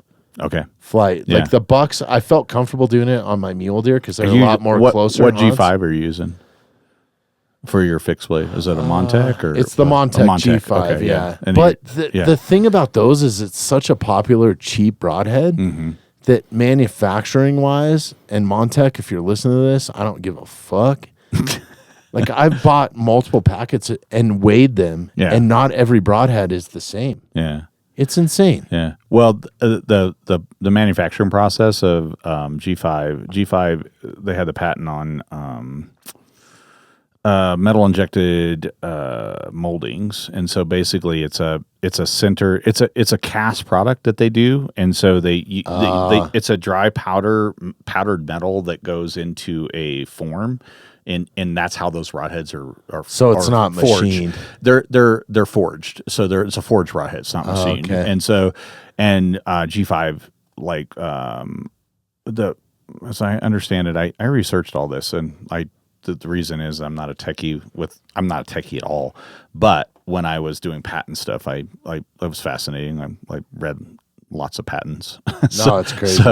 flight. Yeah. Like the bucks, I felt comfortable doing it on my mule deer because they're a lot more closer. What G5 are you using for your fixed blade? Is it a Montec or? It's the Montec G5. Okay, yeah. But the thing about those is it's such a popular cheap broadhead. That manufacturing wise and Montec, if you're listening to this, I don't give a fuck. Like I've bought multiple packets and weighed them, and not every broadhead is the same. Yeah, it's insane. Yeah. Well, the manufacturing process of G5, they had the patent on metal injected moldings, and so basically it's a it's a cast product that they do, and so they it's a dry powdered metal that goes into a form, and that's how those broadheads are so it's not forged. Machined. They're forged, so it's a forged broadhead. It's not machined. Okay. And so G5 like as I understand it, I researched all this, and the reason is I'm not a techie at all. But when I was doing patent stuff, I was fascinating. I read lots of patents. No, it's crazy.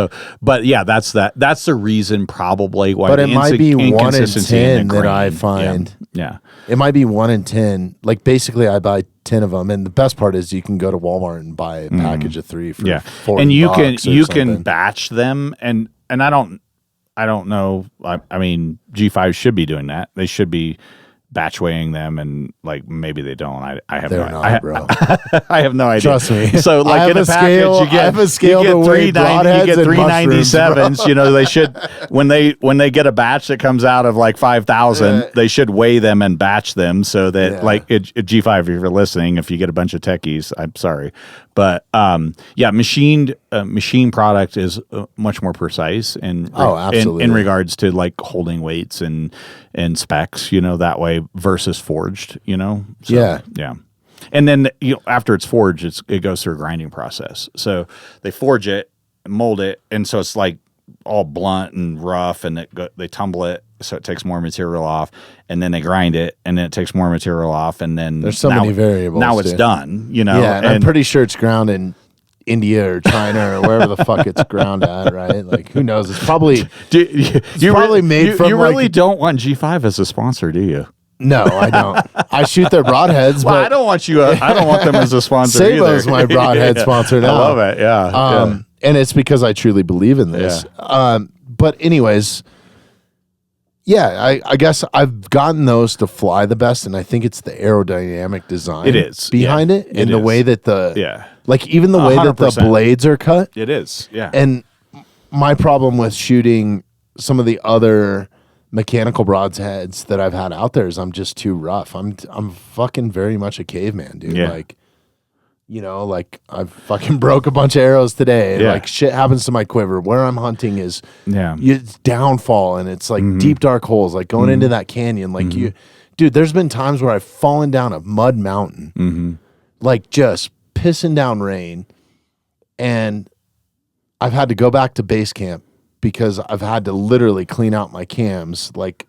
But yeah, that's the reason probably why. But it might be 1 in 10 that I find. Yeah. It might be 1 in 10. Like basically, I buy 10 of them, and the best part is you can go to Walmart and buy a package of 3 for $40. And you can batch them, and I don't know. I mean, G5 should be doing that. They should be batch weighing them, and like maybe they don't. I have bro. I have no idea. Trust me. So like in a package, you get 397s. You know, they should when they get a batch that comes out of like 5,000, they should weigh them and batch them so that like at G5, if you're listening, if you get a bunch of techies, I'm sorry, but machine product is much more precise in regards to like holding weights and specs, you know, that way versus forged, you know? So, yeah. And then after it's forged, it goes through a grinding process. So they forge it, mold it, and so it's like all blunt and rough, and they tumble it, so it takes more material off, and then they grind it, and then it takes more material off, and then there's so many variables. Now it's done, you know? Yeah, and I'm pretty sure it's ground in India or China or wherever the fuck it's ground at, right? Like, who knows? It's probably made from. You really don't want G5 as a sponsor, do you? No, I don't. I shoot their broadheads, well, but I don't want them as a sponsor. SABO's my broadhead sponsor now. I love it. Yeah. And it's because I truly believe in this. Yeah. But anyways, I guess I've gotten those to fly the best, and I think it's the aerodynamic design behind it, and the way that like even the way 100%. That the blades are cut. It is, yeah. And my problem with shooting some of the other mechanical broadheads that I've had out there is I'm just too rough. I'm fucking very much a caveman, dude. Yeah. Like, you know, like I've fucking broke a bunch of arrows today. Yeah. Like shit happens to my quiver. Where I'm hunting is it's downfall, and it's like deep dark holes, like going into that canyon. Like dude, there's been times where I've fallen down a mud mountain, like just pissing down rain, and I've had to go back to base camp because I've had to literally clean out my cams, like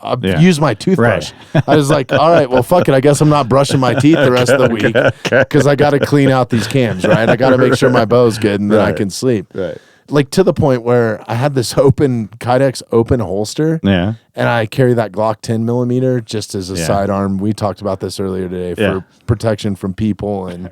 I've used my toothbrush. Right. I was like, all right, well, fuck it. I guess I'm not brushing my teeth the rest of the week because I got to clean out these cams, right? I got to make sure my bow's good, and then I can sleep. Right. Like to the point where I had this Kydex open holster, and I carry that Glock 10 millimeter just as a sidearm. We talked about this earlier today for protection from people and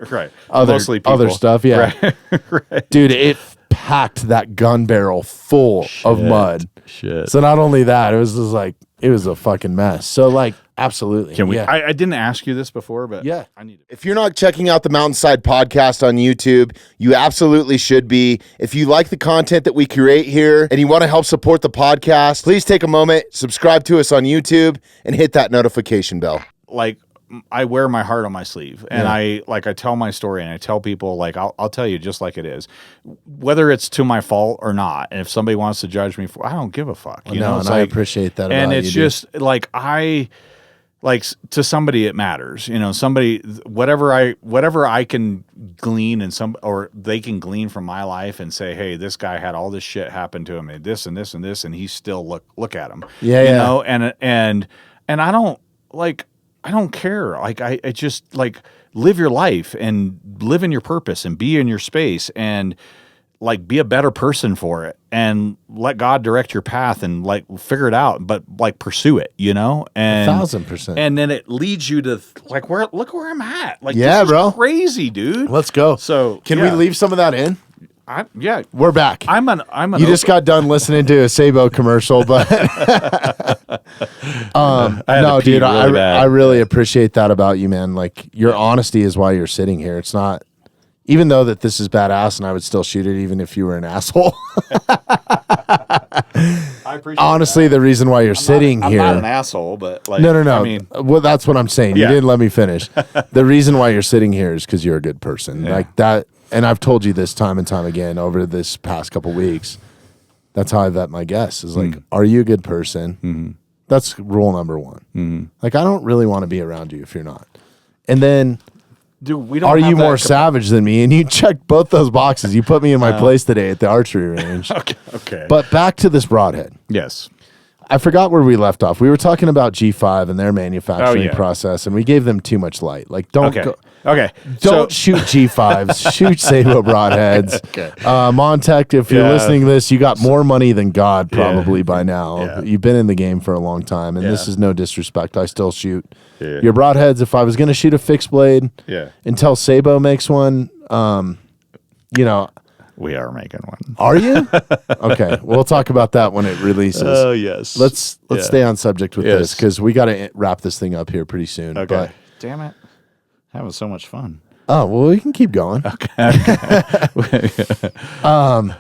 other stuff. Yeah, right. Dude, it packed that gun barrel full of mud. Shit. So not only that, it was just like it was a fucking mess. So like absolutely. Can we I didn't ask you this before, but I need it. If you're not checking out the Mountainside podcast on YouTube, you absolutely should be. If you like the content that we create here and you want to help support the podcast, please take a moment, subscribe to us on YouTube, and hit that notification bell. Like, I wear my heart on my sleeve, and I tell my story, and I tell people, like, I'll tell you just like it is, whether it's to my fault or not. And if somebody wants to judge me for, I don't give a fuck. You know, and I appreciate that. And it's just like to somebody it matters. You know, somebody whatever I can glean or they can glean from my life and say, hey, this guy had all this shit happen to him, and this and this and this, and he still look at him. Yeah, you know, and I don't care. Like I just like live your life and live in your purpose and be in your space and like be a better person for it and let God direct your path and like figure it out, but like pursue it, you know? And 1,000%. And then it leads you to like look where I'm at. Like, this is bro, crazy, dude. Let's go. So can we leave some of that in? We're back. You just got done listening to a SABO commercial, but no, dude, I really appreciate that about you, man. Like your honesty is why you're sitting here. It's not, even though that this is badass, and I would still shoot it even if you were an asshole. I appreciate honestly, the reason why you're sitting here. I'm not an asshole, but like, no. I mean, well, that's what I'm saying. You didn't let me finish. The reason why you're sitting here is because you're a good person, like that. And I've told you this time and time again over this past couple weeks. That's how I vet my guests. Is like, are you a good person? Mm-hmm. That's rule number one. Mm-hmm. Like, I don't really want to be around you if you're not. And then, dude, we don't. Are you more savage than me? And you checked both those boxes. You put me in my place today at the archery range. Okay. But back to this broadhead. Yes. I forgot where we left off. We were talking about G5 and their manufacturing process, and we gave them too much light. Like, don't don't shoot G5s, shoot SABO Broadheads. Montech, if you're listening to this, you got more money than God probably by now. Yeah. You've been in the game for a long time, and this is no disrespect. I still shoot your Broadheads. If I was going to shoot a fixed blade until SABO makes one, we are making one. Are you? Okay. We'll talk about that when it releases. Oh, yes. Let's stay on subject with this because we got to wrap this thing up here pretty soon. Okay. But, damn it. Having so much fun. Oh, well, we can keep going. Okay. All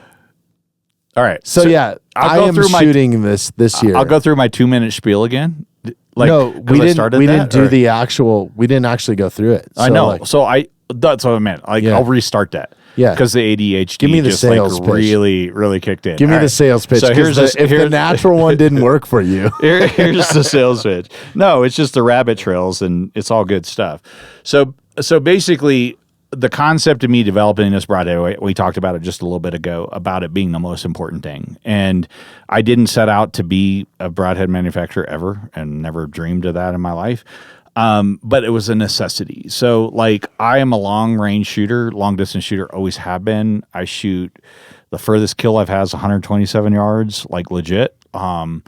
right. So yeah, I am shooting this year. I'll go through my 2-minute spiel again. Like, no, we didn't actually go through it. I know. That's what I meant. Like, I'll restart that. Yeah. Because the ADHD Give me the sales pitch. really kicked in. Give me the sales pitch. So here's if the natural one didn't work for you. Here's the sales pitch. No, it's just the rabbit trails and it's all good stuff. So basically, the concept of me developing this broadhead, we talked about it just a little bit ago, about it being the most important thing. And I didn't set out to be a broadhead manufacturer ever and never dreamed of that in my life. But it was a necessity. So like I am a long range shooter, long distance shooter, always have been. I shoot the furthest kill I've had is 127 yards, like legit. And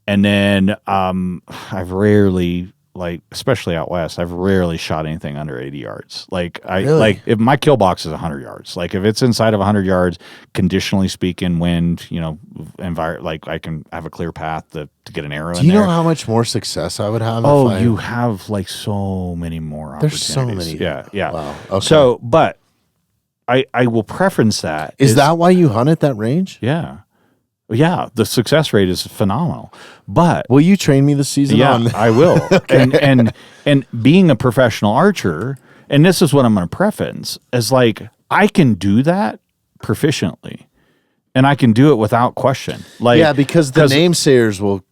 then I've rarely, like especially out west, I've rarely shot anything under 80 yards. Like like if my kill box is 100 yards, like if it's inside of 100 yards, conditionally speaking, wind, like I can have a clear path to get an arrow in there. Do you know how much more success I would have? Oh, you have like so many more opportunities. There's so many. Yeah. Wow. Okay. So, but I will preference that. Is that why you hunt at that range? Yeah. Yeah, the success rate is phenomenal. But will you train me this season? Yeah, I will. Okay. And being a professional archer, and this is what I'm going to preference, is like I can do that proficiently, and I can do it without question. Like because the namesayers will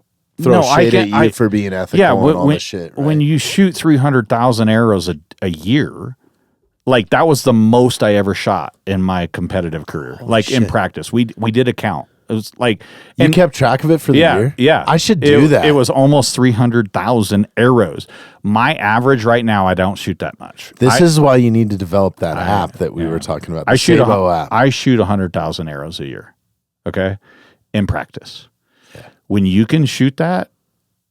throw shade at you for being ethical and all this shit. Right? When you shoot 300,000 arrows a year. Like that was the most I ever shot in my competitive career. In practice, we did a count. It was like you kept track of it for the year. Yeah, I should do that. It was almost 300,000 arrows. My average right now, I don't shoot that much. This is why you need to develop that app that we were talking about. I shoot app. I shoot 100,000 arrows a year. Okay, in practice. Yeah. When you can shoot that.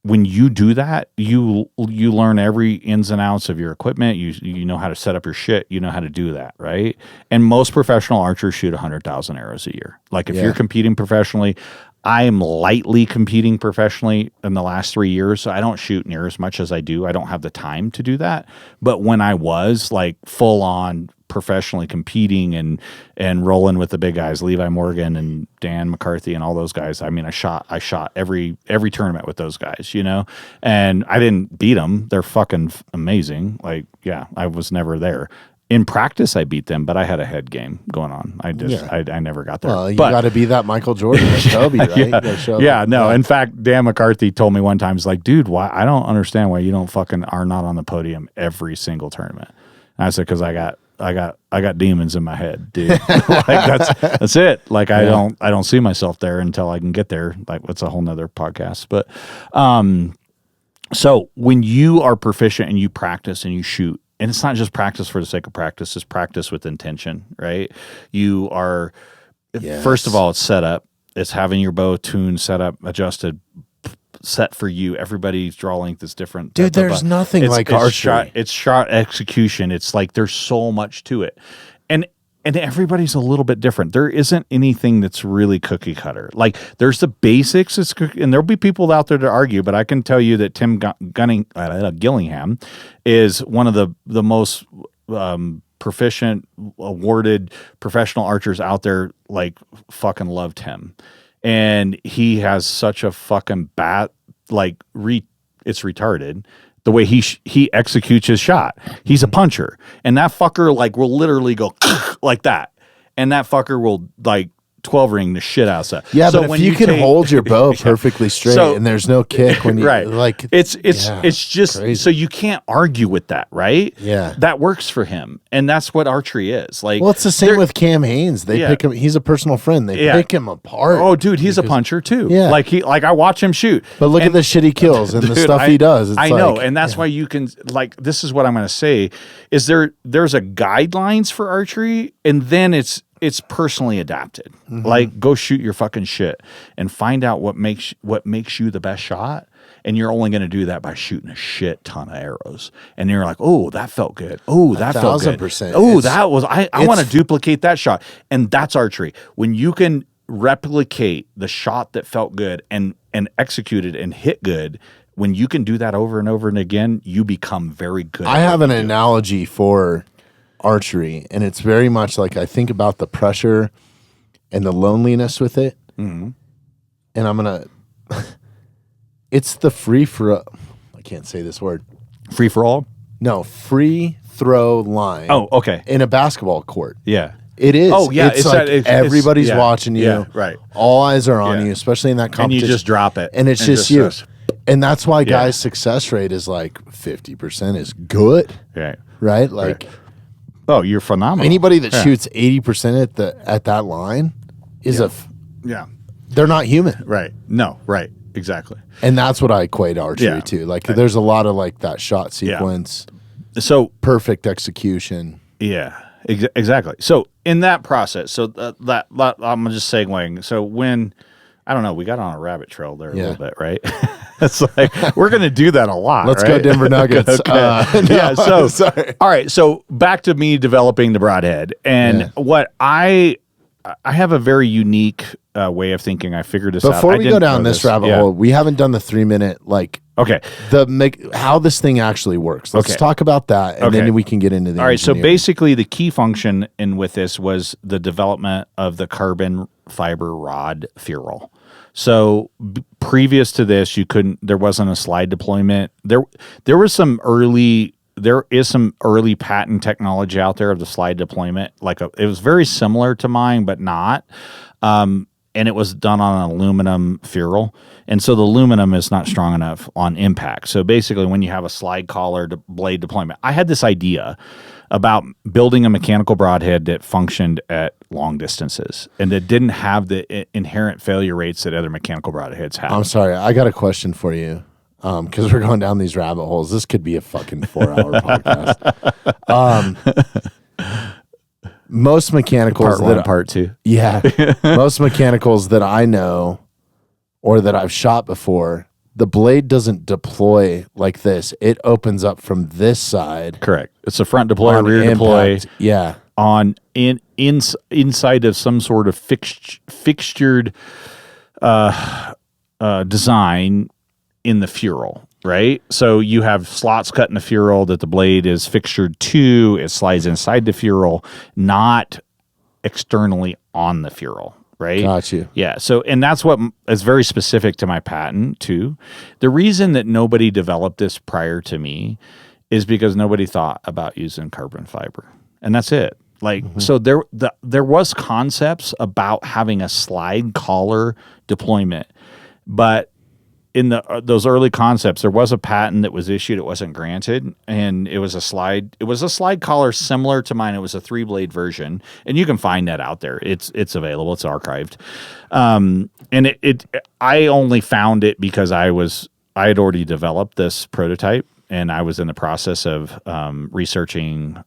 When you do that, you learn every ins and outs of your equipment. You know how to set up your shit. You know how to do that, right? And most professional archers shoot 100,000 arrows a year. Like if you're competing professionally, I am lightly competing professionally in the last 3 years, so I don't shoot near as much as I do. I don't have the time to do that. But when I was like full on professionally competing and rolling with the big guys, Levi Morgan and Dan McCarthy and all those guys. I mean, I shot every tournament with those guys, and I didn't beat them. They're fucking amazing. Like, yeah, I was never there. In practice, I beat them, but I had a head game going on. I never got there. Well, you got to be that Michael Jordan at Kobe, right? No. In fact, Dan McCarthy told me one time, he's like, dude, why? I don't understand why you don't fucking are not on the podium every single tournament. And I said, because I got demons in my head, dude. Like that's it. Like I don't see myself there until I can get there. Like that's a whole nother podcast. But so when you are proficient and you practice and you shoot, and it's not just practice for the sake of practice, it's practice with intention, right? You are first of all, it's set up. It's having your bow tuned, set up, adjusted, set for you. Everybody's draw length is different. Dude, there's nothing like archery. It's shot execution. It's like there's so much to it. And everybody's a little bit different. There isn't anything that's really cookie cutter. Like there's the basics, and there'll be people out there to argue, but I can tell you that Tim Gillingham is one of the most proficient, awarded professional archers out there. Like fucking loved him. And he has such a fucking it's retarded the way he executes his shot. He's a puncher, and that fucker like will literally go like that, and that fucker will like 12 ring the shit out of stuff. Yeah, so but if you can hold your bow perfectly straight and there's no kick when you like it's just crazy. So you can't argue with that, right? Yeah. That works for him. And that's what archery is. Like, well, it's the same with Cam Haynes. They pick him, he's a personal friend. They pick him apart. Oh, dude, he's a puncher too. Yeah. Like I watch him shoot. But look at the shit he kills and dude, the stuff he does. It's I know, and that's why you can this is what I'm gonna say, is there's a guidelines for archery, and then it's personally adapted. Like, go shoot your fucking shit and find out what makes you the best shot. And you're only going to do that by shooting a shit ton of arrows. And you're like, oh, that felt good. Oh, that felt good. 1,000%. Oh, that was, I want to duplicate that shot. And that's archery. When you can replicate the shot that felt good and execute it and hit good, when you can do that over and over and again, you become very good. I have an analogy for archery, and it's very much like I think about the pressure and the loneliness with it. And I'm going to, it's the free for, I can't say this word. Free for all? No, free throw line. Oh, okay. In a basketball court. Yeah. It is. Oh, yeah. It's like everybody's watching you. Yeah, right. All eyes are on you, especially in that competition. And you just drop it. And it's just you. And that's why guys' success rate is like 50% is good. Right. Right? Like, oh, you're phenomenal. Anybody that shoots 80% at that line is they're not human. Right. No, right. Exactly. And that's what I equate archery to. Like, there's a lot of like that shot sequence. So perfect execution. Yeah, exactly. So in that process, so that I'm just segueing. So when, I don't know, we got on a rabbit trail there a little bit, right? It's like, we're going to do that a lot. Let's go Denver Nuggets. Yeah. So, sorry. All right. So back to me developing the Broadhead, and what I have a very unique way of thinking. I figured this out. Before we go down this rabbit hole, we haven't done the 3-minute, like, how this thing actually works. Let's talk about that, and then we can get into the All right, so basically the key function with this was the development of the carbon fiber rod ferrule. So previous to this, there wasn't a slide deployment. There is some early patent technology out there of the slide deployment. It was very similar to mine, but not. And it was done on an aluminum ferrule. And so the aluminum is not strong enough on impact. So basically, when you have a slide collar blade deployment, I had this idea about building a mechanical broadhead that functioned at long distances and that didn't have the inherent failure rates that other mechanical broadheads have. I'm sorry. I got a question for you. Because we're going down these rabbit holes. This could be a fucking 4-hour podcast. Most mechanicals part two. Yeah. Most mechanicals that I know or that I've shot before, the blade doesn't deploy like this. It opens up from this side. Correct. It's a front deploy, rear deploy. Yeah. Inside of some sort of fixtured design in the ferrule, right? So you have slots cut in the ferrule that the blade is fixtured to. It slides inside the ferrule, not externally on the ferrule, right? Got you. Yeah. So, and that's what is very specific to my patent too. The reason that nobody developed this prior to me is because nobody thought about using carbon fiber, and that's it. Like, so there was concepts about having a slide collar deployment, but in those early concepts, there was a patent that was issued. It wasn't granted, and it was a slide. It was a slide collar similar to mine. It was a 3-blade version, and you can find that out there. It's available. It's archived, and I only found it because I had already developed this prototype, and I was in the process of researching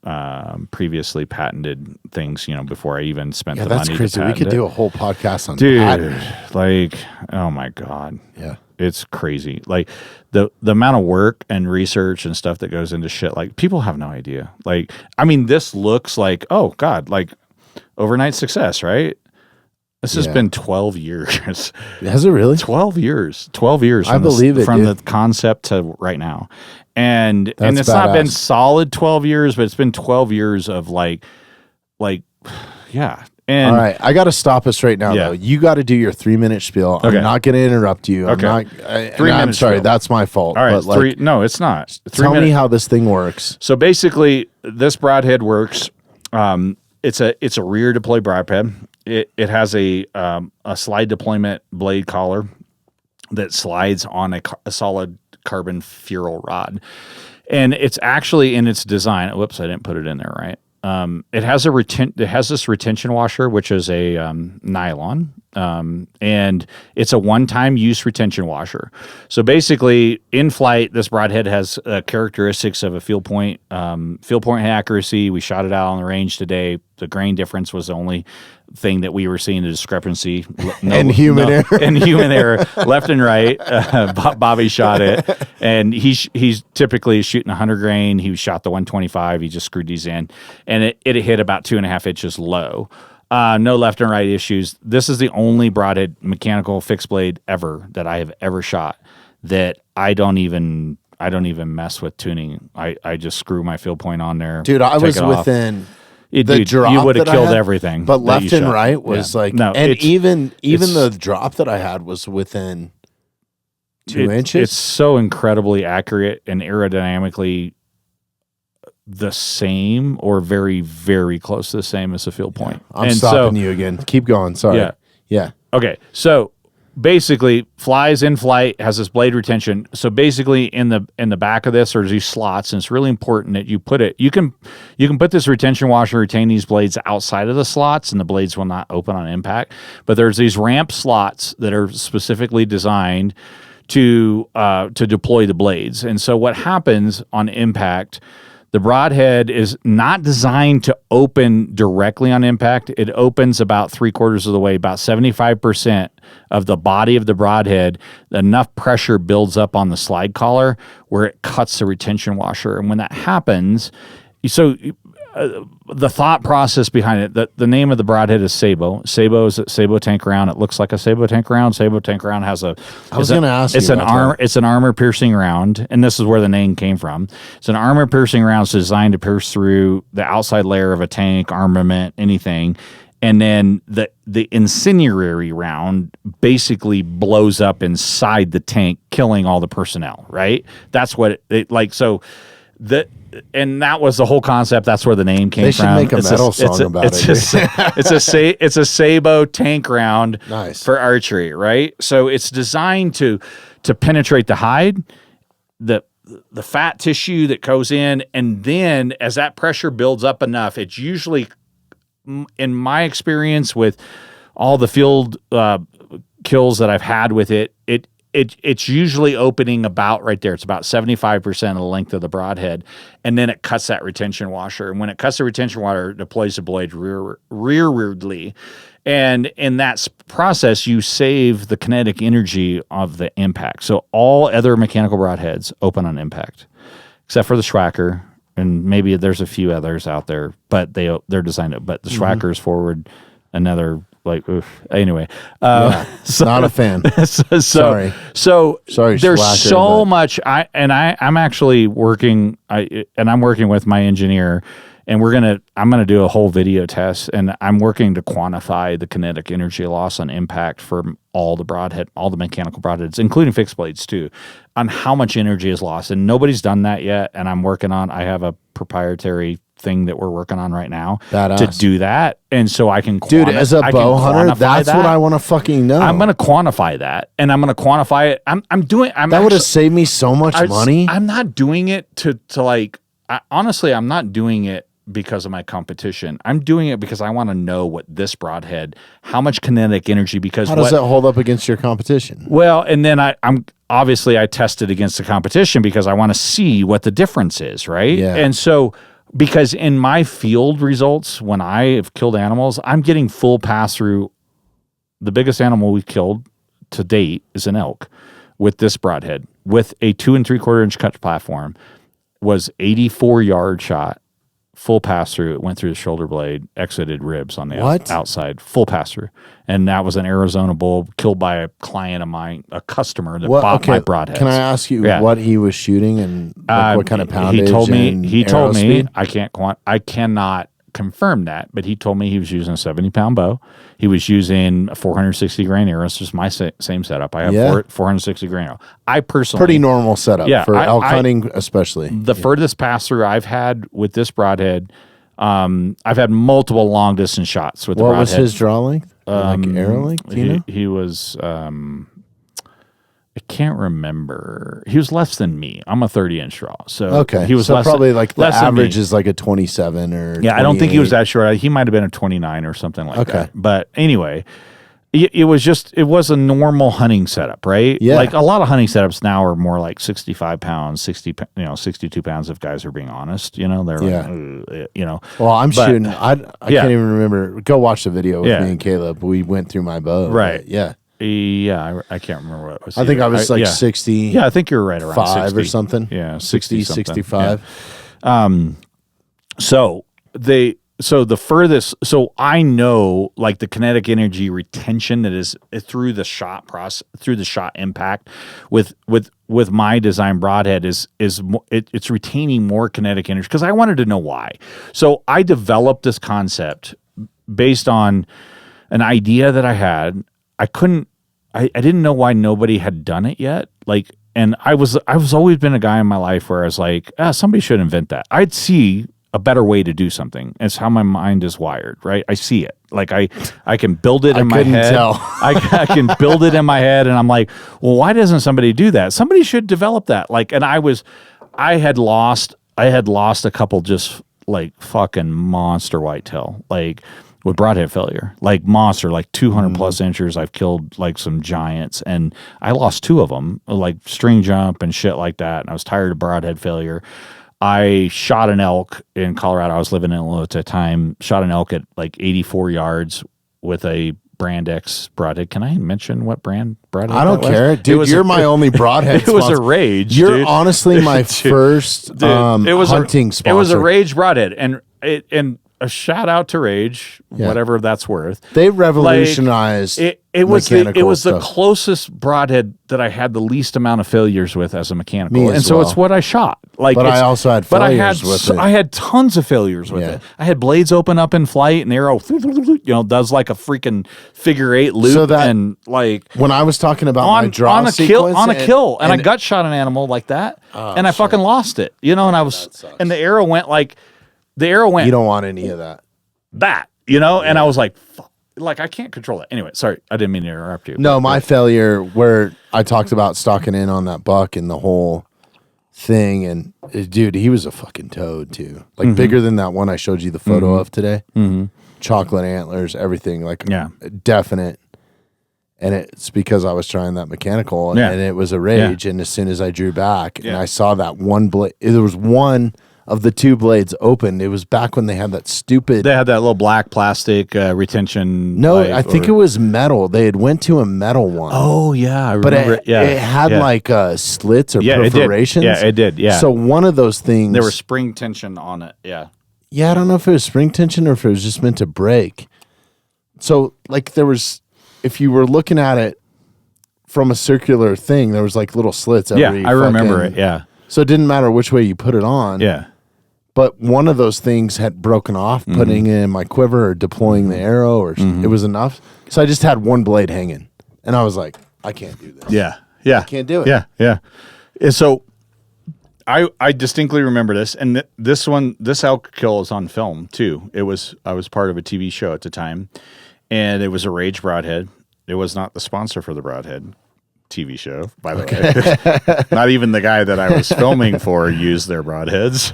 previously patented things. Before I even spent the money. That's crazy. We could do a whole podcast on patent. Like, oh my god, yeah. It's crazy. Like the amount of work and research and stuff that goes into shit. Like, people have no idea. Like, I mean, this looks like, oh God, like overnight success, right? This has been 12 years. Has it really? 12 years. 12 years. I believe it, from the concept to right now. And it's badass. Not been solid 12 years, but it's been 12 years of like, yeah. And all right, I got to stop us right now, though. You got to do your 3-minute spiel. Okay. I'm not going to interrupt you. Okay. I'm sorry, that's my fault. All right, but no, it's not. Tell me how this thing works. So basically, this broadhead works. It's a rear deploy broadhead. it has a slide deployment blade collar that slides on a solid carbon ferrule rod. And it's actually in its design. Whoops, I didn't put it in there right. It has this retention washer, which is a nylon, and it's a one-time use retention washer. So basically, in flight, this broadhead has characteristics of a field point accuracy. We shot it out on the range today. The grain difference was the only thing that we were seeing a discrepancy. And human error. And human error, left and right. Bobby shot it, and he's typically shooting 100 grain. He shot the 125. He just screwed these in, and it hit about 2.5 inches low. No left and right issues. This is the only broadhead mechanical fixed blade ever that I have ever shot that I don't even mess with tuning. I just screw my field point on there. Dude, I was within. Dude, you would have killed everything. But left and right was even the drop that I had was within 2 inches. It's so incredibly accurate and aerodynamically the same or very, very close to the same as the field point. I'm stopping you again. Keep going. Sorry. Yeah. Okay. So basically, flies in flight, has this blade retention. So basically, in the back of this are these slots, and it's really important that you put it. You can put this retention washer, retain these blades outside of the slots, and the blades will not open on impact. But there's these ramp slots that are specifically designed to deploy the blades. And so what happens on impact? The broadhead is not designed to open directly on impact. It opens about 3/4 of the way, about 75% of the body of the broadhead. Enough pressure builds up on the slide collar where it cuts the retention washer. And when that happens, the thought process behind it, the name of the broadhead is SABO. SABO is a SABO tank round. It looks like a SABO tank round. SABO tank round has it's an armor piercing round, and this is where the name came from. It's an armor piercing round. It's designed to pierce through the outside layer of a tank, armament, anything. And then the incendiary round basically blows up inside the tank, killing all the personnel, right? That's what and that was the whole concept. That's where the name came from. They should make a metal song about it. It's a SABO tank round nice. For archery, right? So it's designed to penetrate the hide, the fat tissue that goes in, and then as that pressure builds up enough, it's usually, in my experience with all the field kills that I've had with it's usually opening about right there. It's about 75% of the length of the broadhead, and then it cuts that retention washer. And when it cuts the retention washer, it deploys the blade rearwardly. And in that process, you save the kinetic energy of the impact. So all other mechanical broadheads open on impact, except for the Schwacker, and maybe there's a few others out there, but they're designed to. But the Schwacker is forward, another. Anyway, not a fan. Sorry. So Sorry, there's Schlacker, so much. I'm actually working. I'm working with my engineer, and I'm gonna do a whole video test, and I'm working to quantify the kinetic energy loss on impact for all the mechanical broadheads, including fixed blades too, on how much energy is lost. And nobody's done that yet. And I have a proprietary thing that we're working on right now to do that, and so I can as a bow hunter, that's what I want to fucking know. I'm going to quantify that, and I'm going to quantify it. That would have saved me so much money. I'm not doing it honestly, I'm not doing it because of my competition. I'm doing it because I want to know what this broadhead, how much kinetic energy. Because how does that hold up against your competition? Well, and then I'm obviously I tested against the competition because I want to see what the difference is, right? Yeah. And so. Because in my field results, when I have killed animals, I'm getting full pass-through. The biggest animal we've killed to date is an elk with this broadhead, with a 2 3/4 inch cut platform, was 84-yard shot, full pass-through. It went through the shoulder blade, exited ribs on the outside, full pass-through. And that was an Arizona bull killed by a client of mine, a customer that bought my broadheads. Can I ask you what he was shooting and what kind of poundage? He told me I cannot confirm that, but he told me he was using a 70-pound bow. He was using a 460 grain arrow. It's just my same setup. I have 460 grain arrow. I personally pretty normal setup for elk hunting, especially. The furthest pass through I've had with this broadhead I've had multiple long distance shots with the What was Broadhead. his draw length? Like arrow length? Do you know? He was, I can't remember. He was less than me. I'm a 30-inch draw. So Okay. he was so less probably than, like the less than me. average is like a 27 or Yeah, I don't think he was 28. that short. He might have been a 29 or something like Okay. that. But anyway, it was a normal hunting setup, right? Yeah. Like a lot of hunting setups now are more like 65 pounds, 62 pounds if guys are being honest. You know, they're like, Well, I'm But- shooting. I can't even remember. Go watch the video with me and Caleb. We went through my bow. Right. But yeah. Yeah, I can't remember what it was. I think either. I was like yeah. 60. Yeah, I think you're right around 5 60 or something. Yeah, 60, 60 something. 65. Yeah. So the furthest, so I know like the kinetic energy retention that is through the shot process, through the shot impact with my design broadhead it's retaining more kinetic energy because I wanted to know why. So I developed this concept based on an idea that I had. I didn't know why nobody had done it yet. Like, and I was always been a guy in my life where I was like, somebody should invent that. I'd see a better way to do something. It's how my mind is wired, right? I see it. Like I can build it in my head. Tell. I can build it in my head, and I'm like, well, why doesn't somebody do that? Somebody should develop that. Like, and I had lost a couple just like fucking monster whitetail, like with broadhead failure, like monster, like 200 plus inches. I've killed like some giants, and I lost 2 of them, like string jump and shit like that. And I was tired of broadhead failure. I shot an elk in Colorado. I was living in Illinois at the time. Shot an elk at like 84 yards with a Brand X broadhead. Can I mention what brand broadhead? I don't that was? care. Dude, you're my only broadhead It was a sponsor. Rage. You're dude. honestly my first Dude, it was hunting sponsor. It was a Rage broadhead, and a shout out to Rage, whatever that's worth. They revolutionized it was mechanical the stuff. closest broadhead that I had the least amount of failures with as a mechanical, Me and as so well. it's what I shot. Like, But I also had failures with it. I had tons of failures with it. I had blades open up in flight, and the arrow, does like a freaking figure 8 loop, So that- and like When I was talking about my draw on a sequence kill, and I gut shot an animal like that, and I fucking lost it, and and the arrow went you don't want any of that. that, and I was like, fuck, like I can't control it. Anyway, sorry, I didn't mean to interrupt you. No, my failure where I talked about stalking in on that buck and the whole thing, and dude, he was a fucking toad too, like bigger than that one I showed you the photo of today. Chocolate antlers, everything, like definite. And it's because I was trying that mechanical, and it was a Rage. And as soon as I drew back, and I saw that one blade, there was one of the 2 blades open. It was back when they had that stupid. They had that little black plastic retention. No, I think it was metal. They had went to a metal one. Oh yeah, I but remember. it had like slits or perforations. It did. Yeah. So one of those things. There was spring tension on it. Yeah. Yeah, I don't know if it was spring tension or if it was just meant to break. So like there was, if you were looking at it from a circular thing, there was like little slits. I remember it. Yeah. So it didn't matter which way you put it on. Yeah. But one of those things had broken off, putting it in my quiver or deploying the arrow, or it was enough. So I just had one blade hanging, and I was like, I can't do this. Yeah. Yeah. I can't do it. Yeah. Yeah. And so I distinctly remember this, and this elk kill is on film too. I was part of a TV show at the time, and it was a Rage broadhead. It was not the sponsor for the Broadhead TV show, by the way. Not even the guy that I was filming for used their broadheads.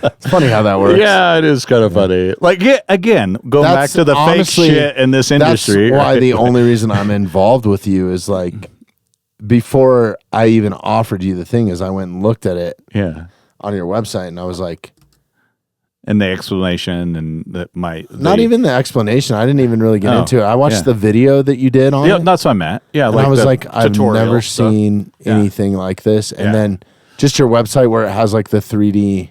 It's funny how that works. Yeah, it is kind of funny. Like, again, going back to the honestly, fake shit in this industry. That's why the only reason I'm involved with you is like, before I even offered you the thing, is I went and looked at it on your website, and I was like, and the explanation and not even the explanation. I didn't even really get into it. I watched the video that you did on it. That's what I meant. Yeah, and I was like, I've never seen anything like this. And then just your website where it has like the 3D,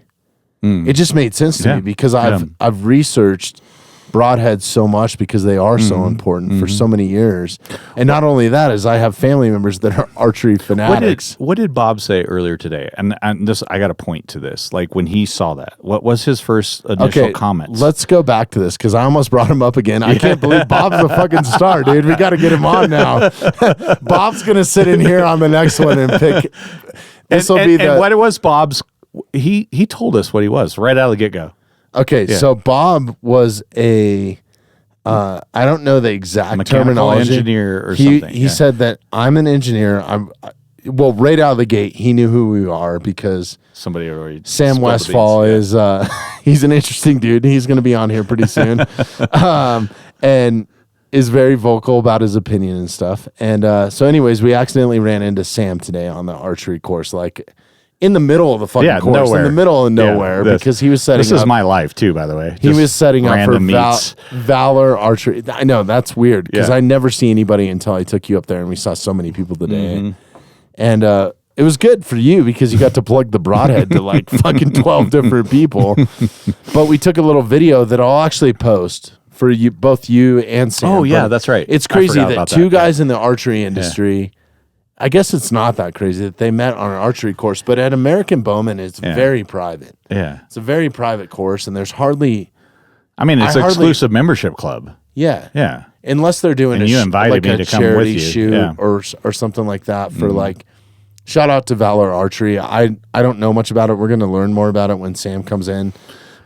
it just made sense to me because I've researched broadheads so much because they are so important for so many years. And not only that, is I have family members that are archery fanatics. What did Bob say earlier today? And this, I got to point to this. Like when he saw that, what was his first initial comments? Let's go back to this because I almost brought him up again. I can't believe Bob's a fucking star, dude. We got to get him on now. Bob's gonna sit in here on the next one and pick. This will be the. And what it was, Bob's. He told us what he was right out of the get go. Okay, so Bob was a I don't know the exact mechanical terminology. engineer or something. He said that I'm an engineer. Well, right out of the gate, he knew who we are because somebody already Sam Westfall is he's an interesting dude. He's going to be on here pretty soon, and is very vocal about his opinion and stuff. And so, anyways, we accidentally ran into Sam today on the archery course, like in the middle of the fucking course, nowhere. in the middle of nowhere, because he was setting. This is my life too, by the way. He was setting up for Valor Archery. I know that's weird because I never see anybody until I took you up there, and we saw so many people today. And it was good for you because you got to plug the broadhead to like fucking 12 different people. But we took a little video that I'll actually post for you, both you and Sam. Oh yeah, that's right. It's crazy that two guys in the archery industry. I guess it's not that crazy that they met on an archery course, but at American Bowman, it's very private. Yeah, it's a very private course, and there's hardly. I mean, it's an exclusive membership club. Yeah. Unless they're doing you invited me to come with you. Shoot or something like that for like. Shout out to Valor Archery. I don't know much about it. We're going to learn more about it when Sam comes in.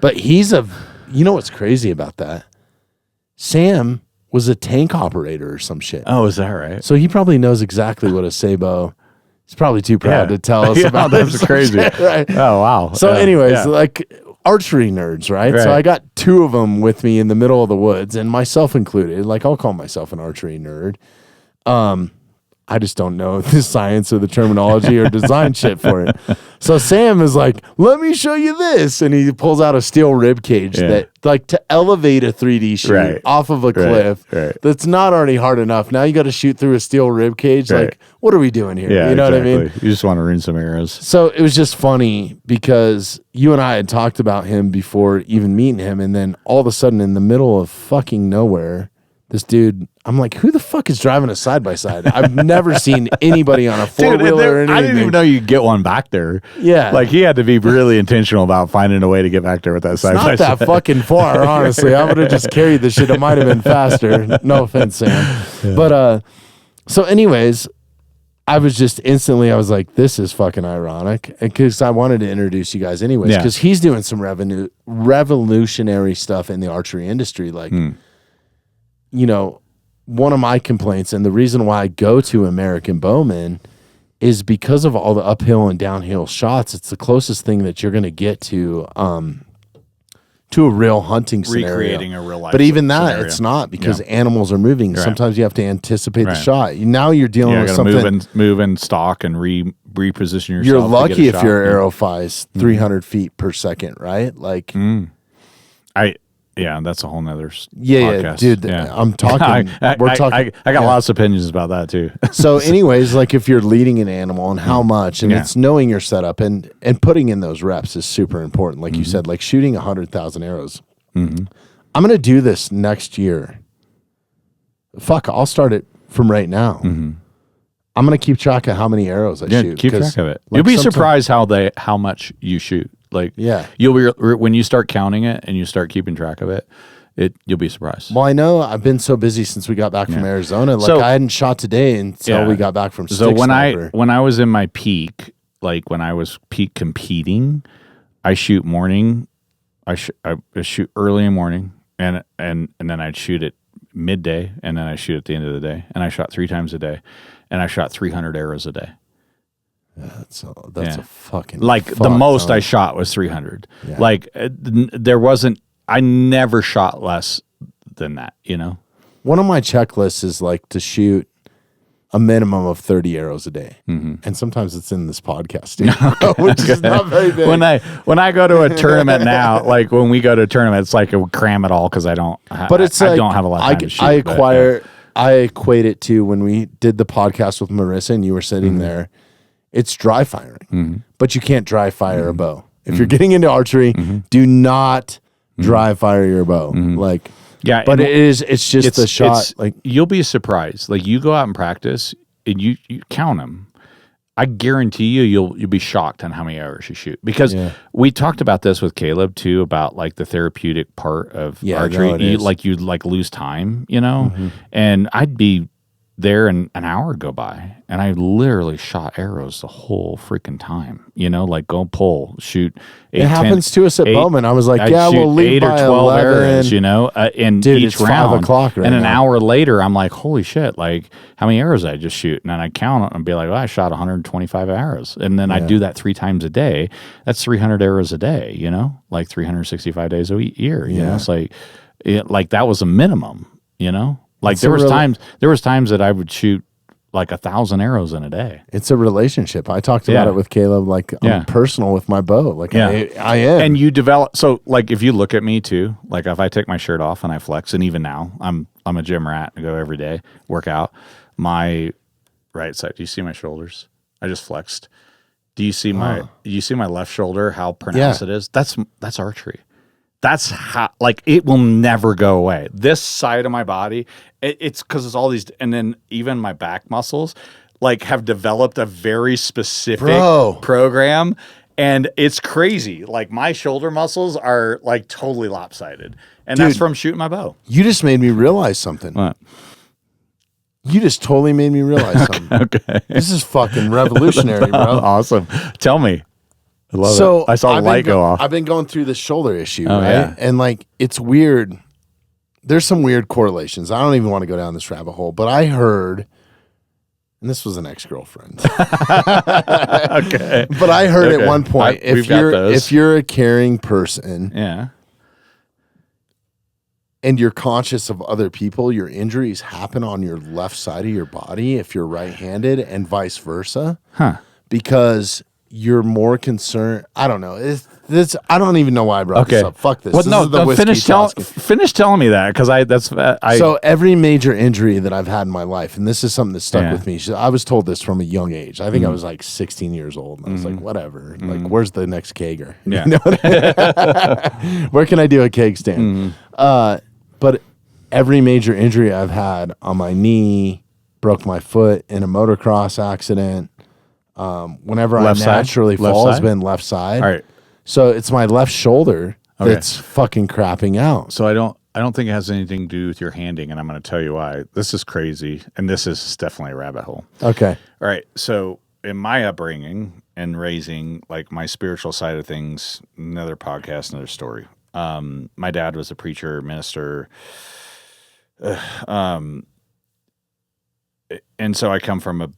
But you know what's crazy about that? Sam was a tank operator or some shit. Oh, is that right? So he probably knows exactly what a SABO. He's probably too proud to tell us about this. That's crazy. Shit, right? Oh, wow. So anyways, like archery nerds, right? So I got two of them with me in the middle of the woods, and myself included. Like I'll call myself an archery nerd. I just don't know the science or the terminology or design shit for it. So Sam is like, let me show you this. And he pulls out a steel rib cage that like to elevate a 3D shoot off of a cliff that's not already hard enough. Now you got to shoot through a steel rib cage. Like, what are we doing here? Yeah, you know what I mean? You just want to ring some arrows. So it was just funny because you and I had talked about him before even meeting him. And then all of a sudden in the middle of fucking nowhere, this dude, I'm like, who the fuck is driving a side-by-side? I've never seen anybody on a four-wheeler or anything. I didn't even know you could get one back there. Yeah. Like, he had to be really intentional about finding a way to get back there with that side-by-side. It's not that fucking far, honestly. I would have just carried the shit. It might have been faster. No offense, Sam. Yeah. But, so anyways, I was like, this is fucking ironic. Because I wanted to introduce you guys anyways. Because he's doing some revolutionary stuff in the archery industry. Like, you know, one of my complaints and the reason why I go to American Bowman is because of all the uphill and downhill shots. It's the closest thing that you're going to get to a real hunting scenario. Recreating a real life But even that, scenario. It's not because animals are moving. Right. Sometimes you have to anticipate the shot. Now you're dealing with something. Move and stalk and reposition yourself. You're lucky if your arrow flies 300 feet per second, right? Like, Yeah, that's a whole nother podcast. Yeah, dude. Yeah. I'm talking. We're talking. I got lots of opinions about that too. So, anyways, like if you're leading an animal and how much, and it's knowing your setup and putting in those reps is super important. Like you said, like shooting 100,000 arrows. I'm gonna do this next year. Fuck, I'll start it from right now. I'm gonna keep track of how many arrows I shoot. Keep track of it. Like you'll be surprised how much you shoot. Like, you'll be when you start counting it and you start keeping track of it, you'll be surprised. Well, I know I've been so busy since we got back from Arizona. Like, I hadn't shot today until we got back from. So when I was in my peak, like when I was peak competing, I shoot morning. I shoot early in the morning, and then I'd shoot at midday, and then I shoot at the end of the day, and I shot 3 times a day, and I shot 300 arrows a day. That's a fucking the most I shot was 300. Yeah. Like I never shot less than that, you know. One of my checklists is like to shoot a minimum of 30 arrows a day, and sometimes it's in this podcast, which is not very big. When I go to a tournament now, like when we go to a tournament, it's like I cram it all because I don't. But it's I don't have a lot of time to shoot. I equate it to when we did the podcast with Marissa and you were sitting there. It's dry firing, but you can't dry fire a bow. If you're getting into archery, do not dry fire your bow. Like, but it's just the shot. Like, you'll be surprised. Like, you go out and practice and you count them. I guarantee you'll be shocked on how many hours you shoot, because we talked about this with Caleb too, about like the therapeutic part of archery. You'd lose time, you know, and I'd be there and an hour would go by, and I literally shot arrows the whole freaking time. Like go pull, shoot. It happens to us at Bowman. I was like, I'd we'll leave 8 or by 12 11. arrows, in Dude, each it's round. 5 o'clock right and an now. hour later, I'm like, holy shit, like how many arrows did I just shoot? And then I count it and be like, I shot 125 arrows. And then I do that 3 times a day. That's 300 arrows a day, like 365 days a year. You know, it's like that was a minimum, Like there was times that I would shoot like 1,000 arrows in a day. It's a relationship. I talked about it with Caleb, like I'm personal with my bow. Like I am. And you develop, so like if you look at me too, like if I take my shirt off and I flex, and even now I'm a gym rat, I go every day, work out. My right side, do you see my shoulders? I just flexed. Do you see my left shoulder, how pronounced it is? That's archery. That's how, like, it will never go away. This side of my body, it's because it's all these, and then even my back muscles, like, have developed a very specific program, and it's crazy. Like, my shoulder muscles are, like, totally lopsided, and that's from shooting my bow. You just made me realize something. What? You just totally made me realize something. Okay. This is fucking revolutionary, bro. Awesome. Tell me. I love it. I saw the light go off. I've been going through the shoulder issue, right? Yeah. And like, it's weird. There's some weird correlations. I don't even want to go down this rabbit hole, but I heard, and this was an ex-girlfriend. Okay. But I heard at one point, if you're a caring person, and you're conscious of other people, your injuries happen on your left side of your body if you're right-handed, and vice versa. Because you're more concerned. I don't know. I don't even know why I brought this up. Fuck this. Well, finish telling me that, because So every major injury that I've had in my life, and this is something that stuck with me. I was told this from a young age. I think I was like 16 years old, and I was like, whatever. Like, where's the next keger? Yeah. You know what I mean? Where can I do a keg stand? But every major injury I've had on my knee, broke my foot in a motocross accident. Whenever I naturally fall, has been left side. All right. So it's my left shoulder that's fucking crapping out. So I don't think it has anything to do with your handing, and I'm going to tell you why. This is crazy, and this is definitely a rabbit hole. Okay. All right. So in my upbringing and raising, like my spiritual side of things, another podcast, another story. My dad was a preacher, minister, and so I come from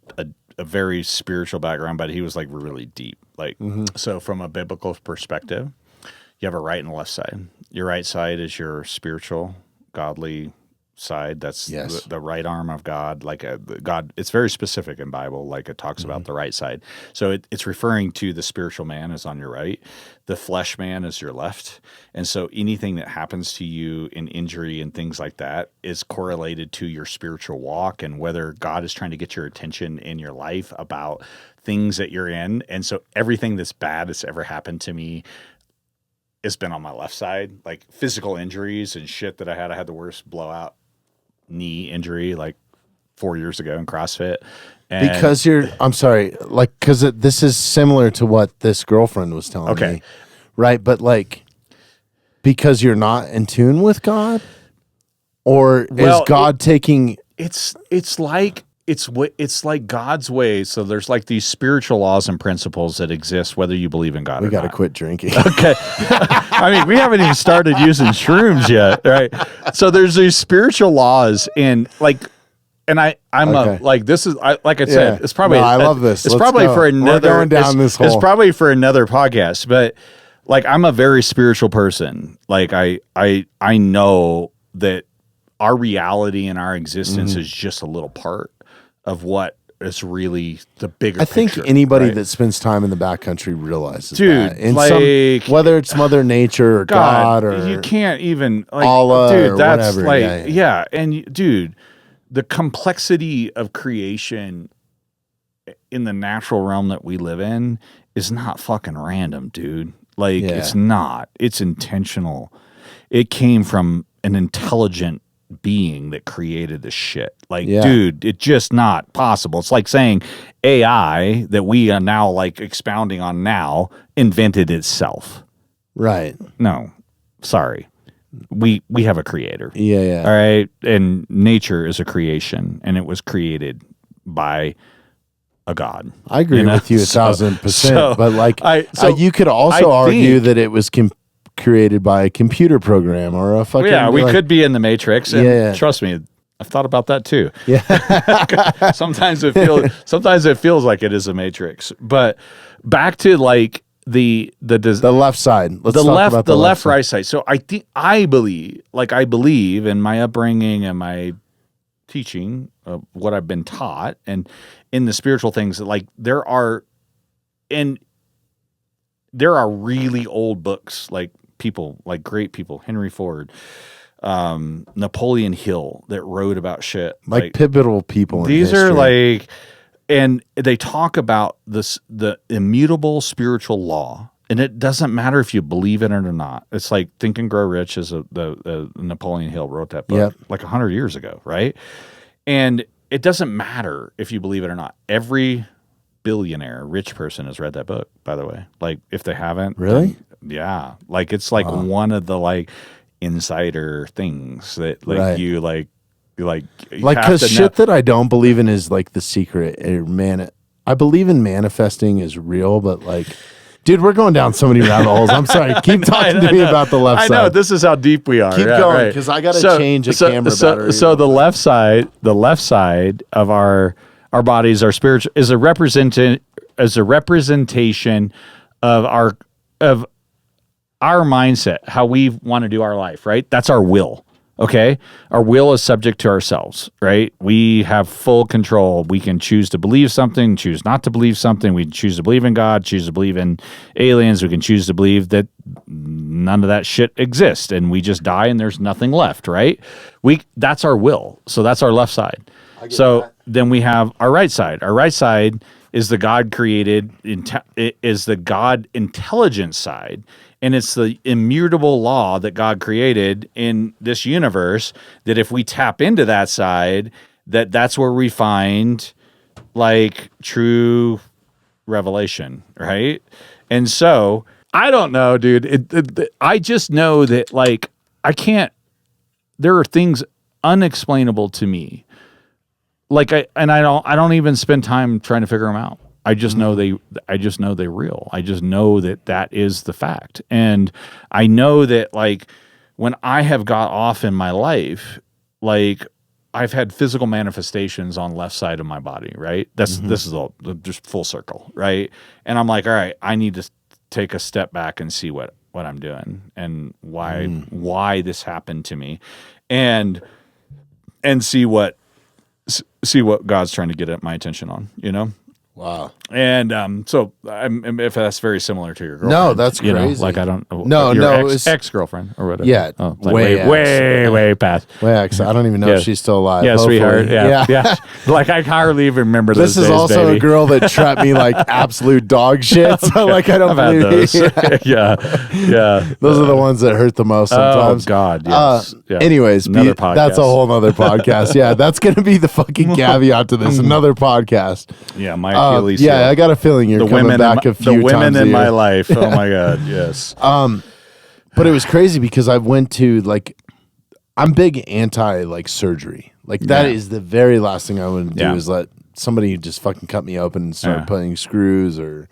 a very spiritual background, but he was like really deep. Like, so from a biblical perspective, you have a right and a left side. Your right side is your spiritual, godly side. That's the right arm of God. Like God, it's very specific in Bible. Like it talks about the right side. So it's referring to the spiritual man is on your right. The flesh man is your left. And so anything that happens to you in injury and things like that is correlated to your spiritual walk and whether God is trying to get your attention in your life about things that you're in. And so everything that's bad that's ever happened to me has been on my left side, like physical injuries and shit that I had the worst blowout knee injury like 4 years ago in CrossFit. And because this is similar to what this girlfriend was telling me. Right. But like, because you're not in tune with God, or is God taking, it's like God's way. So there's like these spiritual laws and principles that exist, whether you believe in God or not. We got to quit drinking. Okay. I mean, we haven't even started using shrooms yet, right? So there's these spiritual laws and like, and this is, like I said, it's probably, I love this. It's Let's probably go. for another, We're going down this hole. It's probably for another podcast, but like, I'm a very spiritual person. Like I know that our reality and our existence is just a little part of what is really the bigger I think picture, anybody right? that spends time in the backcountry realizes dude, that. And like, whether it's Mother Nature or God or you can't even like, Allah dude, or that's whatever. like, and dude, the complexity of creation in the natural realm that we live in is not fucking random, dude. Like it's not. It's intentional. It came from an intelligent being that created this shit. Like, dude, it's just not possible. It's like saying AI that we are now like expounding on now invented itself. Right. No, sorry. we have a creator. Yeah. All right. And nature is a creation, and it was created by a God. I agree with you 1,000%. But like, you could also argue that it was created by a computer program or a fucking. Yeah, we could be in the Matrix. And trust me, I've thought about that too. Yeah. sometimes it feels like it is a Matrix. But back to like the left side. Let's talk about the left right side. So I believe in my upbringing and my teaching of what I've been taught and in the spiritual things, like there are really old books, like people, like great people, Henry Ford, Napoleon Hill, that wrote about shit. Like pivotal people. These are like, and they talk about the immutable spiritual law. And it doesn't matter if you believe in it or not. It's like Think and Grow Rich is the Napoleon Hill wrote that book like 100 years ago, right? And it doesn't matter if you believe it or not. Every billionaire, rich person has read that book, by the way. Like if they haven't. Really? Yeah. Like it's like one of the like insider things that like you like because shit that I don't believe in is like The Secret. I believe in manifesting is real, but like, dude, we're going down so many rabbit holes. I'm sorry. Keep talking to me about the left side. I know this is how deep we are. Keep going because I got to change a camera battery. So the left side of our bodies, our spiritual, is a representation of our mindset, how we want to do our life. Right? That's our will. Okay. Our will is subject to ourselves, right? We have full control. We can choose to believe something, choose not to believe something. We can choose to believe in God, choose to believe in aliens. We can choose to believe that none of that shit exists and we just die and there's nothing left, right? That's our will. So that's our left side. Then we have our right side. Our right side is the God created, is the God intelligence side. And it's the immutable law that God created in this universe that if we tap into that side, that's where we find like true revelation, right? And so I don't know, dude. I just know that like there are things unexplainable to me. Like I don't even spend time trying to figure them out. I just know they're real. I just know that is the fact. And I know that like when I have got off in my life, like I've had physical manifestations on left side of my body, right? This is all just full circle, right? And I'm like, all right, I need to take a step back and see what I'm doing and why this happened to me and see what God's trying to get at my attention on, you know? Wow. And so if that's very similar to your girlfriend. No, that's crazy. Know, like I don't your ex-girlfriend or whatever. Yeah. Oh, like way past. Way ex. I don't even know if she's still alive. Yeah, sweetheart. Yeah. Like I hardly even remember this those days, is also baby. a girl that trapped me like absolute dog shit. So like I don't believe those. Yeah. Those are the ones that hurt the most sometimes. Oh God. Yes. Anyways, that's a whole nother podcast. Yeah, that's gonna be the fucking caveat to this. Another podcast. Yeah, my Achilles heel. I got a feeling you're coming back a few times. The women in my life. Oh my God, yes. But it was crazy because I went to like, I'm big anti like surgery. Like that is the very last thing I want to do is let somebody just fucking cut me open and start putting screws or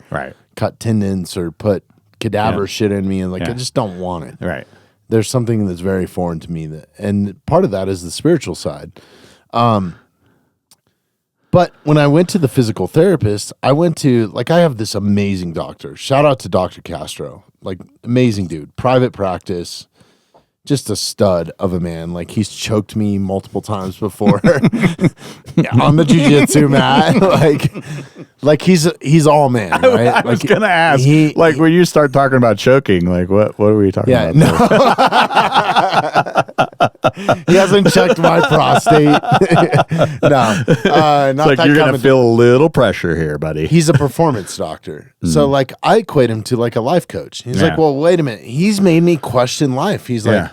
cut tendons or put cadaver shit in me. And like, I just don't want it. Right. There's something that's very foreign to me and part of that is the spiritual side. But when I went to the physical therapist, I have this amazing doctor. Shout out to Dr. Castro. Like, amazing dude. Private practice. Just a stud of a man. Like, he's choked me multiple times before on the jiu-jitsu mat. like he's all man, right? I was going to ask, when you start talking about choking, like, what are we talking about? No. He hasn't checked my prostate. No. Not like that you're going to feel a little pressure here, buddy. He's a performance doctor. So, like, I equate him to, like, a life coach. He's like, well, wait a minute. He's made me question life. He's like,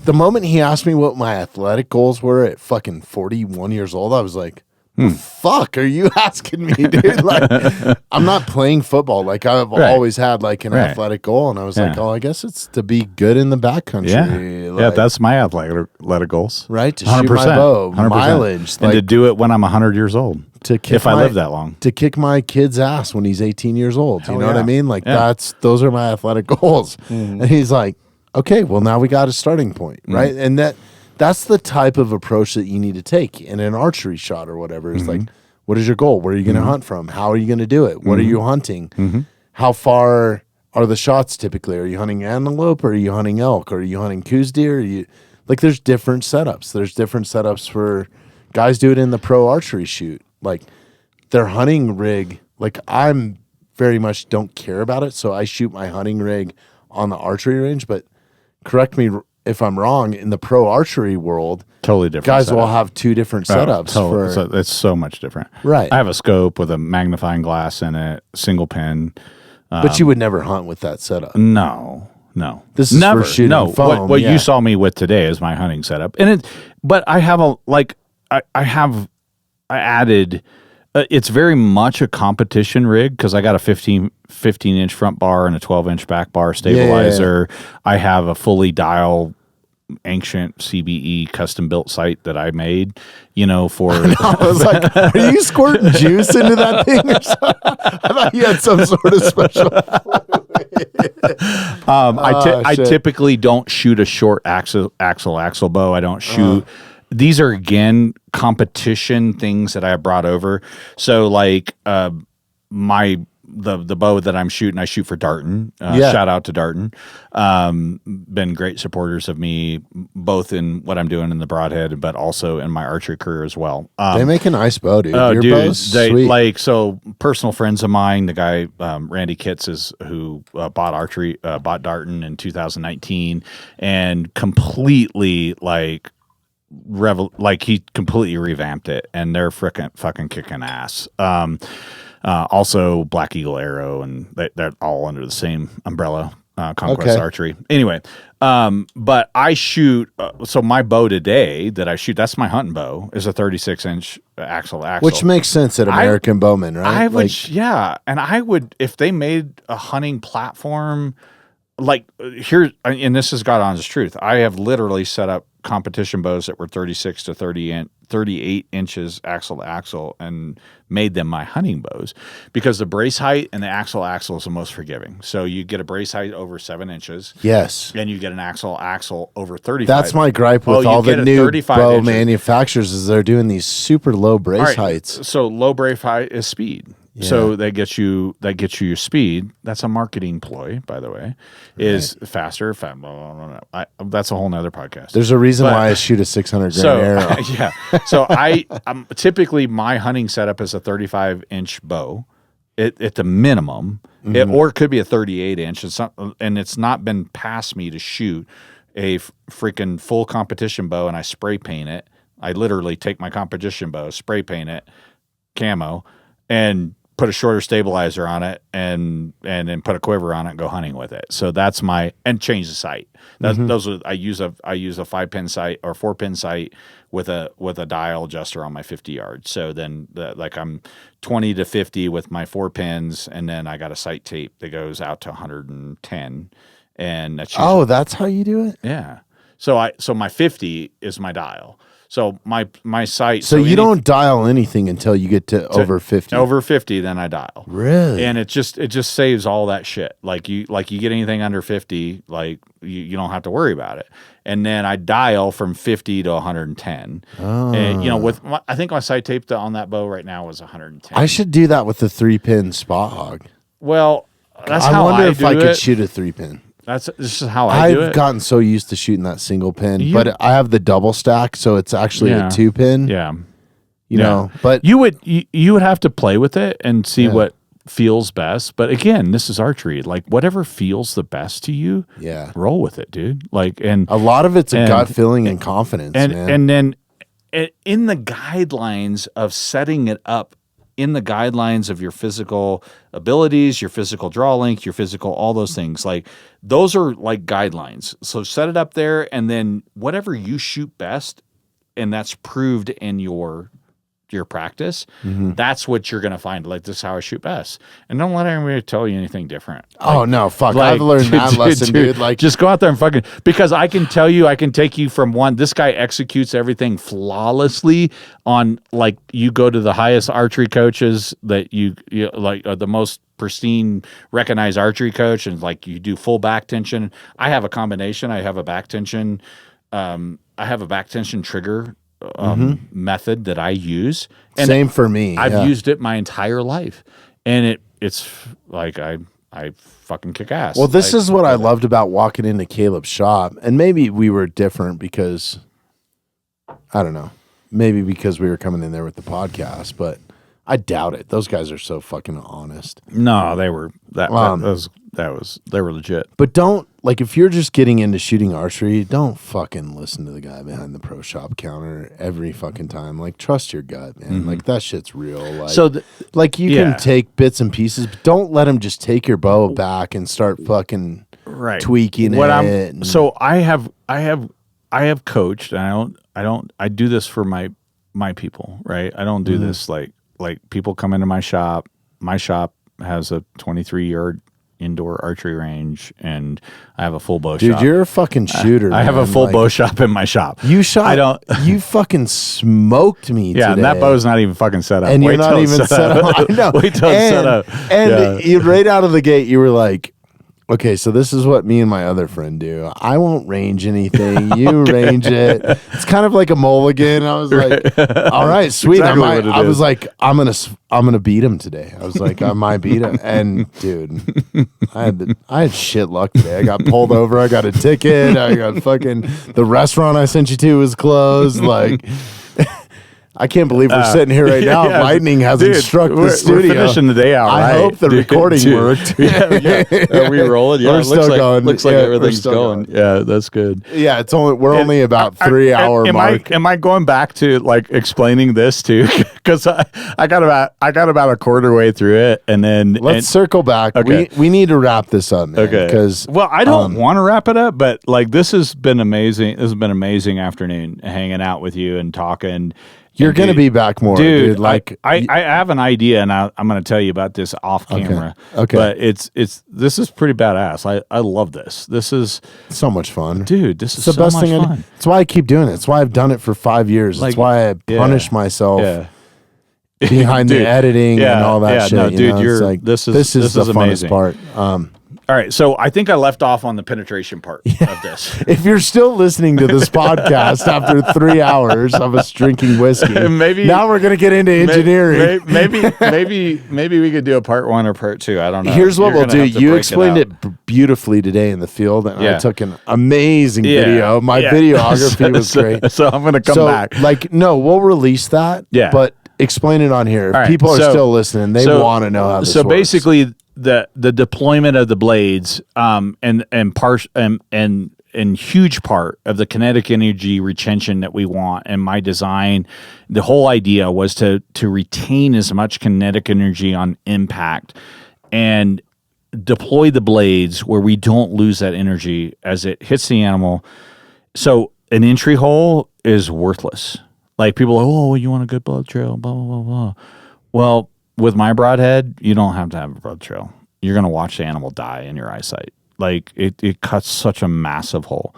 the moment he asked me what my athletic goals were at fucking 41 years old, I was like, The fuck are you asking me, dude? Like, I'm not playing football. Like, I've always had like an athletic goal, and I was like, oh, I guess it's to be good in the backcountry. Yeah, like, that's my athletic goals. Right, to shoot my bow, 100%. Mileage, and to do it when I'm 100 years old. If I live that long, to kick my kid's ass when he's 18 years old. Hell you know what I mean? Like, those are my athletic goals. Mm-hmm. And he's like, okay, well, now we got a starting point, right? And that's the type of approach that you need to take in an archery shot or whatever. It's like, what is your goal? Where are you going to hunt from? How are you going to do it? What are you hunting? How far are the shots typically? Are you hunting antelope, or are you hunting elk, or are you hunting coos deer? Like, there's different setups. There's different setups for guys do it in the pro archery shoot. Like, their hunting rig, like, I'm very much don't care about it. So I shoot my hunting rig on the archery range, but correct me if I'm wrong, in the pro archery world, totally different. Guys will have two different setups. So it's so much different. Right. I have a scope with a magnifying glass in it, single pin. But you would never hunt with that setup. No. This is never. for shooting foam. What you saw me with today is my hunting setup, but I have I added. It's very much a competition rig because I got a 15-inch front bar and a 12-inch back bar stabilizer. Yeah. I have a fully dial ancient CBE custom built sight that I made, for. I was like, are you squirting juice into that thing or something? I thought you had some sort of special. I typically don't shoot a short axle bow. I don't shoot. These are, again, competition things that I brought over. So, like, the bow that I'm shooting, I shoot for Darton. Shout out to Darton. Been great supporters of me, both in what I'm doing in the Broadhead, but also in my archery career as well. They make a nice bow, dude. Oh, Your bow's sweet. So personal friends of mine, the guy, Randy Kitts who bought Darton in 2019 and completely he completely revamped it, and they're fucking kicking ass. Also Black Eagle Arrow, and they're all under the same umbrella, Conquest Archery. Anyway, but I shoot. So my bow today that I shoot, that's my hunting bow, is a 36-inch axle, which makes sense at American Bowman, right? I would, and I would, if they made a hunting platform. And this is God honest truth. I have literally set up competition bows that were 36 to 38 inches axle to axle and made them my hunting bows because the brace height and the axle is the most forgiving. So you get a brace height over 7 inches. Yes. And you get an axle over 35. That's my gripe with all the new bow manufacturers is they're doing these super low brace heights. So low brace height is speed. Yeah. So that gets you your speed. That's a marketing ploy, by the way. Is faster. That's a whole nother podcast. There's a reason why I shoot a 600 grain arrow. Yeah. So I'm typically my hunting setup is a 35-inch bow, at the minimum, or it could be a 38-inch. And it's not been past me to shoot a freaking full competition bow, and I spray paint it. I literally take my competition bow, spray paint it, camo, and put a shorter stabilizer on it and then put a quiver on it and go hunting with it. So that's and change the sight. I use a 5-pin sight or 4-pin sight with a dial adjuster on my 50 yards. So then I'm 20 to 50 with my 4 pins, and then I got a sight tape that goes out to 110. And that's that's how you do it? Yeah. So my 50 is my dial. So my sight. So you don't dial anything until you get to over 50. Over 50, then I dial. Really? And it just saves all that shit. Like you get anything under 50, like you don't have to worry about it. And then I dial from 50 to 110. Oh. And I think my sight tape on that bow right now was 110. I should do that with the 3-pin spot hog. Well, that's I how wonder I if do I it. could shoot a 3-pin. This is how I do it. I've gotten so used to shooting that single pin, but I have the double stack, so it's actually a 2-pin. Yeah, you know. But you would have to play with it and see what feels best. But again, this is archery. Like whatever feels the best to you, roll with it, dude. And a lot of it's a gut feeling and confidence, man. And then in the guidelines of setting it up. In the guidelines of your physical abilities, your physical draw length, your physical, all those things, like those are like guidelines. So set it up there, and then whatever you shoot best, and that's proved in your your practice, that's what you're going to find. Like, this is how I shoot best. And don't let anybody tell you anything different. Oh, no, fuck. I've learned that lesson, dude. Like, just go out there and fucking, because I can tell you, I can take you from one, this guy executes everything flawlessly on, like, you go to the highest archery coaches that you like, the most pristine recognized archery coach, and like you do full back tension. I have a combination. I have a back tension. I have a back tension trigger method that I use. And same for me. I've used it my entire life, and it's like I fucking kick ass. Well, this is what I loved about walking into Caleb's shop, and maybe we were different because I don't know, maybe because we were coming in there with the podcast, but I doubt it. Those guys are so fucking honest. No, they were they were legit. But don't, like, if you're just getting into shooting archery, don't fucking listen to the guy behind the pro shop counter every fucking time. Like, trust your gut, man. Like, that shit's real. Like, so you can take bits and pieces, but don't let him just take your bow back and start fucking tweaking it. So I have coached, and I do this for my people, right? I don't do this like people come into my shop. My shop has a 23-yard indoor archery range, and I have a full bow shop. Dude, you're a fucking shooter. I have a full bow shop in my shop. You you fucking smoked me today. And that bow's not even fucking set up. And you're not even set up. I know. Wait till it's set up. And you, right out of the gate, you were like, okay, so this is what me and my other friend do. I won't range anything. You range it. It's kind of like a mulligan. I was like, all right, sweet. Exactly I was like, I'm gonna beat him today. I was like, I might beat him. And dude, I had shit luck today. I got pulled over. I got a ticket. I got fucking, the restaurant I sent you to was closed. Like, I can't believe we're sitting here right now. Yeah, lightning hasn't struck the studio. We're finishing the day out. I hope the recording worked. Are we rolling? Yeah, we're still going. Looks like everything's going. Yeah, that's good. Yeah, we're only about 3 hour mark. Am I going back to like explaining this too? Because I got about a quarter way through it, and then let's circle back. Okay. We need to wrap this up, man. Okay. Because I don't want to wrap it up, but like this has been amazing. This has been an amazing afternoon hanging out with you and talking. You're going to be back more, dude. Like I have an idea, and I'm going to tell you about this off camera. Okay. But this is pretty badass. I love this. This is so much fun, dude. This is the best thing. fun. It's why I keep doing it. It's why I've done it for 5 years. It's why I punish myself behind the editing and all that shit. No, dude, it's like, this is the funnest part. All right, so I think I left off on the penetration part of this. If you're still listening to this podcast after 3 hours of us drinking whiskey, now we're going to get into engineering. Maybe we could do a part 1 or part 2. I don't know. Here's what we'll do. You explained it beautifully today in the field, and I took an amazing video. My videography was great. So I'm going to come back. Like, no, we'll release that. Yeah. But explain it on here. If people are still listening, they want to know how this works. So basically, the deployment of the blades and huge part of the kinetic energy retention that we want, and my design, the whole idea was to retain as much kinetic energy on impact and deploy the blades where we don't lose that energy as it hits the animal. So an entry hole is worthless. Like, people are, oh, you want a good blood trail, blah, blah, blah, blah. Well, with my broadhead, you don't have to have a blood trail. You're going to watch the animal die in your eyesight. Like, it cuts such a massive hole.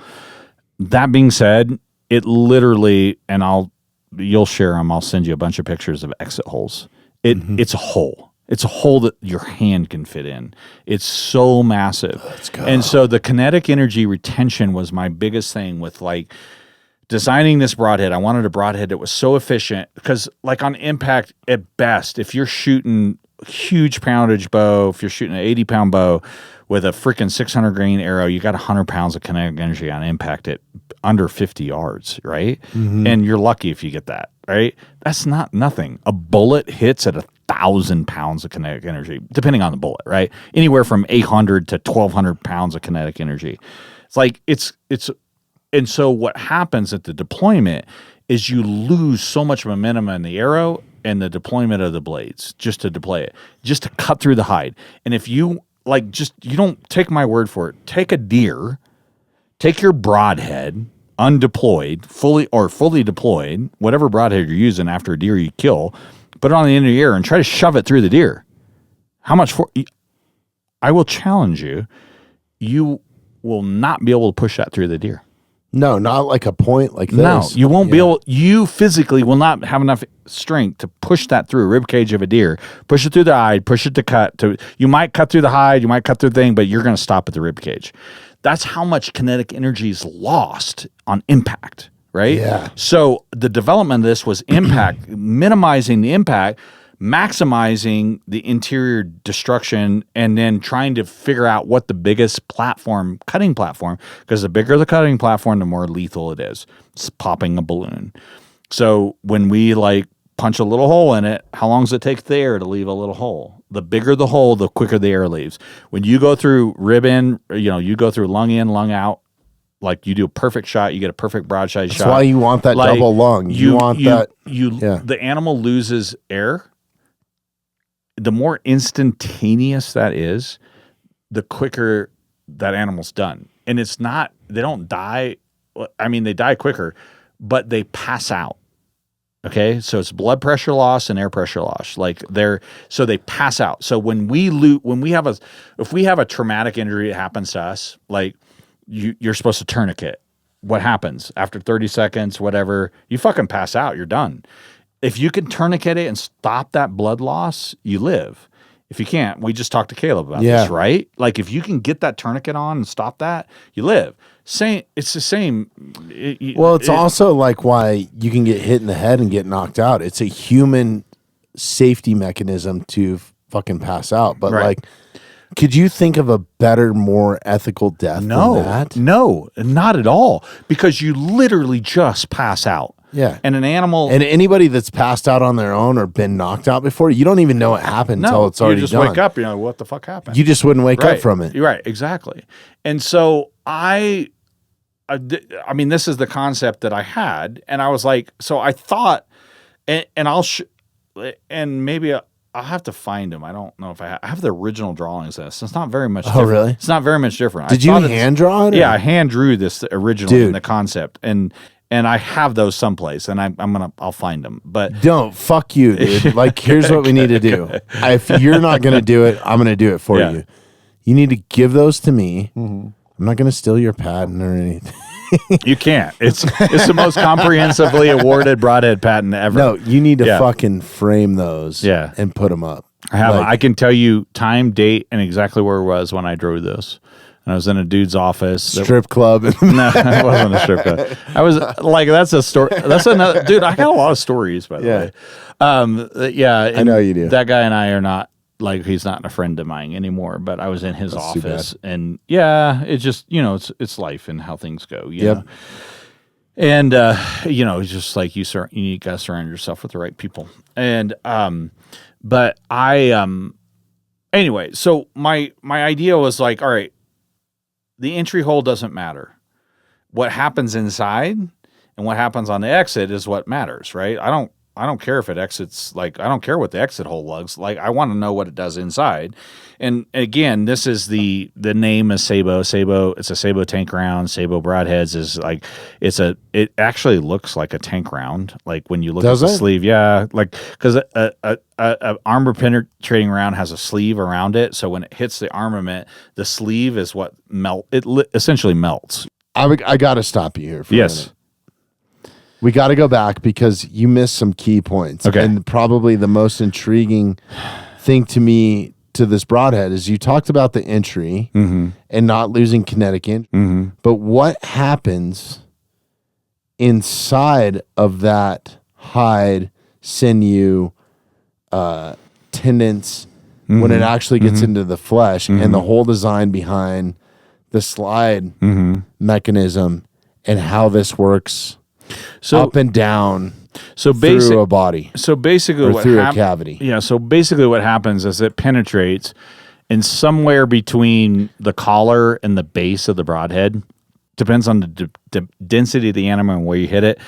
That being said, it literally, and you'll share them. I'll send you a bunch of pictures of exit holes. It's a hole. It's a hole that your hand can fit in. It's so massive. Let's go. And so the kinetic energy retention was my biggest thing with, like, designing this broadhead. I wanted a broadhead that was so efficient because, like, on impact, at best, if you're shooting huge poundage bow, if you're shooting an 80-pound bow with a freaking 600 grain arrow, you got 100 pounds of kinetic energy on impact at under 50 yards, right? And you're lucky if you get that, right? That's not nothing. A bullet hits at 1,000 pounds of kinetic energy, depending on the bullet, right? Anywhere from 800 to 1,200 pounds of kinetic energy. It's like, it's. And so what happens at the deployment is you lose so much momentum in the arrow and the deployment of the blades just to deploy it, just to cut through the hide. And if you, like, you don't take my word for it. Take a deer, take your broadhead, undeployed, fully deployed, whatever broadhead you're using after a deer you kill, put it on the end of your ear and try to shove it through the deer. How much I will challenge you. You will not be able to push that through the deer. No, not like a point like this. No, you won't be able. You physically will not have enough strength to push that through a rib cage of a deer. Push it through the hide. Push it to cut. You might cut through the hide. You might cut through the thing, but you're going to stop at the rib cage. That's how much kinetic energy is lost on impact, right? Yeah. So the development of this was impact, minimizing the impact, maximizing the interior destruction, and then trying to figure out what the biggest cutting platform, because the bigger the cutting platform, the more lethal it is. It's popping a balloon. So when we punch a little hole in it, how long does it take the air to leave a little hole? The bigger the hole, the quicker the air leaves. When you go through rib in, you go through lung in, lung out, you do a perfect shot, you get a perfect broadside shot. That's why you want that double lung. The animal loses air. The more instantaneous that is, the quicker that animal's done. And it's not, they don't die. I mean, they die quicker, but they pass out. Okay. So it's blood pressure loss and air pressure loss. So they pass out. So if we have a traumatic injury that happens to us, you're supposed to tourniquet. What happens after 30 seconds, whatever, you fucking pass out. You're done. If you can tourniquet it and stop that blood loss, you live. If you can't, we just talked to Caleb about this, right? If you can get that tourniquet on and stop that, you live. It's the same. It's also why you can get hit in the head and get knocked out. It's a human safety mechanism to fucking pass out. But could you think of a better, more ethical death than that? No, not at all. Because you literally just pass out. Yeah. And an animal. And anybody that's passed out on their own or been knocked out before, you don't even know it happened until it's already done. You just wake up, what the fuck happened? You just wouldn't wake up from it. You're right, exactly. And so I mean, this is the concept that I had. And I was so I thought, and and maybe I'll have to find them. I don't know if I have the original drawings of this. It's not very much different. Oh, really? It's not very much different. Did you hand draw it? Yeah, I hand drew this originally in the concept. And I have those someplace, and I'll find them. But don't fuck you, dude. Here's what we need to do. If you're not gonna do it, I'm gonna do it for you. You need to give those to me. Mm-hmm. I'm not gonna steal your patent or anything. You can't. It's the most comprehensively awarded broadhead patent ever. No, you need to fucking frame those. And put them up. I have. I can tell you time, date, and exactly where it was when I drew this. I was in a dude's office. Strip club. No, it wasn't a strip club. I was that's a story. That's another dude. I got a lot of stories, by the way. I know you do. That guy and I are not he's not a friend of mine anymore. But I was in his office, and it's just it's life and how things go. You know? And it's just you got to surround yourself with the right people. And but I anyway. So my idea was all right. The entry hole doesn't matter. What happens inside and what happens on the exit is what matters, right? I don't care if it exits. I don't care what the exit hole looks like. I want to know what it does inside. And again, this is the name is SABO. SABO. It's a SABO tank round. SABO Broadheads is it actually looks like a tank round. When you look at the sleeve, because a armor penetrating round has a sleeve around it, so when it hits the armament, the sleeve is what essentially melts. I got to stop you here for a minute. We got to go back because you missed some key points. Okay. And probably the most intriguing thing to me to this broadhead is you talked about the entry and not losing kinetic entry. Mm-hmm. But what happens inside of that hide, sinew, tendons when it actually gets into the flesh and the whole design behind the slide mechanism and how this works up and down through a body. So basically through a cavity. Yeah, so basically what happens is it penetrates and somewhere between the collar and the base of the broadhead, depends on the density of the animal and where you hit it.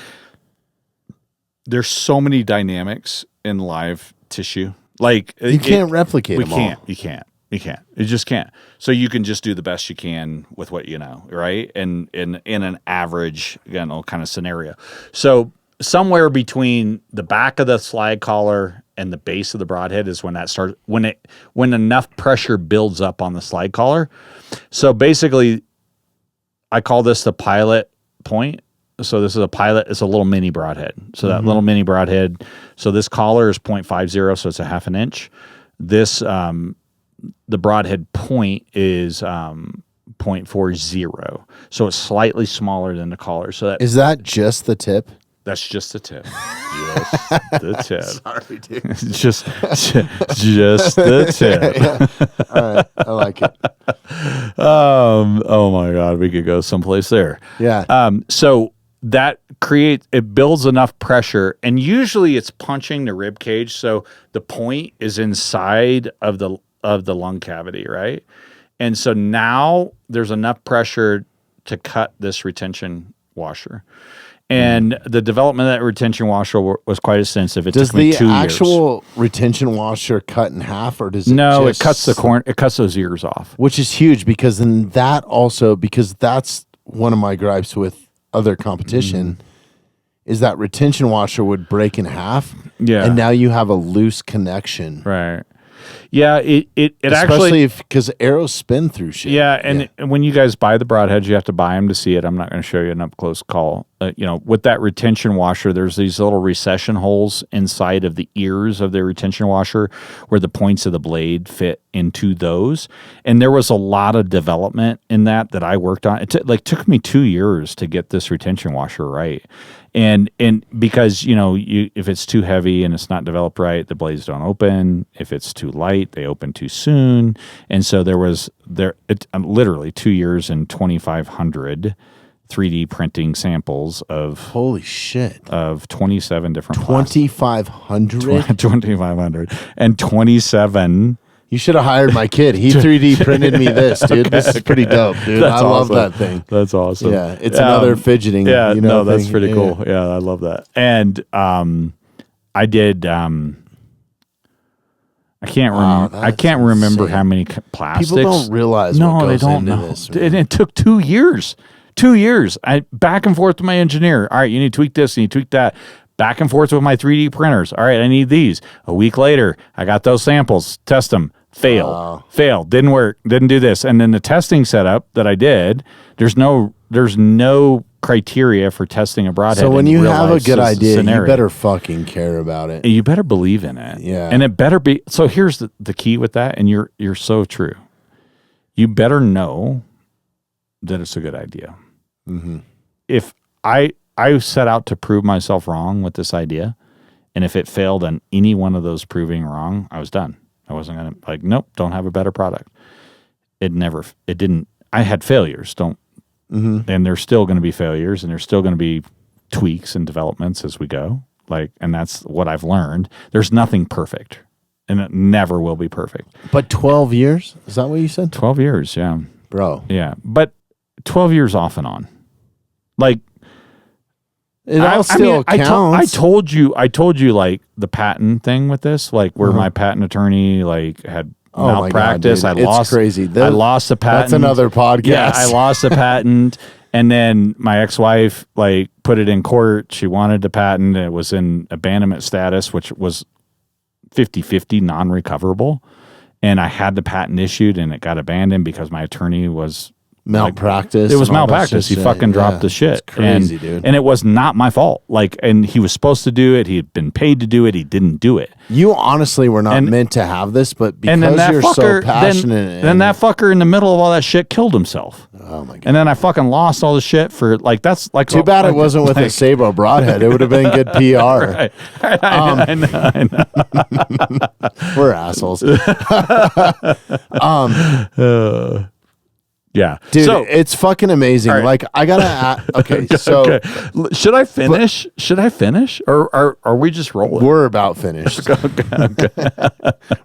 There's so many dynamics in live tissue. You can't replicate them all. You can't. You can't. You just can't. So you can just do the best you can with what you know, right? And in an average, kind of scenario. So somewhere between the back of the slide collar and the base of the broadhead is when that starts. When enough pressure builds up on the slide collar. So basically, I call this the pilot point. So this is a pilot. It's a little mini broadhead. So that little mini broadhead. So this collar is 0.50, so it's a half an inch. This the broadhead point is 0.40, so it's slightly smaller than the collar. So is that just the tip? That's just the tip. Just the tip. Sorry, dude. just the tip. Yeah. All right, I like it. Oh my God, we could go someplace there. Yeah. So that builds enough pressure, and usually it's punching the rib cage. So the point is inside of the lung cavity, right? And so now there's enough pressure to cut this retention washer. And the development of that retention washer was quite extensive. It took me 2 years. Does the actual retention washer cut in half, or does it? No, it cuts the corn. It cuts those ears off, which is huge because then because that's one of my gripes with other competition is that retention washer would break in half. Yeah, and now you have a loose connection. Right. Yeah, it especially because arrows spin through shit. Yeah, and when you guys buy the broadheads, you have to buy them to see it. I'm not going to show you an up close call. With that retention washer, there's these little recession holes inside of the ears of the retention washer where the points of the blade fit into those. And there was a lot of development in that I worked on. It took me 2 years to get this retention washer right. And because if it's too heavy and it's not developed right, the blades don't open. If it's too light, they open too soon. And so there was literally 2 years and 2,500 3D printing samples of holy shit of 27 different 2,500 2,500 and 27. You should have hired my kid. He 3D printed me this, dude. This is pretty dope, dude. I love that thing. That's awesome. Yeah, it's another fidgeting. Yeah, that's pretty cool. Yeah, I love that. And I did. I can't remember how many plastics. People don't realize. No, they don't know. This, it took 2 years. 2 years. I back and forth with my engineer. All right, you need to tweak this. You need to tweak that. Back and forth with my 3D printers. All right, I need these. A week later, I got those samples. Test them. Failed. Didn't work. Didn't do this. And then the testing setup that I did, there's no criteria for testing a broadhead. So when you have a good idea, you better fucking care about it. You better believe in it. Yeah. And it better be. So here's the key with that, and you're so true. You better know that it's a good idea. Mm-hmm. If I set out to prove myself wrong with this idea, and if it failed on any one of those proving wrong, I was done. I wasn't going to nope, don't have a better product. It didn't. I had failures, and there's still going to be failures, and there's still going to be tweaks and developments as we go. And that's what I've learned. There's nothing perfect, and it never will be perfect. But 12 years? Is that what you said? 12 years, yeah. Bro. Yeah, but 12 years off and on. It all still counts. I told you the patent thing with this, where my patent attorney had malpractice. My God, it's crazy. I lost the patent. That's another podcast. Yeah, I lost the patent, and then my ex-wife put it in court. She wanted the patent. It was in abandonment status, which was 50-50 non-recoverable, and I had the patent issued, and it got abandoned because my attorney was malpractice. It was malpractice. He fucking dropped the shit. It's crazy, dude. And it was not my fault. And he was supposed to do it. He had been paid to do it. He didn't do it. You honestly were not meant to have this, but because you're so passionate. Then that fucker in the middle of all that shit killed himself. Oh my God. And then I fucking lost all the shit for that's too bad it wasn't with a SABO Broadhead. It would have been good PR. Right. I know. We're assholes. Yeah, dude, it's fucking amazing. Right. I gotta. Okay, so should I finish? Or are we just rolling? We're about finished. Okay.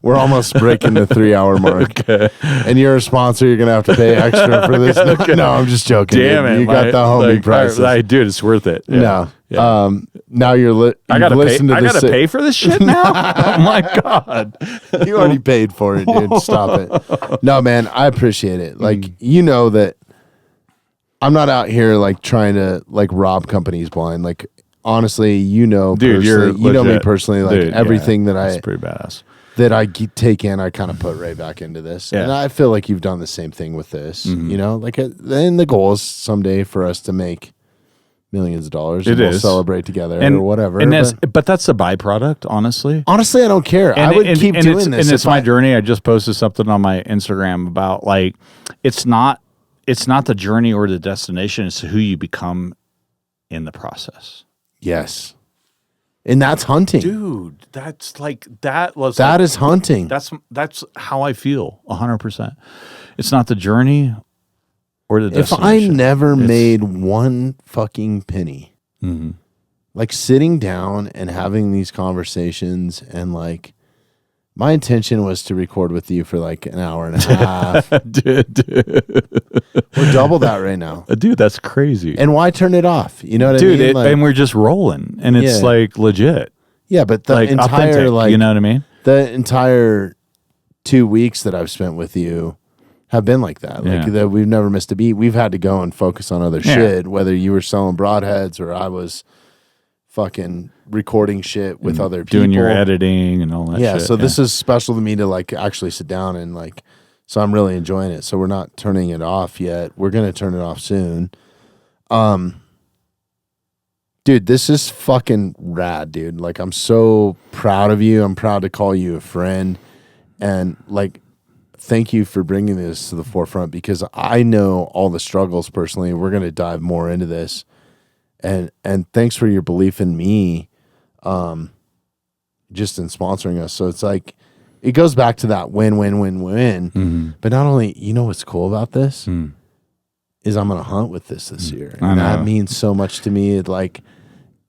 We're almost breaking the 3-hour mark. Okay. And you're a sponsor. You're gonna have to pay extra for this. Okay. No, I'm just joking. Damn it! You got the homie prices. Dude, it's worth it. Yeah. No, Now I gotta pay. I gotta pay for this shit now. Oh my god! You already paid for it, dude. Stop it. No, man, I appreciate it. Like that I'm not out here like trying to like rob companies blind. Like honestly, dude, you know me personally. Like dude, everything that's pretty badass. That I take in, I kind of put right back into this. Yeah. And I feel like you've done the same thing with this. Like and the goal is someday for us to make millions of dollars. And we'll celebrate together or whatever. But that's a byproduct, honestly. Honestly, I don't care. I would keep doing this. And it's my journey. I just posted something on my Instagram about like it's not the journey or the destination. It's who you become in the process. Yes. And that's hunting. Dude, that's like that is hunting. That's how I feel 100%. It's not the journey or the destination. If I never made one fucking penny, like sitting down and having these conversations and like my intention was to record with you for like an hour and a half. Dude. We're double that right now. Dude, that's crazy. And why turn it off? You know what I mean? And we're just rolling and it's like legit. Yeah, but the like entire authentic, like you know what I mean? The entire 2 weeks that I've spent with you have been like that. Like that we've never missed a beat. We've had to go and focus on other shit, whether you were selling broadheads or I was fucking recording shit with other people. Doing your editing and all that shit. Yeah, so this is special to me to like actually sit down and like, so I'm really enjoying it. So we're not turning it off yet. We're going to turn it off soon. Dude, this is fucking rad, dude. Like, I'm so proud of you. I'm proud to call you a friend. And like, thank you for bringing this to the forefront because I know all the struggles personally. We're going to dive more into this. And thanks for your belief in me, just in sponsoring us. So it's like, it goes back to that win. But not only, you know what's cool about this is I'm going to hunt with this year. And that means so much to me.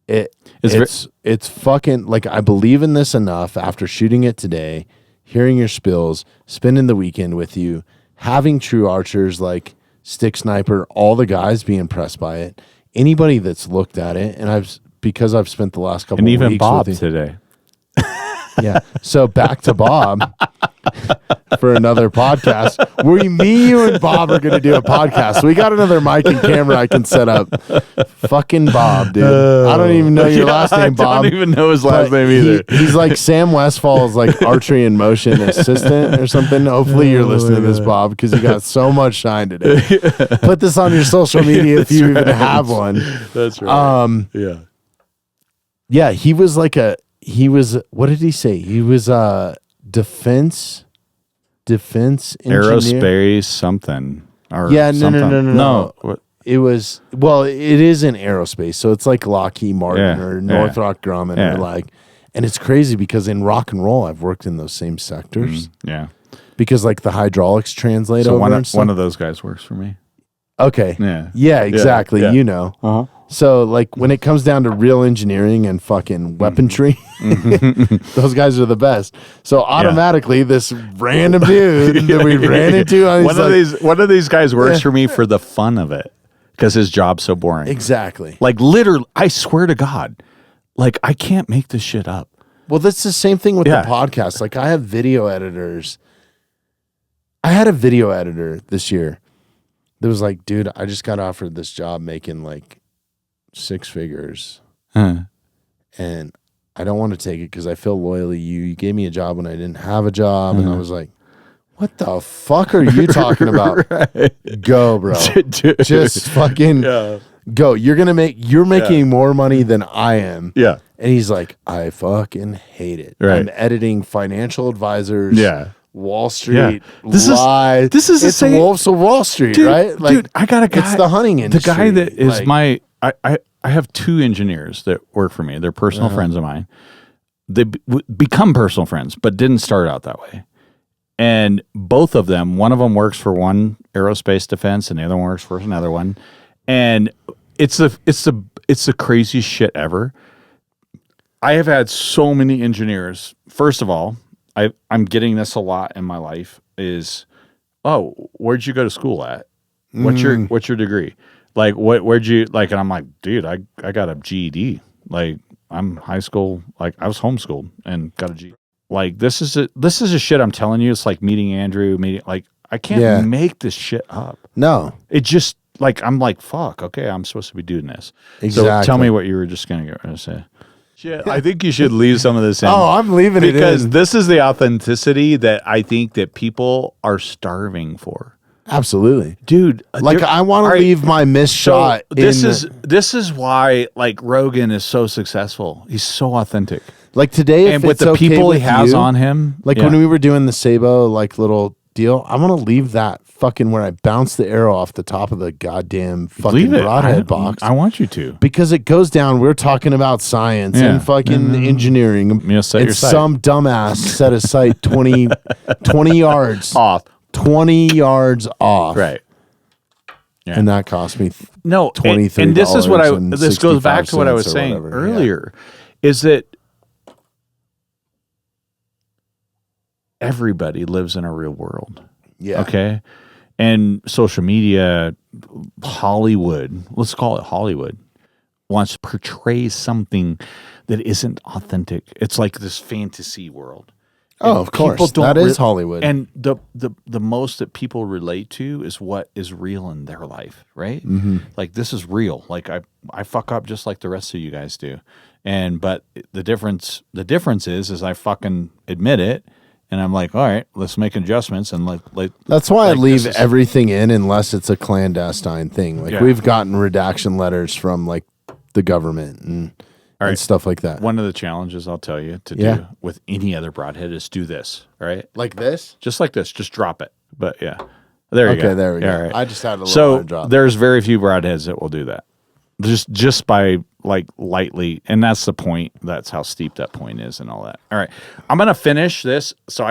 It's fucking like, I believe in this enough after shooting it today, hearing your spills, spending the weekend with you, having true archers like Stick Sniper, all the guys be impressed by it. Anybody that's looked at it, and because I've spent the last couple of weeks and even Bob with today. Yeah. So back to Bob for another podcast. Me, you, and Bob are going to do a podcast. We got another mic and camera I can set up. Fucking Bob, dude. I don't even know your last name, Bob. I don't even know his last name either. He's like Sam Westfall's like archery and motion assistant or something. Hopefully you're listening to this, Bob, because you got so much shine today. Put this on your social media if you even have one. That's right. Yeah, what did he say? He was defense engineer. Aerospace something. Or yeah, something. No. It was, it is in aerospace. So it's like Lockheed Martin or Northrop Grumman or like, and it's crazy because in rock and roll, I've worked in those same sectors. Yeah. Because like the hydraulics translate over. One of those guys works for me. Okay. Yeah. Yeah, exactly. Yeah. You know. Uh-huh. So like when it comes down to real engineering and fucking weaponry, those guys are the best. So automatically this random dude that we ran into, one of these guys works for me for the fun of it because his job's so boring. Exactly. Like literally, I swear to God, like I can't make this shit up. Well, that's the same thing with the podcast. Like I have video editors. I had a video editor this year that was like, dude, I just got offered this job making like 6 figures. And I don't want to take it because I feel loyal to you. You gave me a job when I didn't have a job. And I was like, what the fuck are you talking about? Right. Go, bro. Dude. Just fucking go. You're making more money than I am. Yeah. And he's like, I fucking hate it. Right. I'm editing financial advisors. Yeah. Wall Street, this lies. Is the same. Wolves of Wall Street, dude, right? Like, dude, I got a guy. It's the hunting industry. The guy that is I have 2 engineers that work for me. They're personal friends of mine. They become personal friends, but didn't start out that way. And both of them, one of them works for one aerospace defense, and the other one works for another one. And it's the craziest shit ever. I have had so many engineers. First of all, I'm getting this a lot in my life is, oh, where'd you go to school at? What's your degree? Like, where'd you, like, and I'm like, dude, I got a GED. Like, I'm high school, like, I was homeschooled and got a GED. Like, this is a shit I'm telling you. It's like meeting Andrew, like, I can't make this shit up. No. It just, like, I'm like, fuck, okay, I'm supposed to be doing this. Exactly. So tell me what you were just going to say. Shit, I think you should leave some of this in. Oh, I'm leaving it in. Because this is the authenticity that I think that people are starving for. Absolutely. Dude, like I want to leave my missed shot. This is why like Rogan is so successful. He's so authentic. Like today, and with the people he has on him, like when we were doing the SABO like little deal, I want to leave that fucking where I bounce the arrow off the top of the goddamn fucking broadhead box. I want you to, because it goes down. We're talking about science and fucking engineering. And some dumbass set a sight 20 yards off. 20 yards off. Right. Yeah. And that cost me $23. And this is what this goes back to what I was saying earlier, is that everybody lives in a real world. Yeah. Okay. And social media, Hollywood, let's call it Hollywood, wants to portray something that isn't authentic. It's like this fantasy world. Oh, of course. That is Hollywood. And the most that people relate to is what is real in their life, right? Mm-hmm. Like, this is real. Like, I fuck up just like the rest of you guys do. But the difference is I fucking admit it, and I'm like, all right, let's make adjustments. And that's why I leave everything in unless it's a clandestine thing. Like we've gotten redaction letters from like the government and stuff like that. One of the challenges I'll tell you to do with any other broadhead is do this, right? Like this? Just like this. Just drop it. But yeah. There you go. Okay, there we go. All right. I just had a little drop. There's very few broadheads that will do that. Just by like lightly, and that's the point. That's how steep that point is and all that. All right. I'm gonna finish this. So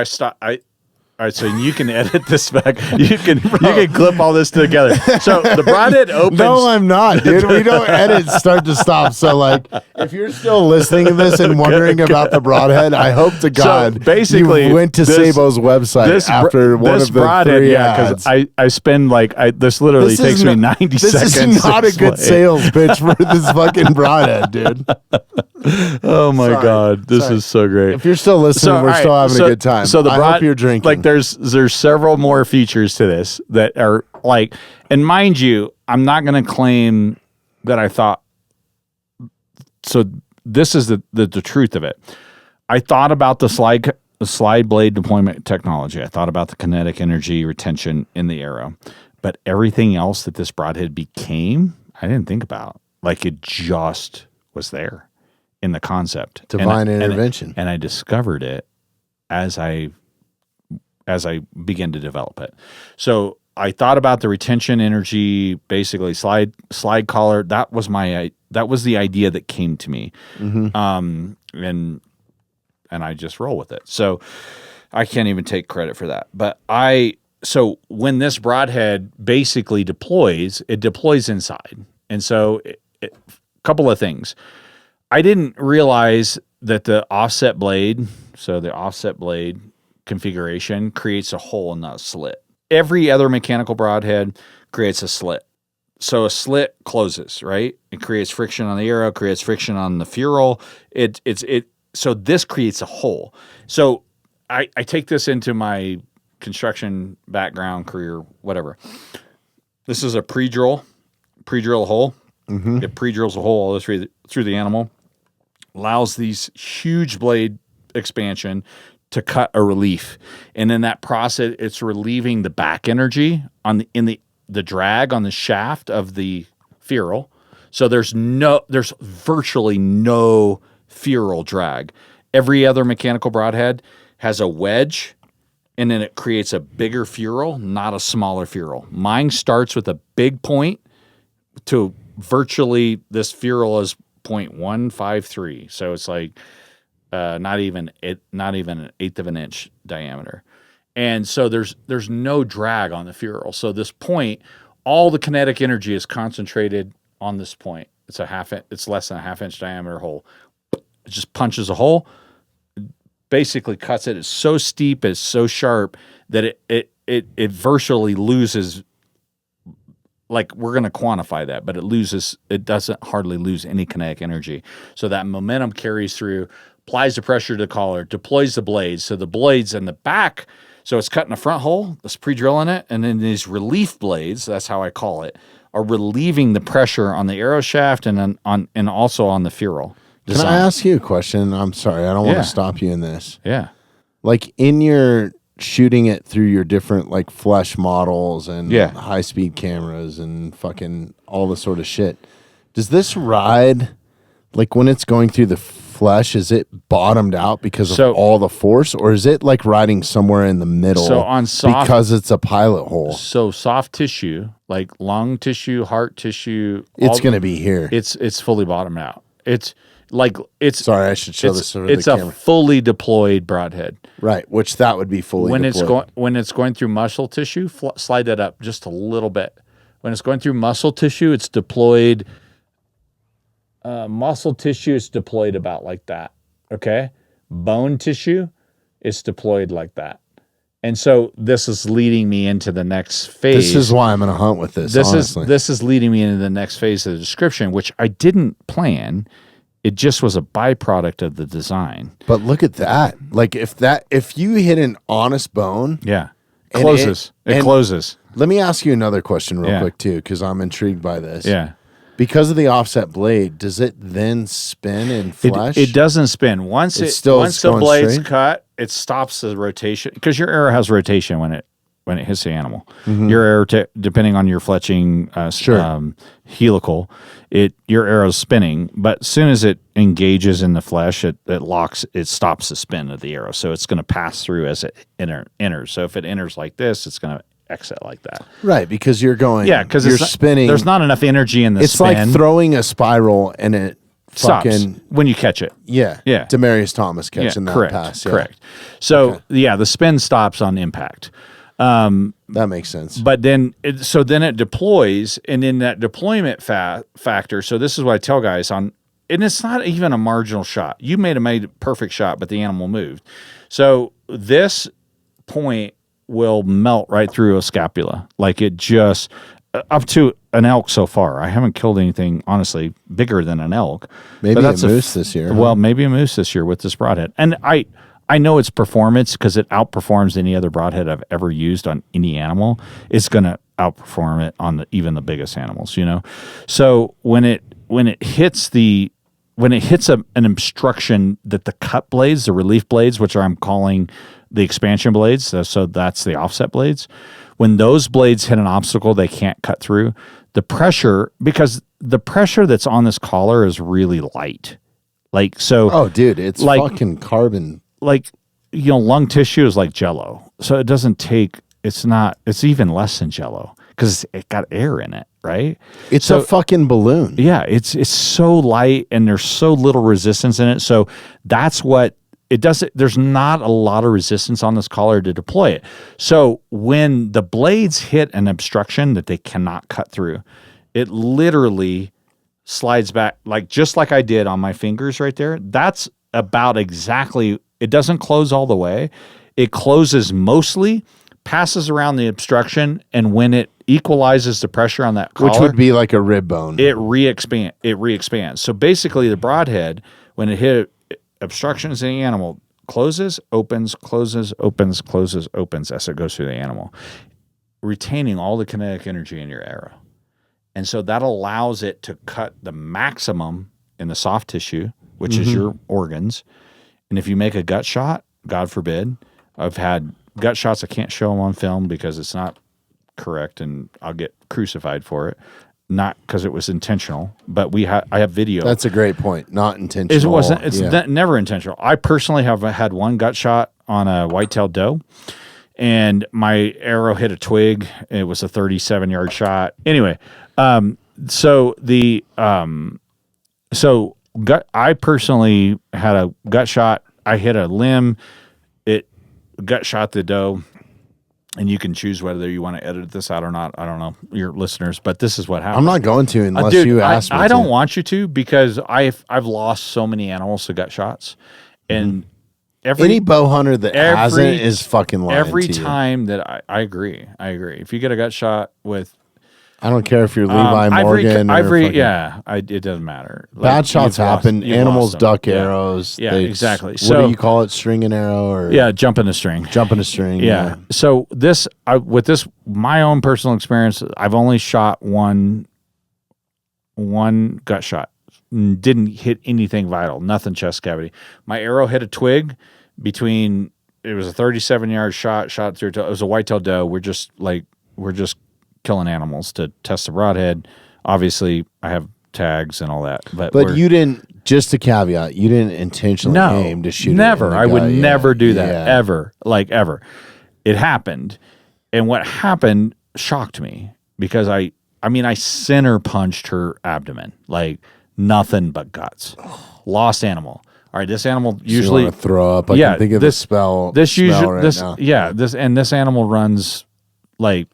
all right, so you can edit this back. You can clip all this together. So the broadhead opens. No, I'm not, dude. We don't edit start to stop. So like, if you're still listening to this and wondering about the broadhead, I hope to God so basically you went to SABO's website after one of the broadhead, 3 ads. Because I spend like this literally takes me 90 seconds. This is not a good sales pitch for this fucking broadhead, dude. Oh my God, this is so great. If you're still listening, we're still having a good time. So I hope you're drinking. Like there's several more features to this that are like, and mind you, I'm not going to claim that I thought. So this is the truth of it. I thought about the slide blade deployment technology. I thought about the kinetic energy retention in the arrow, but everything else that this broadhead became, I didn't think about. Like it just was there in the concept. Divine intervention. And I discovered it as I began to develop it. So I thought about the retention energy, basically slide collar. That was the idea that came to me. Mm-hmm. And I just roll with it. So I can't even take credit for that. But so when this broadhead basically deploys, it deploys inside. And so a couple of things. I didn't realize that the offset blade configuration creates a hole and not a slit. Every other mechanical broadhead creates a slit. So a slit closes, right? It creates friction on the arrow, creates friction on the ferrule. So this creates a hole. So I take this into my construction background, career, whatever. This is a pre-drill hole. Mm-hmm. It pre-drills a hole all through the animal, allows these huge blade expansion to cut a relief, and in that process, it's relieving the back energy in the drag on the shaft of the ferrule. So there's virtually no ferrule drag. Every other mechanical broadhead has a wedge, and then it creates a bigger ferrule, not a smaller ferrule. Mine starts with a big point to virtually this ferrule is 0.153. So it's like not even an eighth of an inch diameter. And so there's no drag on the ferrule. So this point, all the kinetic energy is concentrated on this point. It's less than a half-inch diameter hole. It just punches a hole, basically cuts it. It's so steep, it's so sharp that it virtually loses like we're going to quantify that, but it doesn't hardly lose any kinetic energy. So that momentum carries through, applies the pressure to the collar, deploys the blades. So the blades in the back, so it's cutting the front hole, it's pre-drilling it, and then these relief blades, that's how I call it, are relieving the pressure on the arrow shaft and also on the ferrule design. Can I ask you a question? I'm sorry, I don't want to stop you in this. Yeah. Like in your shooting it through your different like flesh models and high speed cameras and fucking all the sort of shit. Does this ride, like when it's going through the flesh, is it bottomed out because of all the force, or is it like riding somewhere in the middle? So on soft, because it's a pilot hole. So soft tissue, like lung tissue, heart tissue, it's going to be here. It's fully bottomed out. Sorry, I should show this over the It's camera. a fully deployed broadhead. Right, which that would be fully deployed. When it's going through muscle tissue, slide that up just a little bit. When it's going through muscle tissue, it's deployed. Muscle tissue is deployed about like that. Okay, bone tissue is deployed like that. And so this is leading me into the next phase. This is why I'm going to hunt with this. This is leading me into the next phase of the description, which I didn't plan. It just was a byproduct of the design. But look at that. Like if you hit an honest bone. Yeah. Closes. It closes. Let me ask you another question real quick too, because I'm intrigued by this. Yeah. Because of the offset blade, does it then spin in flesh? It doesn't spin. Once the blade's straight? cut, it stops the rotation. Because your arrow has rotation when it hits the animal. Mm-hmm. Your arrow, depending on your fletching helical, your arrow's spinning. But as soon as it engages in the flesh, it stops the spin of the arrow. So it's going to pass through as it enters. So if it enters like this, it's going to exit like that. Right, because you're going. Yeah, because you're spinning. There's not enough energy in the spin. It's like throwing a spiral and it stops when you catch it. Yeah. Demarius Thomas catching that pass. Yeah. Correct. So the spin stops on impact. That makes sense. But then it deploys, and in that deployment factor, so this is what I tell guys on, and it's not even a marginal shot. You made a perfect shot, but the animal moved. So this point will melt right through a scapula. Like it just, up to an elk so far. I haven't killed anything, honestly, bigger than an elk. Maybe a moose this year. Well, maybe a moose this year with this broadhead. And I know its performance because it outperforms any other broadhead I've ever used on any animal. It's going to outperform it on even the biggest animals, you know? So when it hits an obstruction that the cut blades, the relief blades, which I'm calling the expansion blades, so that's the offset blades, when those blades hit an obstacle they can't cut through, because the pressure that's on this collar is really light. Like, so. Oh, dude, it's like, fucking carbon. Like, lung tissue is like Jell-O. So it doesn't take, it's even less than Jell-O because it got air in it, right? It's a fucking balloon. Yeah, it's so light and there's so little resistance in it. So that's what it does. There's not a lot of resistance on this collar to deploy it. So when the blades hit an obstruction that they cannot cut through, it literally slides back, just like I did on my fingers right there. That's about exactly. It doesn't close all the way. It closes mostly, passes around the obstruction, and when it equalizes the pressure on that collar, which would be like a rib bone, it re-expands. So basically, the broadhead, when it hit obstructions in the animal, closes, opens, closes, opens, closes, opens as it goes through the animal, retaining all the kinetic energy in your arrow. And so that allows it to cut the maximum in the soft tissue, which is your organs. And if you make a gut shot, God forbid, I've had gut shots, I can't show them on film because it's not correct and I'll get crucified for it. Not because it was intentional, but I have video. That's a great point. Not intentional. It's never intentional. I personally have had one gut shot on a white-tailed doe, and my arrow hit a twig. It was a 37-yard shot. Anyway, I personally had a gut shot. I hit a limb. It gut shot the doe. And you can choose whether you want to edit this out or not. I don't know, your listeners, but this is what happened. I'm not going to unless you ask me. I don't want you to because I've lost so many animals to gut shots, and any bow hunter that hasn't is fucking lying. Every to time that I agree. If you get a gut shot with I don't care if you're Levi Morgan. It doesn't matter. Like, bad shots happen. Animals duck arrows. Yeah, exactly. What do you call it? String an arrow or jumping a string. Jumping a string. Yeah. So with my own personal experience, I've only shot one gut shot. Didn't hit anything vital. Nothing chest cavity. My arrow hit a twig between. It was a 37-yard shot through. It was a whitetail doe. We're just killing animals to test the broadhead. Obviously, I have tags and all that. But you didn't. Just a caveat. You didn't intentionally aim to shoot. Never. I would never do that ever. Ever. It happened, and what happened shocked me because I center punched her abdomen like nothing but guts. Lost animal. All right, this animal usually you throw up. I can think of the smell. This now. This animal runs like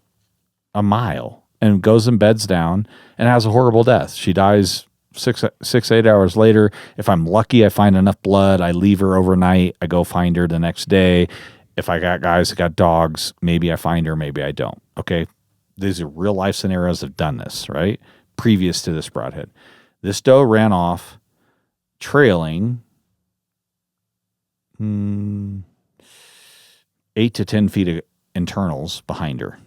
a mile and goes and beds down and has a horrible death. She dies 8 hours later. If I'm lucky, I find enough blood. I leave her overnight. I go find her the next day. If I got guys that got dogs, maybe I find her, maybe I don't. Okay, these are real life scenarios. I've done this right previous to this broadhead. This doe ran off, trailing 8 to 10 feet of internals behind her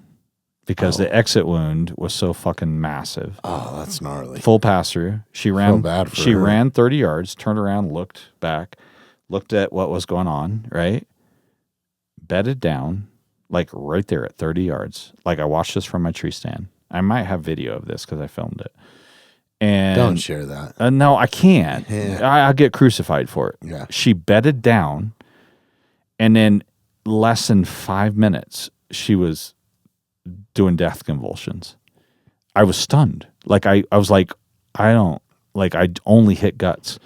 because the exit wound was so fucking massive. Oh, that's gnarly. Full pass through. She ran. She ran 30 yards, turned around, looked back, looked at what was going on. Right, bedded down, like right there at 30 yards. Like I watched this from my tree stand. I might have video of this because I filmed it. And don't share that. No, I can't. Yeah. I'll get crucified for it. Yeah. She bedded down, and in less than 5 minutes, she was doing death convulsions. I was stunned. Like I was like, I only hit guts.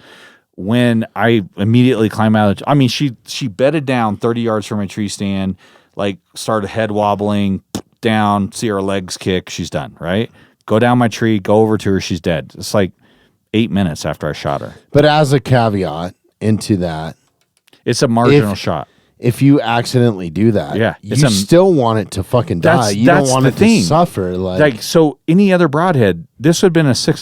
When I immediately climb out of she bedded down 30 yards from my tree stand, like started head wobbling, down, see her legs kick, she's done, right? Go down my tree, go over to her, she's dead. It's like 8 minutes after I shot her. But as a caveat into that, it's a marginal shot. If you accidentally do that, you still want it to fucking die. You don't want it to suffer. Like so, any other broadhead, this would have been a 6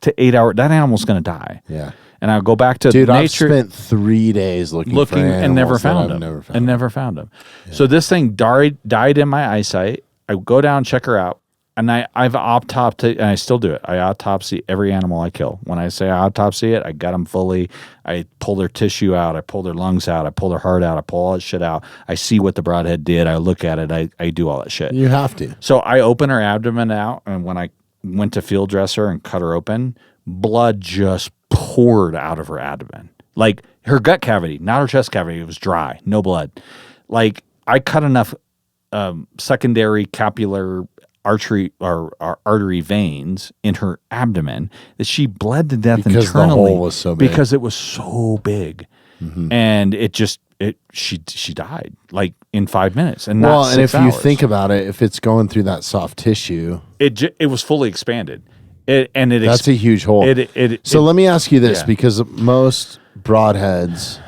to 8 hour. That animal's going to die. Yeah. And I'll go back to nature. I've spent 3 days looking for and never found him. Never found him. Yeah. So this thing died in my eyesight. I go down, check her out. And I've autopsied, and I still do it. I autopsy every animal I kill. When I say I autopsy it, I gut them fully. I pull their tissue out. I pull their lungs out. I pull their heart out. I pull all that shit out. I see what the broadhead did. I look at it. I do all that shit. You have to. So I open her abdomen out, and when I went to field dress her and cut her open, blood just poured out of her abdomen. Like her gut cavity, not her chest cavity. It was dry, no blood. Like I cut enough secondary capillary artery veins in her abdomen that she bled to death because internally the hole was so big. because it was so big. Mm-hmm. And she died like in 5 minutes and not 6 and if hours. you think about it, if it's going through that soft tissue, it was fully expanded. That's a huge hole. So let me ask you this, because most broadheads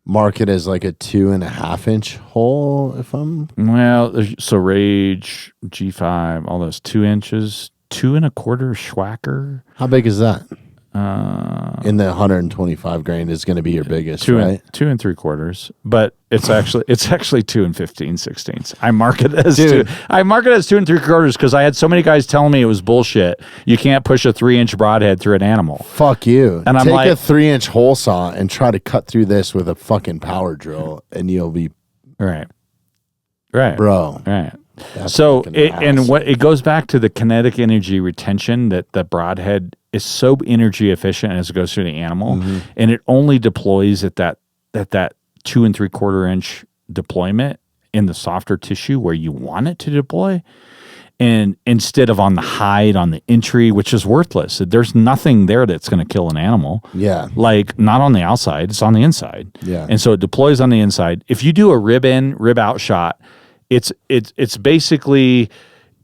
market as like a 2.5 inch hole. So Rage, G5, all those 2 inches, 2 1/4 Schwacker. How big is that? In the 125 grain is going to be your biggest, right? 2 3/4, but it's actually 2 15/16. I mark it as 2 3/4 because I had so many guys telling me it was bullshit. You can't push a 3-inch broadhead through an animal. Fuck you. And I'm take a 3-inch hole saw and try to cut through this with a fucking power drill, and you'll be right, bro. Right. So it goes back to the kinetic energy retention that the broadhead is so energy efficient as it goes through the animal, and it only deploys at that 2 3/4 inch deployment in the softer tissue where you want it to deploy, and instead of on the hide on the entry, which is worthless. There's nothing there that's going to kill an animal. Yeah, like not on the outside, it's on the inside. Yeah, and so it deploys on the inside. If you do a rib in, rib out shot, it's basically.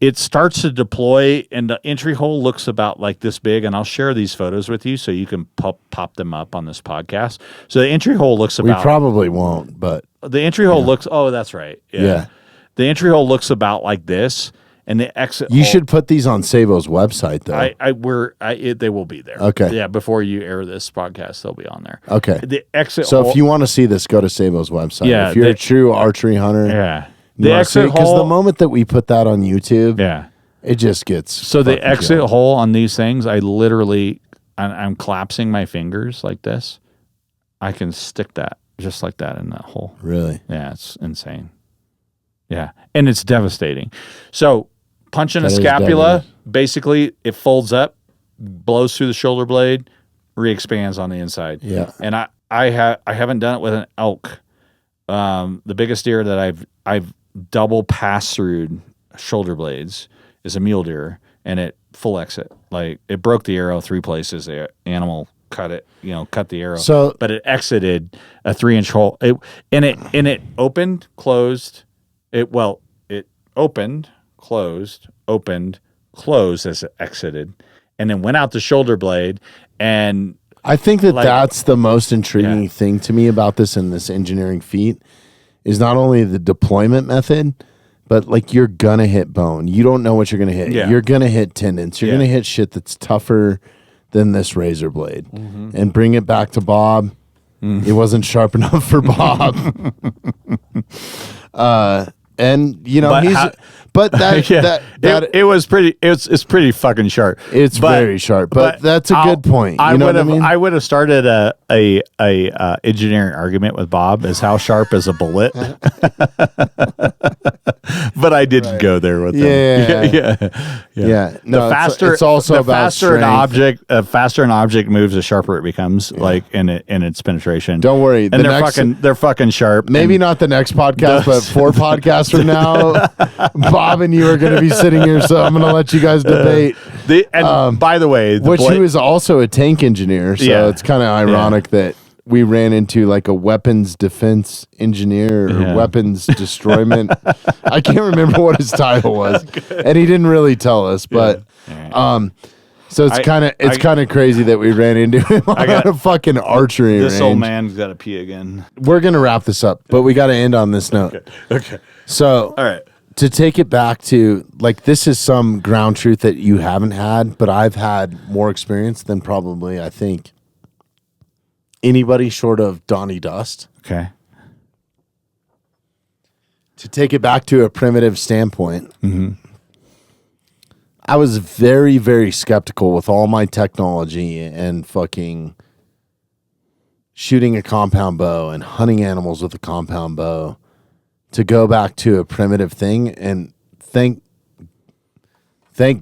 It starts to deploy, and the entry hole looks about like this big, and I'll share these photos with you so you can pop them up on this podcast. So the entry hole looks about... We probably won't, but... The entry hole looks... Oh, that's right. Yeah. The entry hole looks about like this, and the exit. You should put these on SABO's website, though. They will be there. Okay. Yeah, before you air this podcast, they'll be on there. Okay. The exit. So hole, if you want to see this, go to SABO's website. Yeah, if you're a true archery hunter, yeah, the exit hole. Because the moment that we put that on YouTube, yeah, it just gets. So the exit hole on these things, I'm collapsing my fingers like this. I can stick that just like that in that hole. Really? Yeah, it's insane. Yeah, and it's devastating. So punching a scapula, basically it folds up, blows through the shoulder blade, re-expands on the inside. Yeah. And I haven't done it with an elk. The biggest deer that I've double pass through shoulder blades is a mule deer, and it full exit. Like it broke the arrow 3 places. The animal cut the arrow. So, but it exited a 3-inch hole. It opened, closed. It opened, closed as it exited, and then went out the shoulder blade. And I think that's the most intriguing thing to me about this and this engineering feat is not only the deployment method, but like you're gonna hit bone. You don't know what you're gonna hit. Yeah. You're gonna hit tendons. You're gonna hit shit that's tougher than this razor blade. And bring it back to Bob. It wasn't sharp enough for Bob. And it was pretty. It's pretty fucking sharp. It's very sharp, but that's a good point. You know what I mean? I would have started a engineering argument with Bob as how sharp is a bullet, but I didn't go there with him. Yeah. No, the faster it's also the about faster strength. faster an object moves, the sharper it becomes. Like in its penetration. Don't worry, and they're fucking sharp. Maybe not the next podcast, but 4 podcasts from now, Bob and you are going to be sitting here, so I'm going to let you guys debate. By the way, he was also a tank engineer, so it's kind of ironic that we ran into like a weapons defense engineer or weapons destroyment. I can't remember what his title was, and he didn't really tell us. But so it's kind of crazy that we ran into him on a fucking archery range. This old man's got to pee again. We're gonna wrap this up, but we got to end on this note. Okay. So, all right. To take it back to, like, this is some ground truth that you haven't had, but I've had more experience than probably, I think, anybody short of Donnie Dust. Okay. To take it back to a primitive standpoint, I was very, very skeptical with all my technology and fucking shooting a compound bow and hunting animals with a compound bow to go back to a primitive thing. And thank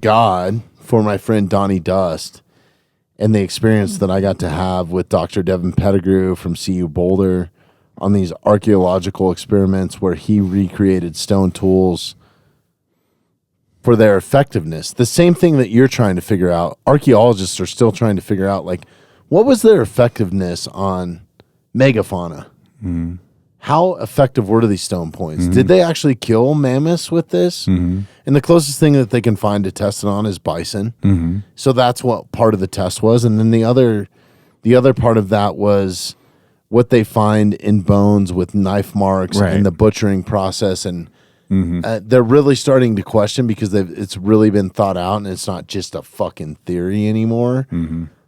God for my friend Donnie Dust and the experience that I got to have with Dr. Devin Pettigrew from CU Boulder on these archaeological experiments where he recreated stone tools for their effectiveness. The same thing that you're trying to figure out. Archaeologists are still trying to figure out, like, what was their effectiveness on megafauna? How effective were these stone points? Did they actually kill mammoths with this? And the closest thing that they can find to test it on is bison. So that's what part of the test was. And then the other part of that was what they find in bones with knife marks and the butchering process. And they're really starting to question because it's really been thought out and it's not just a fucking theory anymore.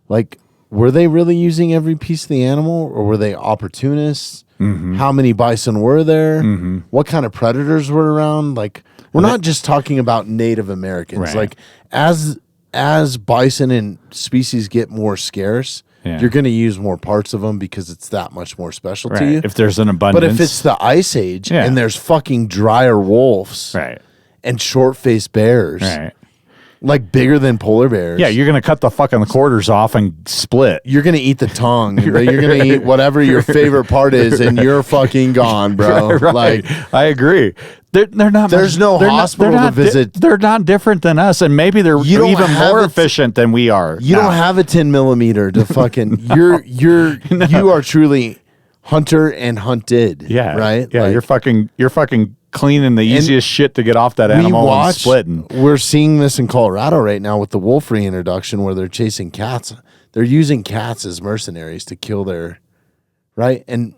Like, were they really using every piece of the animal, or were they opportunists? How many bison were there? What kind of predators were around? Like, we're not just talking about Native Americans. Like, as bison and species get more scarce, you're going to use more parts of them because it's that much more special to you. If there's an abundance. But if it's the Ice Age and there's fucking drier wolves and short-faced bears, like bigger than polar bears. Yeah, you're going to cut the fucking quarters off and split. You're going to eat the tongue. You're going to eat whatever your favorite part is, and you're fucking gone, bro. Like, I agree. They're not. There's no hospital to visit. They're not different than us, and maybe they're even more efficient than we are. You don't have a 10 millimeter to fucking. You are truly hunter and hunted. Yeah. Right. Yeah. Like, you're fucking cleaning the easiest shit to get off that animal and splitting. We're seeing this in Colorado right now with the wolf reintroduction, where they're chasing cats. They're using cats as mercenaries to kill their. Right. And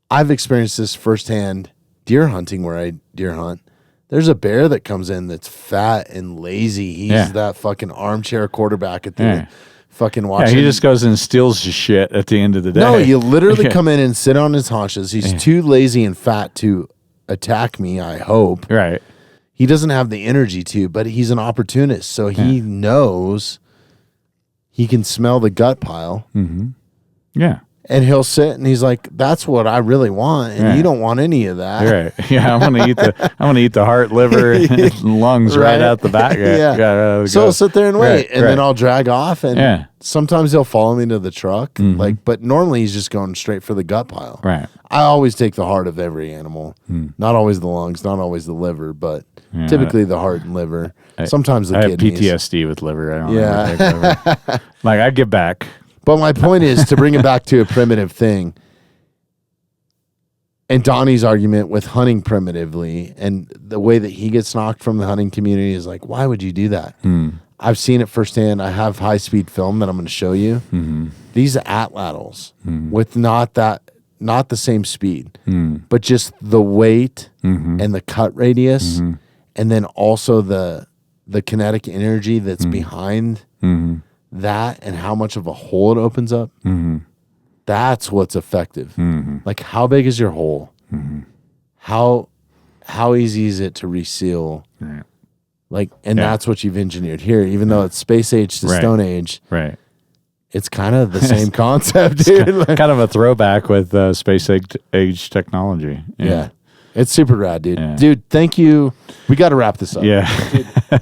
I've experienced this firsthand. Deer hunting, where I deer hunt, There's a bear that comes in that's fat and lazy. He's that fucking armchair quarterback at the fucking watching. Yeah, he just goes and steals your shit at the end of the day. No, you literally come in and sit on his haunches. He's too lazy and fat to attack me, I hope. Right. He doesn't have the energy to, but he's an opportunist. So he knows he can smell the gut pile. Mm-hmm. Yeah. And he'll sit and he's like, "That's what I really want, and you don't want any of that." Right? Yeah, I'm gonna eat the heart, liver, and lungs right out the back. Yeah. So I'll sit there and wait, and then I'll drag off. And sometimes he'll follow me to the truck, but normally he's just going straight for the gut pile. Right. I always take the heart of every animal, not always the lungs, not always the liver, but typically the heart and liver. Sometimes the kidneys. I have PTSD with liver. I don't ever take liver. Like I give back. But my point is to bring it back to a primitive thing. And Donnie's argument with hunting primitively and the way that he gets knocked from the hunting community is like, why would you do that? I've seen it firsthand. I have high-speed film that I'm going to show you. These atlatls with not the same speed, but just the weight and the cut radius, and then also the kinetic energy that's behind that and how much of a hole it opens up. That's what's effective. Like, how big is your hole? How easy is it to reseal? Like, and that's what you've engineered here, even though it's space age to stone age. Right. It's kind of the same concept, dude. Kind of a throwback with space age technology. Yeah. It's super rad, dude. Yeah. Dude, thank you. We got to wrap this up. Yeah,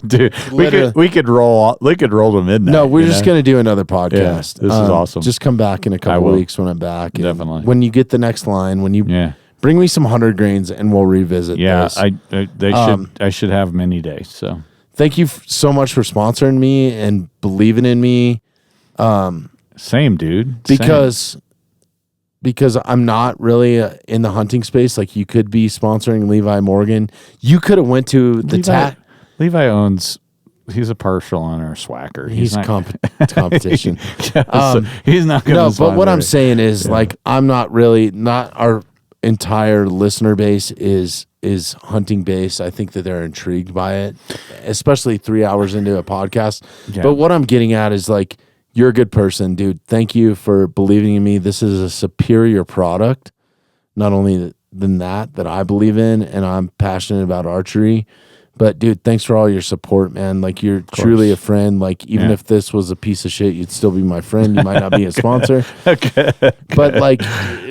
dude. We could roll to midnight. No, we're just gonna do another podcast. Yeah, this is awesome. Just come back in a couple weeks when I'm back. Definitely. When you get the next line, when you bring me some 100 grains, and we'll revisit. This. I should have many days. So thank you so much for sponsoring me and believing in me. Same, dude. Because I'm not really in the hunting space. Like, you could be sponsoring Levi Morgan. You could have went to the Levi owns. He's a partial owner of Swacker. He's competition. He's not going to. No, but what I'm saying is, like, I'm not our entire listener base is hunting based. I think that they're intrigued by it, especially 3 hours into a podcast. Yeah. But what I'm getting at is, like, you're a good person, dude. Thank you for believing in me. This is a superior product. Not only than that I believe in, and I'm passionate about archery. But, dude, thanks for all your support, man. Like, you're truly a friend. Like, even if this was a piece of shit, you'd still be my friend. You might not be a sponsor. But, like,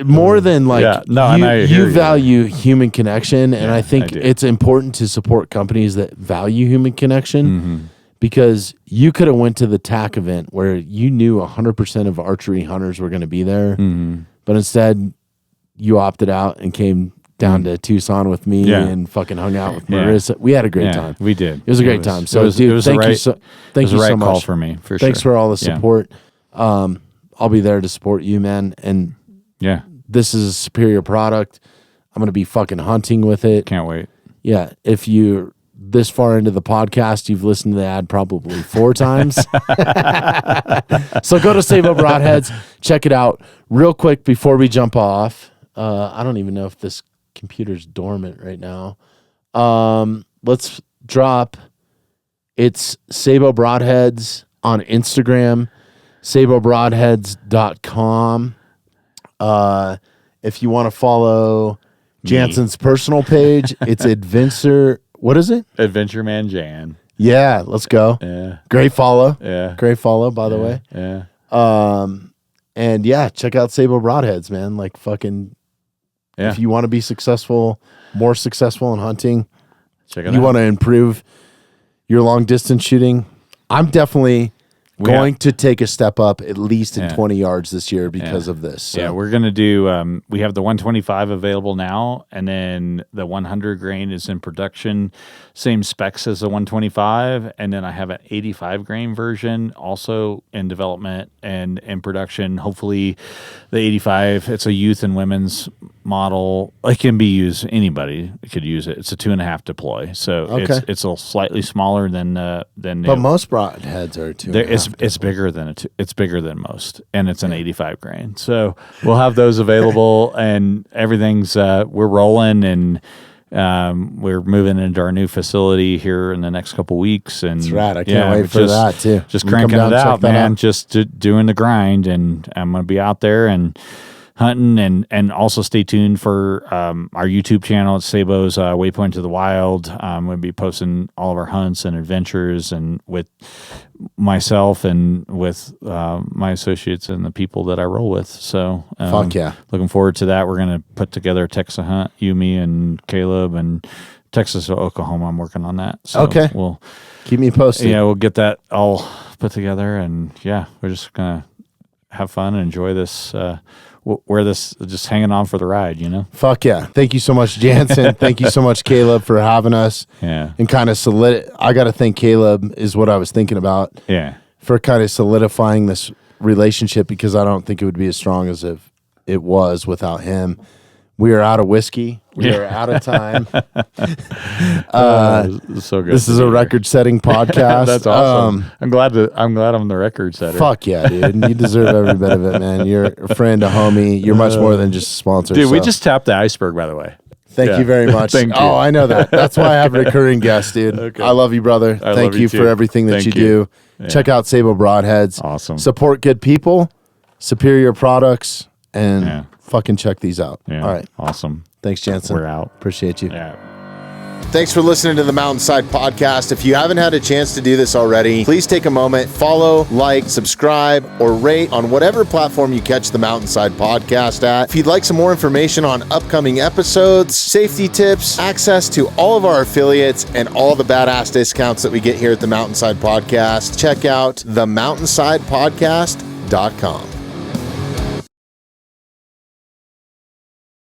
more than, like, you value human connection. And I think it's important to support companies that value human connection. Because you could have went to the TAC event where you knew 100% of archery hunters were going to be there. But instead, you opted out and came down to Tucson with me and fucking hung out with Marissa. We had a great time. We did. It was a great time. So, dude, thank you so much. Call for me, for Thanks for all the support. I'll be there to support you, man. And this is a superior product. I'm going to be fucking hunting with it. Can't wait. Yeah. If you're this far into the podcast, you've listened to the ad probably 4 times. So go to SABO Broadheads. Check it out. Real quick before we jump off. I don't even know if this computer's dormant right now. Let's drop. It's SABO Broadheads on Instagram, sabobroadheads.com. If you want to follow Jansen's personal page, it's Adventure. What is it? Adventure Man Jan. Yeah, let's go. Yeah. Great follow. Yeah. Great follow, by the way. Yeah. And check out SABO Broadheads, man. Like, fucking, if you want to be more successful in hunting, check it out. You want to improve your long distance shooting, I'm definitely going to take a step up at least in 20 yards this year because of this. So. Yeah, we're going to do, we have the 125 available now, and then the 100 grain is in production, same specs as the 125, and then I have an 85 grain version also in development and in production. Hopefully the 85, it's a youth and women's model. It can be used, anybody could use it. It's a 2.5 deploy, so it's a slightly smaller than but most broadheads are 2.5. It's bigger than it's bigger than most, and it's an 85 grain. So we'll have those available, and everything's we're rolling, and we're moving into our new facility here in the next couple weeks, and That's right. I can't wait for that too. Just You come cranking down it and check out, that man. out. Just doing the grind, and I'm gonna be out there and hunting, and also stay tuned for our YouTube channel. It's SABO's Waypoint to the Wild. We'll be posting all of our hunts and adventures, and with myself and with my associates and the people that I roll with. So Fuck yeah. looking forward to that. We're gonna put together a Texas hunt, you, me, and Caleb, and Texas or Oklahoma. I'm working on that. So Okay. we'll Keep me posted. we'll get that all put together, and we're just gonna have fun and enjoy this. We're just hanging on for the ride, you know? Fuck yeah. Thank you so much, Jansen. Thank you so much, Caleb, for having us. Yeah. And kind of I got to thank Caleb is what I was thinking about. Yeah. For kind of solidifying this relationship, because I don't think it would be as strong as if it was without him. We are out of whiskey. We are out of time. So good. This is a record-setting podcast. That's awesome. I'm glad I'm the record setter. Fuck yeah, dude. You deserve every bit of it, man. You're a friend, a homie. You're much more than just a sponsor. Dude, we just tapped the iceberg, by the way. Thank you very much. Thank you. Oh, I know that. That's why I have recurring guests, dude. Okay. I love you, brother. I Thank love you too. for everything that Thank you you. do. Yeah. Check out SABO Broadheads. Awesome. Support good people, superior products, and fucking check these out. Yeah. All right. Awesome. Thanks, Jansen. We're out. Appreciate you. Yeah. Thanks for listening to the Mountainside Podcast. If you haven't had a chance to do this already, please take a moment, follow, like, subscribe, or rate on whatever platform you catch the Mountainside Podcast at. If you'd like some more information on upcoming episodes, safety tips, access to all of our affiliates, and all the badass discounts that we get here at the Mountainside Podcast, check out themountainsidepodcast.com.